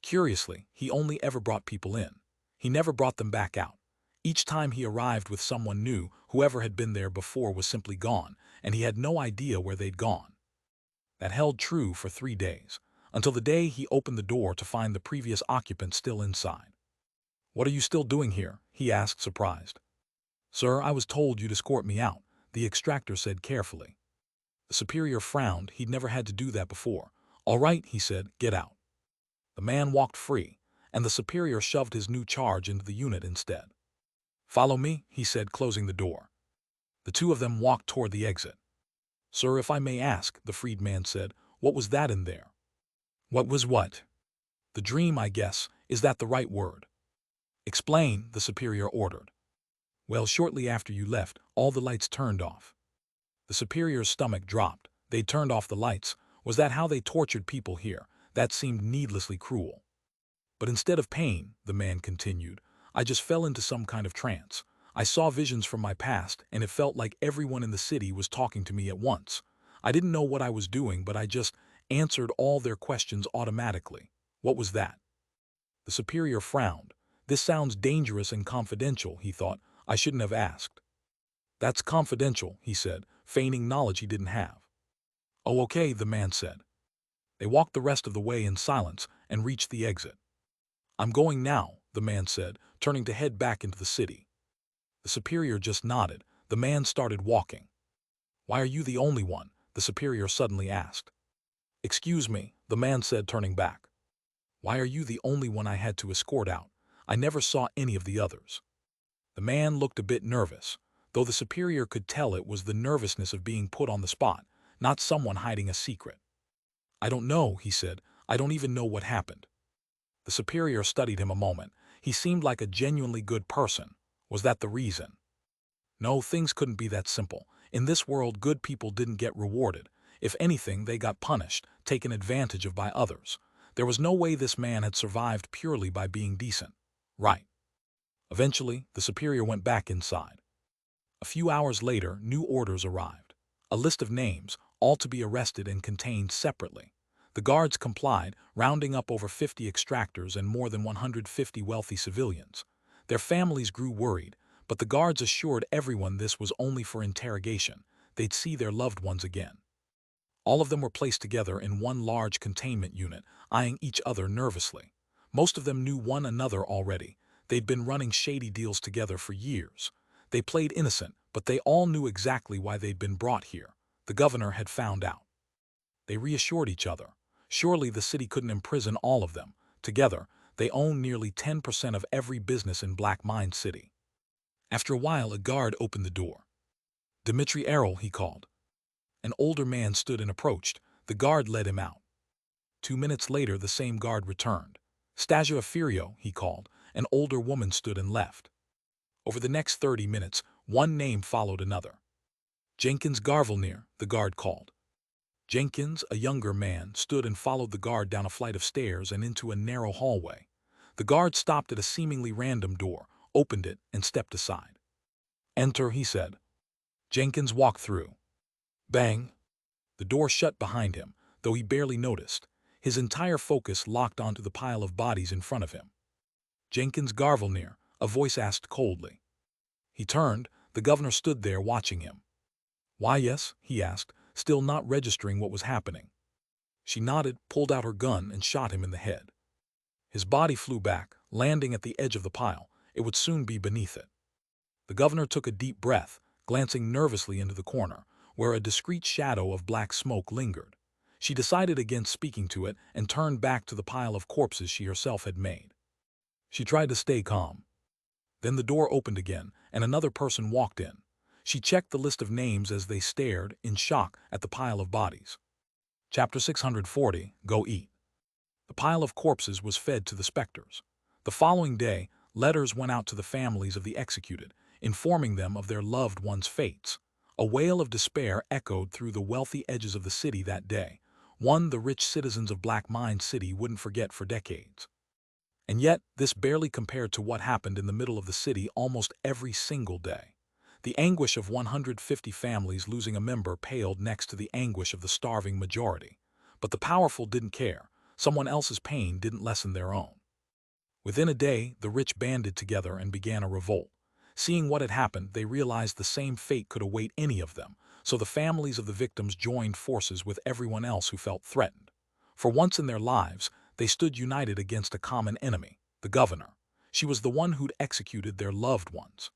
Curiously, he only ever brought people in. He never brought them back out. Each time he arrived with someone new, whoever had been there before was simply gone, and he had no idea where they'd gone. That held true for 3 days, until the day he opened the door to find the previous occupant still inside. "What are you still doing here?" he asked, surprised. "Sir, I was told you'd escort me out," the extractor said carefully. The superior frowned. He'd never had to do that before. "All right," he said, "get out." The man walked free, and the superior shoved his new charge into the unit instead. "Follow me," he said, closing the door. The two of them walked toward the exit. "Sir, if I may ask," the freedman said, "what was that in there?" "What was what?" "The dream, I guess. Is that the right word?" "Explain," the superior ordered. "Well, shortly after you left, all the lights turned off." The superior's stomach dropped. They'd turned off the lights. Was that how they tortured people here? That seemed needlessly cruel. "But instead of pain," the man continued, "I just fell into some kind of trance. I saw visions from my past, and it felt like everyone in the city was talking to me at once. I didn't know what I was doing, but I just answered all their questions automatically." "What was that?" The superior frowned. "This sounds dangerous and confidential," he thought. "I shouldn't have asked." "That's confidential," he said, feigning knowledge he didn't have. "Oh, okay," the man said. They walked the rest of the way in silence and reached the exit. "I'm going now," the man said, turning to head back into the city. The superior just nodded. The man started walking. "Why are you the only one?" the superior suddenly asked. "Excuse me," the man said, turning back. "Why are you the only one I had to escort out? I never saw any of the others." The man looked a bit nervous, though the superior could tell it was the nervousness of being put on the spot, not someone hiding a secret. "I don't know," he said. "I don't even know what happened." The superior studied him a moment. He seemed like a genuinely good person. Was that the reason? No, things couldn't be that simple. In this world, good people didn't get rewarded. If anything, they got punished, taken advantage of by others. There was no way this man had survived purely by being decent. Right. Eventually, the superior went back inside. A few hours later, new orders arrived. A list of names, all to be arrested and contained separately. The guards complied, rounding up over 50 extractors and more than 150 wealthy civilians. Their families grew worried, but the guards assured everyone this was only for interrogation. They'd see their loved ones again. All of them were placed together in one large containment unit, eyeing each other nervously. Most of them knew one another already. They'd been running shady deals together for years. They played innocent, but they all knew exactly why they'd been brought here. The governor had found out. They reassured each other. Surely the city couldn't imprison all of them. Together, they owned nearly 10% of every business in Black Mine City. After a while, a guard opened the door. "Dmitry Errol," he called. An older man stood and approached. The guard led him out. 2 minutes later, the same guard returned. "Stasia Afirio," he called. An older woman stood and left. Over the next 30 minutes, one name followed another. "Jenkins Garvelnir," the guard called. Jenkins, a younger man, stood and followed the guard down a flight of stairs and into a narrow hallway. The guard stopped at a seemingly random door, opened it, and stepped aside. "Enter," he said. Jenkins walked through. Bang! The door shut behind him, though he barely noticed. His entire focus locked onto the pile of bodies in front of him. "Jenkins Garvelnir," a voice asked coldly. He turned. The governor stood there watching him. "Why, yes?" he asked, still not registering what was happening. She nodded, pulled out her gun, and shot him in the head. His body flew back, landing at the edge of the pile. It would soon be beneath it. The governor took a deep breath, glancing nervously into the corner, where a discreet shadow of black smoke lingered. She decided against speaking to it and turned back to the pile of corpses she herself had made. She tried to stay calm. Then the door opened again, and another person walked in. She checked the list of names as they stared, in shock, at the pile of bodies. Chapter 640, Go Eat. The pile of corpses was fed to the Specters. The following day, letters went out to the families of the executed, informing them of their loved ones' fates. A wail of despair echoed through the wealthy edges of the city that day, one the rich citizens of Black Mine City wouldn't forget for decades. And yet, this barely compared to what happened in the middle of the city almost every single day. The anguish of 150 families losing a member paled next to the anguish of the starving majority. But the powerful didn't care. Someone else's pain didn't lessen their own. Within a day, the rich banded together and began a revolt. Seeing what had happened, they realized the same fate could await any of them, so the families of the victims joined forces with everyone else who felt threatened. For once in their lives, they stood united against a common enemy, the governor. She was the one who'd executed their loved ones.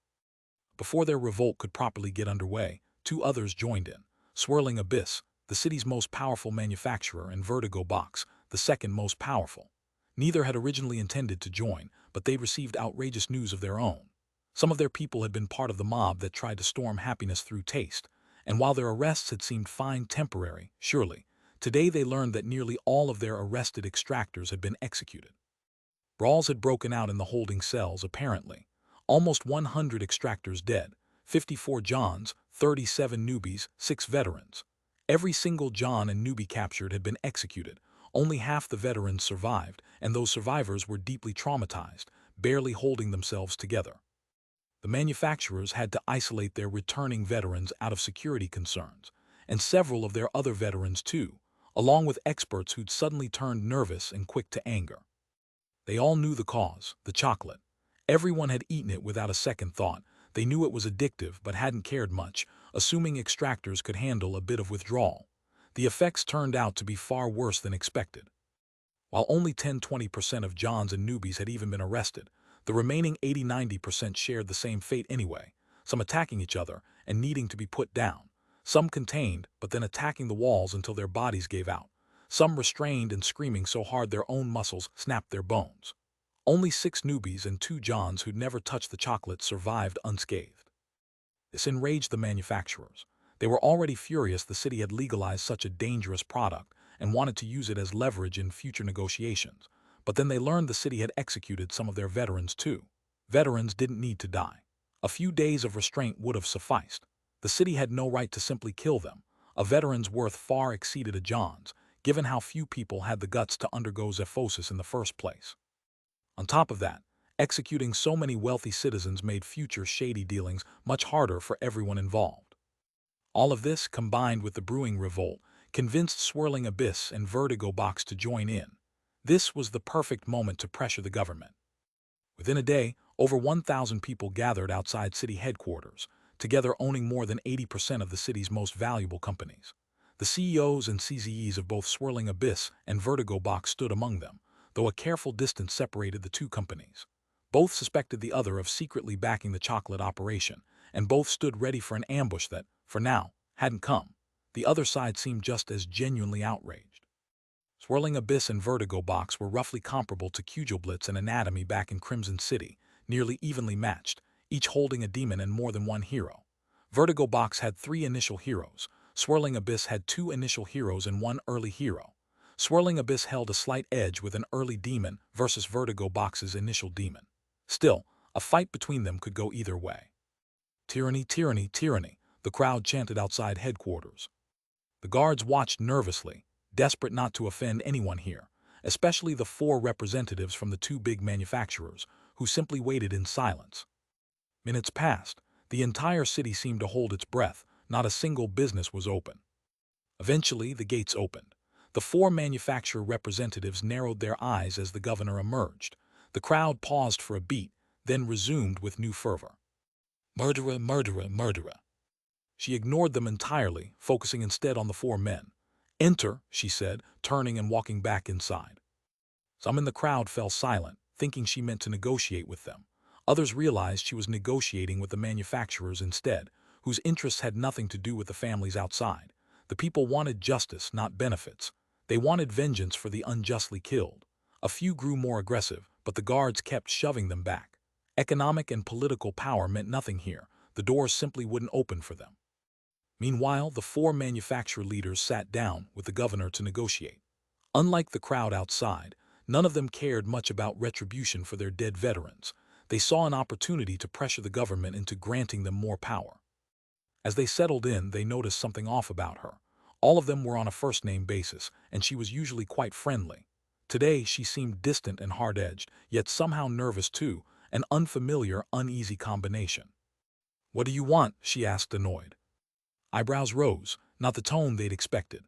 Before their revolt could properly get underway, two others joined in: Swirling Abyss, the city's most powerful manufacturer, and Vertigo Box, the second most powerful. Neither had originally intended to join, but they received outrageous news of their own. Some of their people had been part of the mob that tried to storm happiness through taste, and while their arrests had seemed fine temporary, surely, today they learned that nearly all of their arrested extractors had been executed. Brawls had broken out in the holding cells, apparently. Almost 100 extractors dead, 54 Johns, 37 newbies, 6 veterans. Every single John and newbie captured had been executed. Only half the veterans survived, and those survivors were deeply traumatized, barely holding themselves together. The manufacturers had to isolate their returning veterans out of security concerns, and several of their other veterans too, along with experts who'd suddenly turned nervous and quick to anger. They all knew the cause: the chocolate. Everyone had eaten it without a second thought. They knew it was addictive but hadn't cared much, assuming extractors could handle a bit of withdrawal. The effects turned out to be far worse than expected. While only 10–20% of Johns and newbies had even been arrested, the remaining 80–90% shared the same fate anyway, some attacking each other and needing to be put down, some contained but then attacking the walls until their bodies gave out, some restrained and screaming so hard their own muscles snapped their bones. Only 6 newbies and 2 Johns who'd never touched the chocolate survived unscathed. This enraged the manufacturers. They were already furious the city had legalized such a dangerous product and wanted to use it as leverage in future negotiations. But then they learned the city had executed some of their veterans too. Veterans didn't need to die. A few days of restraint would have sufficed. The city had no right to simply kill them. A veteran's worth far exceeded a John's, given how few people had the guts to undergo Zephyx in the first place. On top of that, executing so many wealthy citizens made future shady dealings much harder for everyone involved. All of this, combined with the brewing revolt, convinced Swirling Abyss and Vertigo Box to join in. This was the perfect moment to pressure the government. Within a day, over 1,000 people gathered outside city headquarters, together owning more than 80% of the city's most valuable companies. The CEOs and CZEs of both Swirling Abyss and Vertigo Box stood among them, though a careful distance separated the two companies. Both suspected the other of secretly backing the chocolate operation, and both stood ready for an ambush that, for now, hadn't come. The other side seemed just as genuinely outraged. Swirling Abyss and Vertigo Box were roughly comparable to Blitz and Anatomy back in Crimson City, nearly evenly matched, each holding a demon and more than one hero. Vertigo Box had 3 initial heroes. Swirling Abyss had 2 initial heroes and 1 early hero. Swirling Abyss held a slight edge with an early demon versus Vertigo Box's initial demon. Still, a fight between them could go either way. Tyranny, tyranny, tyranny, the crowd chanted outside headquarters. The guards watched nervously, desperate not to offend anyone here, especially the 4 representatives from the 2 big manufacturers, who simply waited in silence. Minutes passed. The entire city seemed to hold its breath. Not a single business was open. Eventually, the gates opened. The 4 manufacturer representatives narrowed their eyes as the governor emerged. The crowd paused for a beat, then resumed with new fervor. Murderer, murderer, murderer. She ignored them entirely, focusing instead on the 4 men. Enter, she said, turning and walking back inside. Some in the crowd fell silent, thinking she meant to negotiate with them. Others realized she was negotiating with the manufacturers instead, whose interests had nothing to do with the families outside. The people wanted justice, not benefits. They wanted vengeance for the unjustly killed. A few grew more aggressive, but the guards kept shoving them back. Economic and political power meant nothing here. The doors simply wouldn't open for them. Meanwhile, the four manufacturer leaders sat down with the governor to negotiate. Unlike the crowd outside, none of them cared much about retribution for their dead veterans. They saw an opportunity to pressure the government into granting them more power. As they settled in, they noticed something off about her. All of them were on a first-name basis, and she was usually quite friendly. Today, she seemed distant and hard-edged, yet somehow nervous too, an unfamiliar, uneasy combination. "What do you want?" she asked, annoyed. Eyebrows rose, not the tone they'd expected.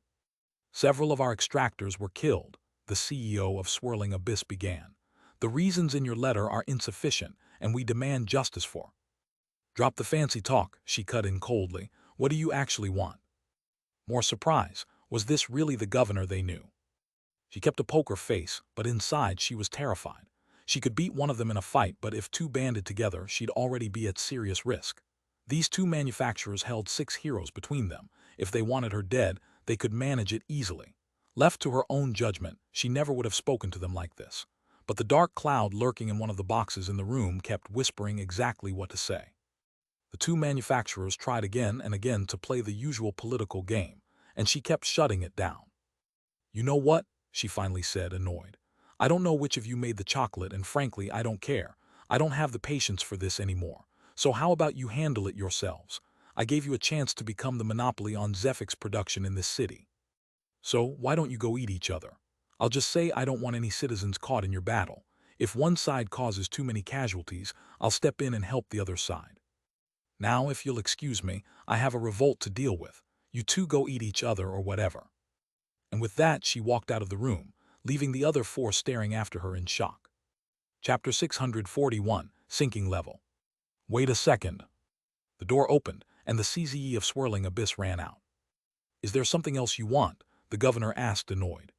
"Several of our extractors were killed," the CEO of Swirling Abyss began. "The reasons in your letter are insufficient, and we demand justice for." "Drop the fancy talk," she cut in coldly. "What do you actually want?" More surprise. Was this really the governor they knew? She kept a poker face, but inside she was terrified. She could beat one of them in a fight, but if two banded together, she'd already be at serious risk. These two manufacturers held 6 heroes between them. If they wanted her dead, they could manage it easily. Left to her own judgment, she never would have spoken to them like this. But the dark cloud lurking in one of the boxes in the room kept whispering exactly what to say. The two manufacturers tried again and again to play the usual political game, and she kept shutting it down. "You know what?" she finally said, annoyed. "I don't know which of you made the chocolate, and frankly, I don't care. I don't have the patience for this anymore. So how about you handle it yourselves? I gave you a chance to become the monopoly on Zephyx production in this city. So why don't you go eat each other? I'll just say I don't want any citizens caught in your battle. If one side causes too many casualties, I'll step in and help the other side. Now, if you'll excuse me, I have a revolt to deal with. You two go eat each other or whatever." And with that, she walked out of the room, leaving the other four staring after her in shock. Chapter 641, Sinking Level. "Wait a second." The door opened, and the CZE of Swirling Abyss ran out. "Is there something else you want?" the governor asked, annoyed.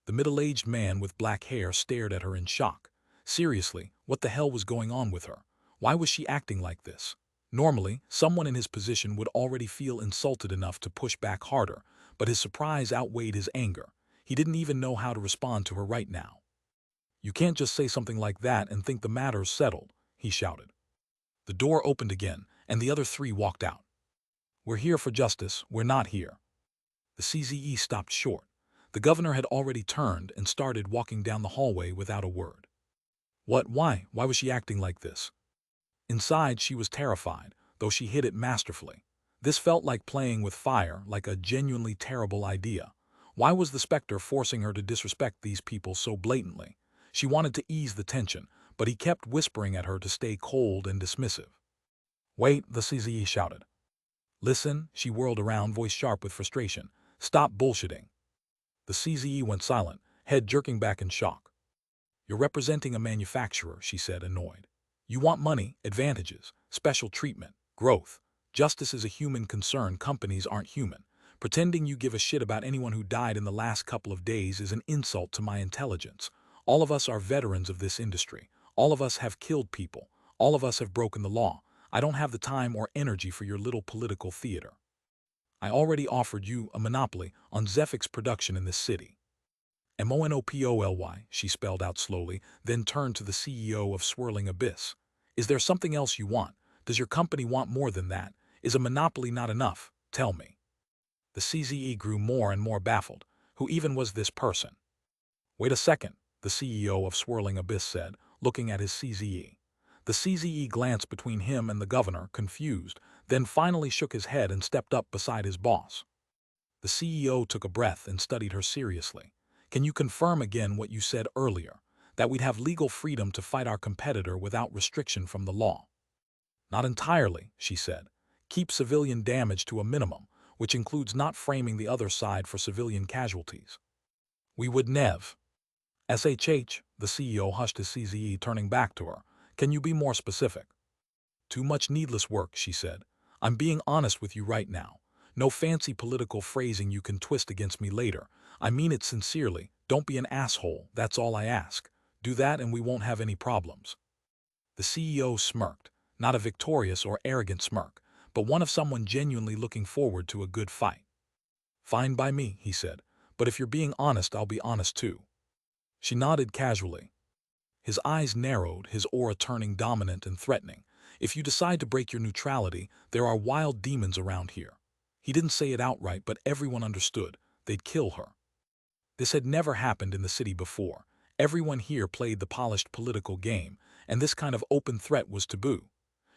The middle-aged man with black hair stared at her in shock. Seriously, what the hell was going on with her? Why was she acting like this? Normally, someone in his position would already feel insulted enough to push back harder, but his surprise outweighed his anger. He didn't even know how to respond to her right now. "You can't just say something like that and think the matter's settled," he shouted. The door opened again, and the other three walked out. "We're here for justice, we're not here." The CZE stopped short. The governor had already turned and started walking down the hallway without a word. Why was she acting like this? Inside, she was terrified, though she hid it masterfully. This felt like playing with fire, like a genuinely terrible idea. Why was the Specter forcing her to disrespect these people so blatantly? She wanted to ease the tension, but he kept whispering at her to stay cold and dismissive. "Wait," the CZE shouted. "Listen," she whirled around, voice sharp with frustration. "Stop bullshitting." The CZE went silent, head jerking back in shock. "You're representing a manufacturer," she said, annoyed. "You want money, advantages, special treatment, growth. Justice is a human concern, companies aren't human. Pretending you give a shit about anyone who died in the last couple of days is an insult to my intelligence. All of us are veterans of this industry. All of us have killed people. All of us have broken the law. I don't have the time or energy for your little political theater. I already offered you a monopoly on Zephyx production in this city." "Monopoly," she spelled out slowly, then turned to the CEO of Swirling Abyss. "Is there something else you want? Does your company want more than that? Is a monopoly not enough? Tell me." The CZE grew more and more baffled. Who even was this person? "Wait a second," the CEO of Swirling Abyss said, looking at his CZE. The CZE glanced between him and the governor, confused, then finally shook his head and stepped up beside his boss. The CEO took a breath and studied her seriously. "Can you confirm again what you said earlier, that we'd have legal freedom to fight our competitor without restriction from the law?" "Not entirely," she said. "Keep civilian damage to a minimum, which includes not framing the other side for civilian casualties." "We would nev." "SHH," the CEO hushed his CZE, turning back to her. "Can you be more specific?" "Too much needless work," she said. "I'm being honest with you right now. No fancy political phrasing you can twist against me later. I mean it sincerely. Don't be an asshole, that's all I ask. Do that and we won't have any problems." The CEO smirked, not a victorious or arrogant smirk, but one of someone genuinely looking forward to a good fight. "Fine by me," he said, "but if you're being honest, I'll be honest too." She nodded casually. His eyes narrowed, his aura turning dominant and threatening. "If you decide to break your neutrality, there are wild demons around here." He didn't say it outright, but everyone understood. They'd kill her. This had never happened in the city before. Everyone here played the polished political game, and this kind of open threat was taboo.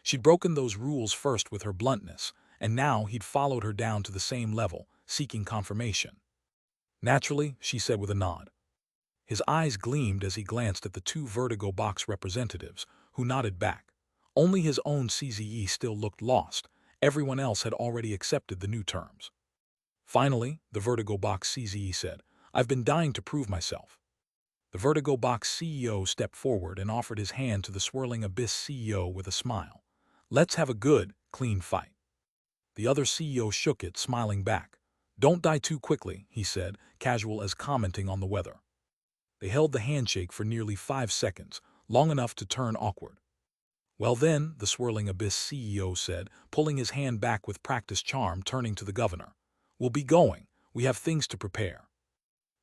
She'd broken those rules first with her bluntness, and now he'd followed her down to the same level, seeking confirmation. "Naturally," she said with a nod. His eyes gleamed as he glanced at the two Vertigo Box representatives, who nodded back. Only his own CZE still looked lost. Everyone else had already accepted the new terms. "Finally," the Vertigo Box CZE said, "I've been dying to prove myself." The Vertigo Box CEO stepped forward and offered his hand to the Swirling Abyss CEO with a smile. "Let's have a good, clean fight." The other CEO shook it, smiling back. "Don't die too quickly," he said, casual as commenting on the weather. They held the handshake for nearly 5 seconds, long enough to turn awkward. "Well then," the Swirling Abyss CEO said, pulling his hand back with practiced charm, turning to the governor. "We'll be going. We have things to prepare."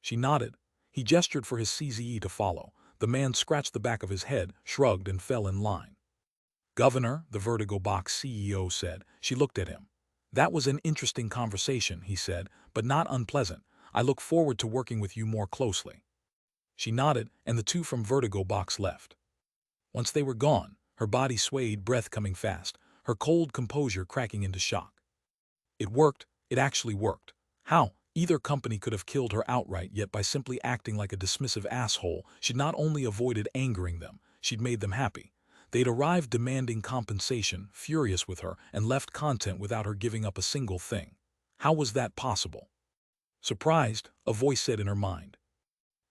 She nodded. He gestured for his CZE to follow. The man scratched the back of his head, shrugged, and fell in line. "Governor," the Vertigo Box CEO said. She looked at him. "That was an interesting conversation," he said, "but not unpleasant. I look forward to working with you more closely." She nodded, and the two from Vertigo Box left. Once they were gone, her body swayed, breath coming fast, her cold composure cracking into shock. It worked. It actually worked. How? Either company could have killed her outright, yet by simply acting like a dismissive asshole, she'd not only avoided angering them, she'd made them happy. They'd arrived demanding compensation, furious with her, and left content without her giving up a single thing. How was that possible? Surprised, a voice said in her mind.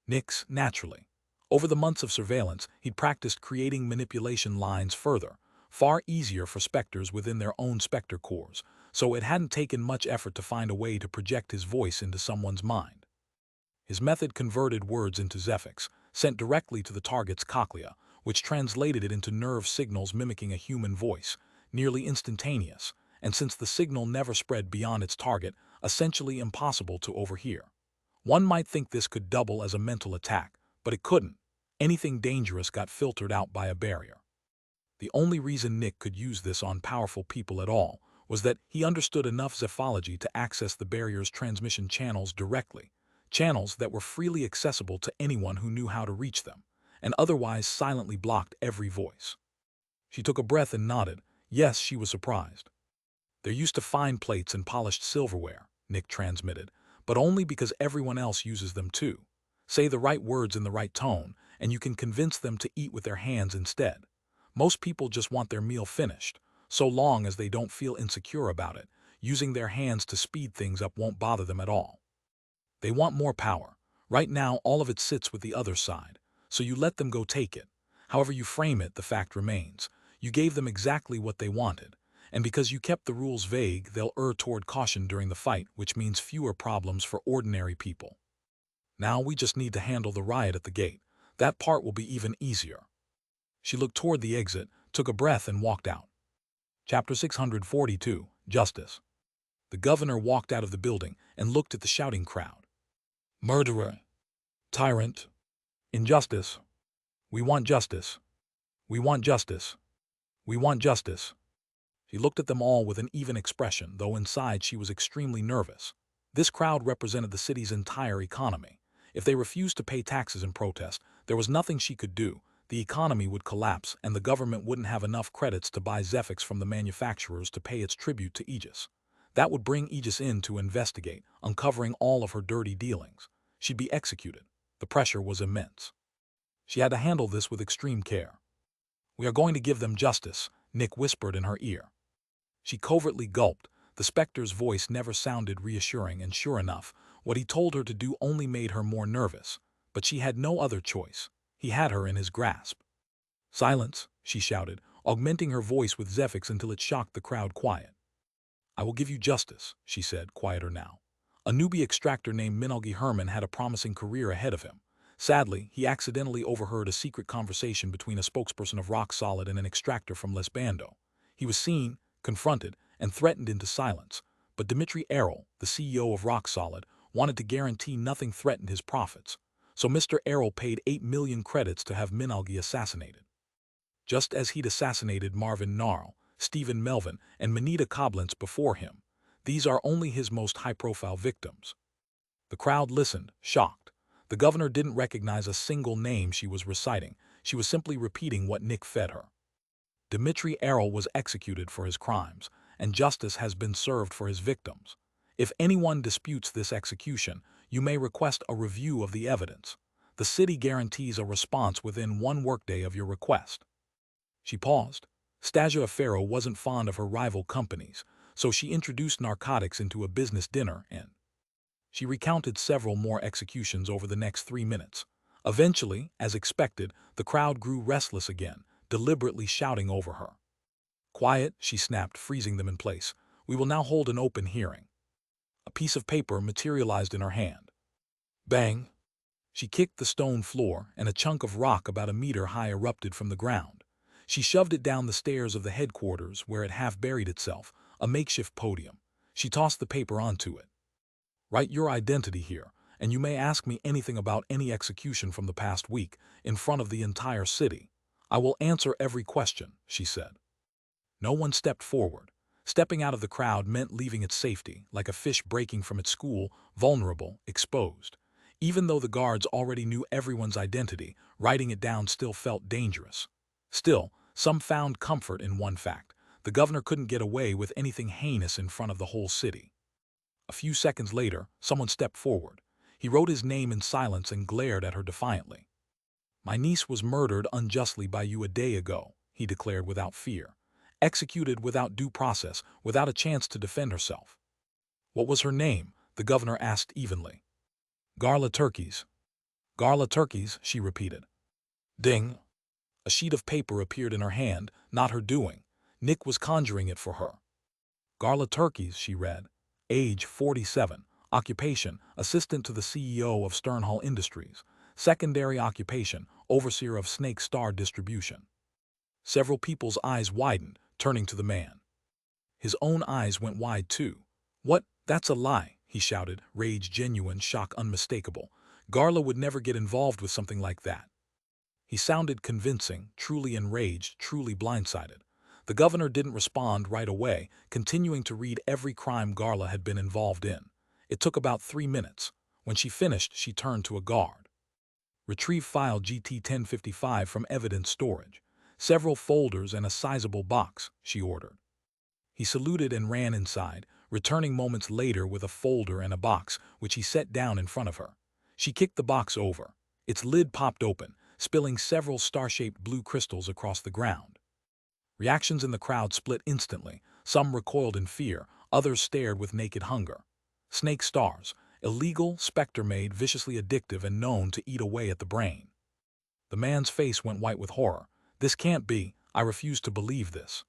Nix, naturally. Over the months of surveillance, he'd practiced creating manipulation lines further, far easier for Specters within their own Specter cores, so it hadn't taken much effort to find a way to project his voice into someone's mind. His method converted words into Zephyx, sent directly to the target's cochlea, which translated it into nerve signals mimicking a human voice, nearly instantaneous, and since the signal never spread beyond its target, essentially impossible to overhear. One might think this could double as a mental attack, but it couldn't. Anything dangerous got filtered out by a barrier. The only reason Nick could use this on powerful people at all was that he understood enough Zephology to access the barrier's transmission channels directly, channels that were freely accessible to anyone who knew how to reach them, and otherwise silently blocked every voice. She took a breath and nodded. Yes, she was surprised. "They're used to fine plates and polished silverware," Nick transmitted, "but only because everyone else uses them too. Say the right words in the right tone, and you can convince them to eat with their hands instead. Most people just want their meal finished. So long as they don't feel insecure about it, using their hands to speed things up won't bother them at all. They want more power. Right now, all of it sits with the other side, so you let them go take it. However you frame it, the fact remains. You gave them exactly what they wanted, and because you kept the rules vague, they'll err toward caution during the fight, which means fewer problems for ordinary people. Now we just need to handle the riot at the gate. That part will be even easier." She looked toward the exit, took a breath, and walked out. Chapter 642, Justice. The governor walked out of the building and looked at the shouting crowd. "Murderer. Tyrant. Injustice. We want justice. We want justice. We want justice." She looked at them all with an even expression, though inside she was extremely nervous. This crowd represented the city's entire economy. If they refused to pay taxes in protest, there was nothing she could do. The economy would collapse, and the government wouldn't have enough credits to buy Zephyx from the manufacturers to pay its tribute to Aegis. That would bring Aegis in to investigate, uncovering all of her dirty dealings. She'd be executed. The pressure was immense. She had to handle this with extreme care. "We are going to give them justice," Nick whispered in her ear. She covertly gulped. The Specter's voice never sounded reassuring, and sure enough, what he told her to do only made her more nervous. But she had no other choice. He had her in his grasp. "Silence," she shouted, augmenting her voice with Zephyx until it shocked the crowd quiet. "I will give you justice," she said, quieter now. A newbie extractor named Minalgi Herman had a promising career ahead of him. Sadly, he accidentally overheard a secret conversation between a spokesperson of Rock Solid and an extractor from Les Bando. He was seen, confronted, and threatened into silence, but Dimitri Errol, the CEO of Rock Solid, wanted to guarantee nothing threatened his profits, so Mr. Errol paid 8 million credits to have Minalgi assassinated. Just as he'd assassinated Marvin Gnarl, Stephen Melvin, and Manita Koblenz before him, these are only his most high-profile victims. The crowd listened, shocked. The governor didn't recognize a single name she was reciting. She was simply repeating what Nick fed her. Dimitri Errol was executed for his crimes, and justice has been served for his victims. If anyone disputes this execution, you may request a review of the evidence. The city guarantees a response within 1 workday of your request. She paused. Stasia Afero wasn't fond of her rival companies, so she introduced narcotics into a business dinner and she recounted several more executions over the next 3 minutes. Eventually, as expected, the crowd grew restless again, deliberately shouting over her. "Quiet," she snapped, freezing them in place. "We will now hold an open hearing." A piece of paper materialized in her hand. Bang! She kicked the stone floor, and a chunk of rock about a meter high erupted from the ground. She shoved it down the stairs of the headquarters, where it half buried itself, a makeshift podium. She tossed the paper onto it. "Write your identity here, and you may ask me anything about any execution from the past week, in front of the entire city. I will answer every question," she said. No one stepped forward. Stepping out of the crowd meant leaving its safety, like a fish breaking from its school, vulnerable, exposed. Even though the guards already knew everyone's identity, writing it down still felt dangerous. Still, some found comfort in one fact: the governor couldn't get away with anything heinous in front of the whole city. A few seconds later, someone stepped forward. He wrote his name in silence and glared at her defiantly. "My niece was murdered unjustly by you a day ago," he declared without fear. "Executed without due process, without a chance to defend herself." "What was her name?" the governor asked evenly. "Garla Turkeys." "Garla Turkeys," she repeated. Ding! A sheet of paper appeared in her hand, not her doing. Nick was conjuring it for her. "Garla Turkeys," she read. Age 47. Occupation: assistant to the CEO of Sternhall Industries. Secondary occupation: overseer of Snake Star Distribution. Several people's eyes widened, turning to the man. His own eyes went wide too. "What? That's a lie," he shouted, rage genuine, shock unmistakable. "Garla would never get involved with something like that." He sounded convincing, truly enraged, truly blindsided. The governor didn't respond right away, continuing to read every crime Garla had been involved in. It took about 3 minutes. When she finished, she turned to a guard. "Retrieve file GT-1055 from evidence storage. Several folders and a sizable box," she ordered. He saluted and ran inside, returning moments later with a folder and a box, which he set down in front of her. She kicked the box over. Its lid popped open, spilling several star-shaped blue crystals across the ground. Reactions in the crowd split instantly. Some recoiled in fear, others stared with naked hunger. Snake stars, illegal, Specter-made, viciously addictive, and known to eat away at the brain. The man's face went white with horror. "This can't be. I refuse to believe this."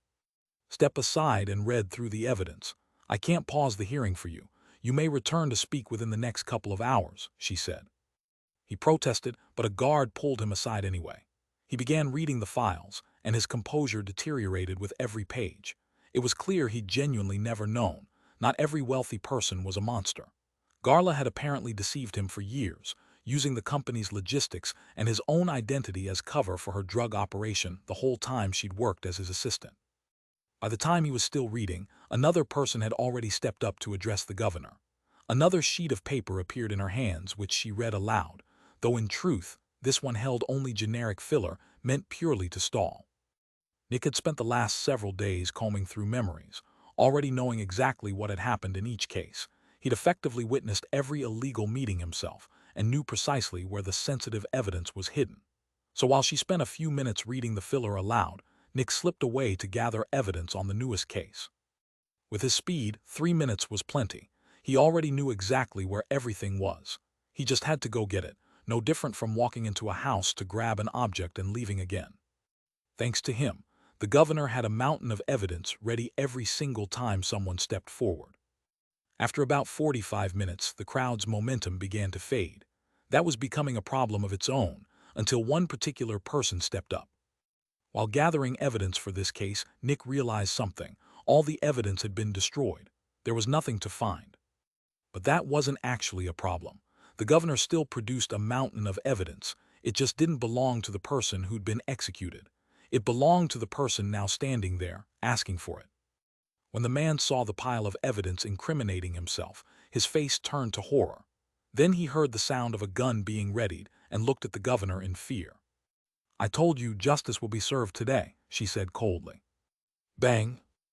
"Step aside and read through the evidence. I can't pause the hearing for you. You may return to speak within the next couple of hours," she said. He protested, but a guard pulled him aside anyway. He began reading the files, and his composure deteriorated with every page. It was clear he'd genuinely never known. Not every wealthy person was a monster. Garla had apparently deceived him for years, using the company's logistics and his own identity as cover for her drug operation the whole time she'd worked as his assistant. By the time he was still reading, another person had already stepped up to address the governor. Another sheet of paper appeared in her hands, which she read aloud, though in truth, this one held only generic filler meant purely to stall. Nick had spent the last several days combing through memories, already knowing exactly what had happened in each case. He'd effectively witnessed every illegal meeting himself and knew precisely where the sensitive evidence was hidden. So while she spent a few minutes reading the filler aloud, Nick slipped away to gather evidence on the newest case. With his speed, 3 minutes was plenty. He already knew exactly where everything was. He just had to go get it, no different from walking into a house to grab an object and leaving again. Thanks to him, the governor had a mountain of evidence ready every single time someone stepped forward. After about 45 minutes, the crowd's momentum began to fade. That was becoming a problem of its own, until one particular person stepped up. While gathering evidence for this case, Nick realized something. All the evidence had been destroyed. There was nothing to find. But that wasn't actually a problem. The governor still produced a mountain of evidence. It just didn't belong to the person who'd been executed. It belonged to the person now standing there, asking for it. When the man saw the pile of evidence incriminating himself, his face turned to horror. Then he heard the sound of a gun being readied and looked at the governor in fear. "I told you justice will be served today," she said coldly. Bang!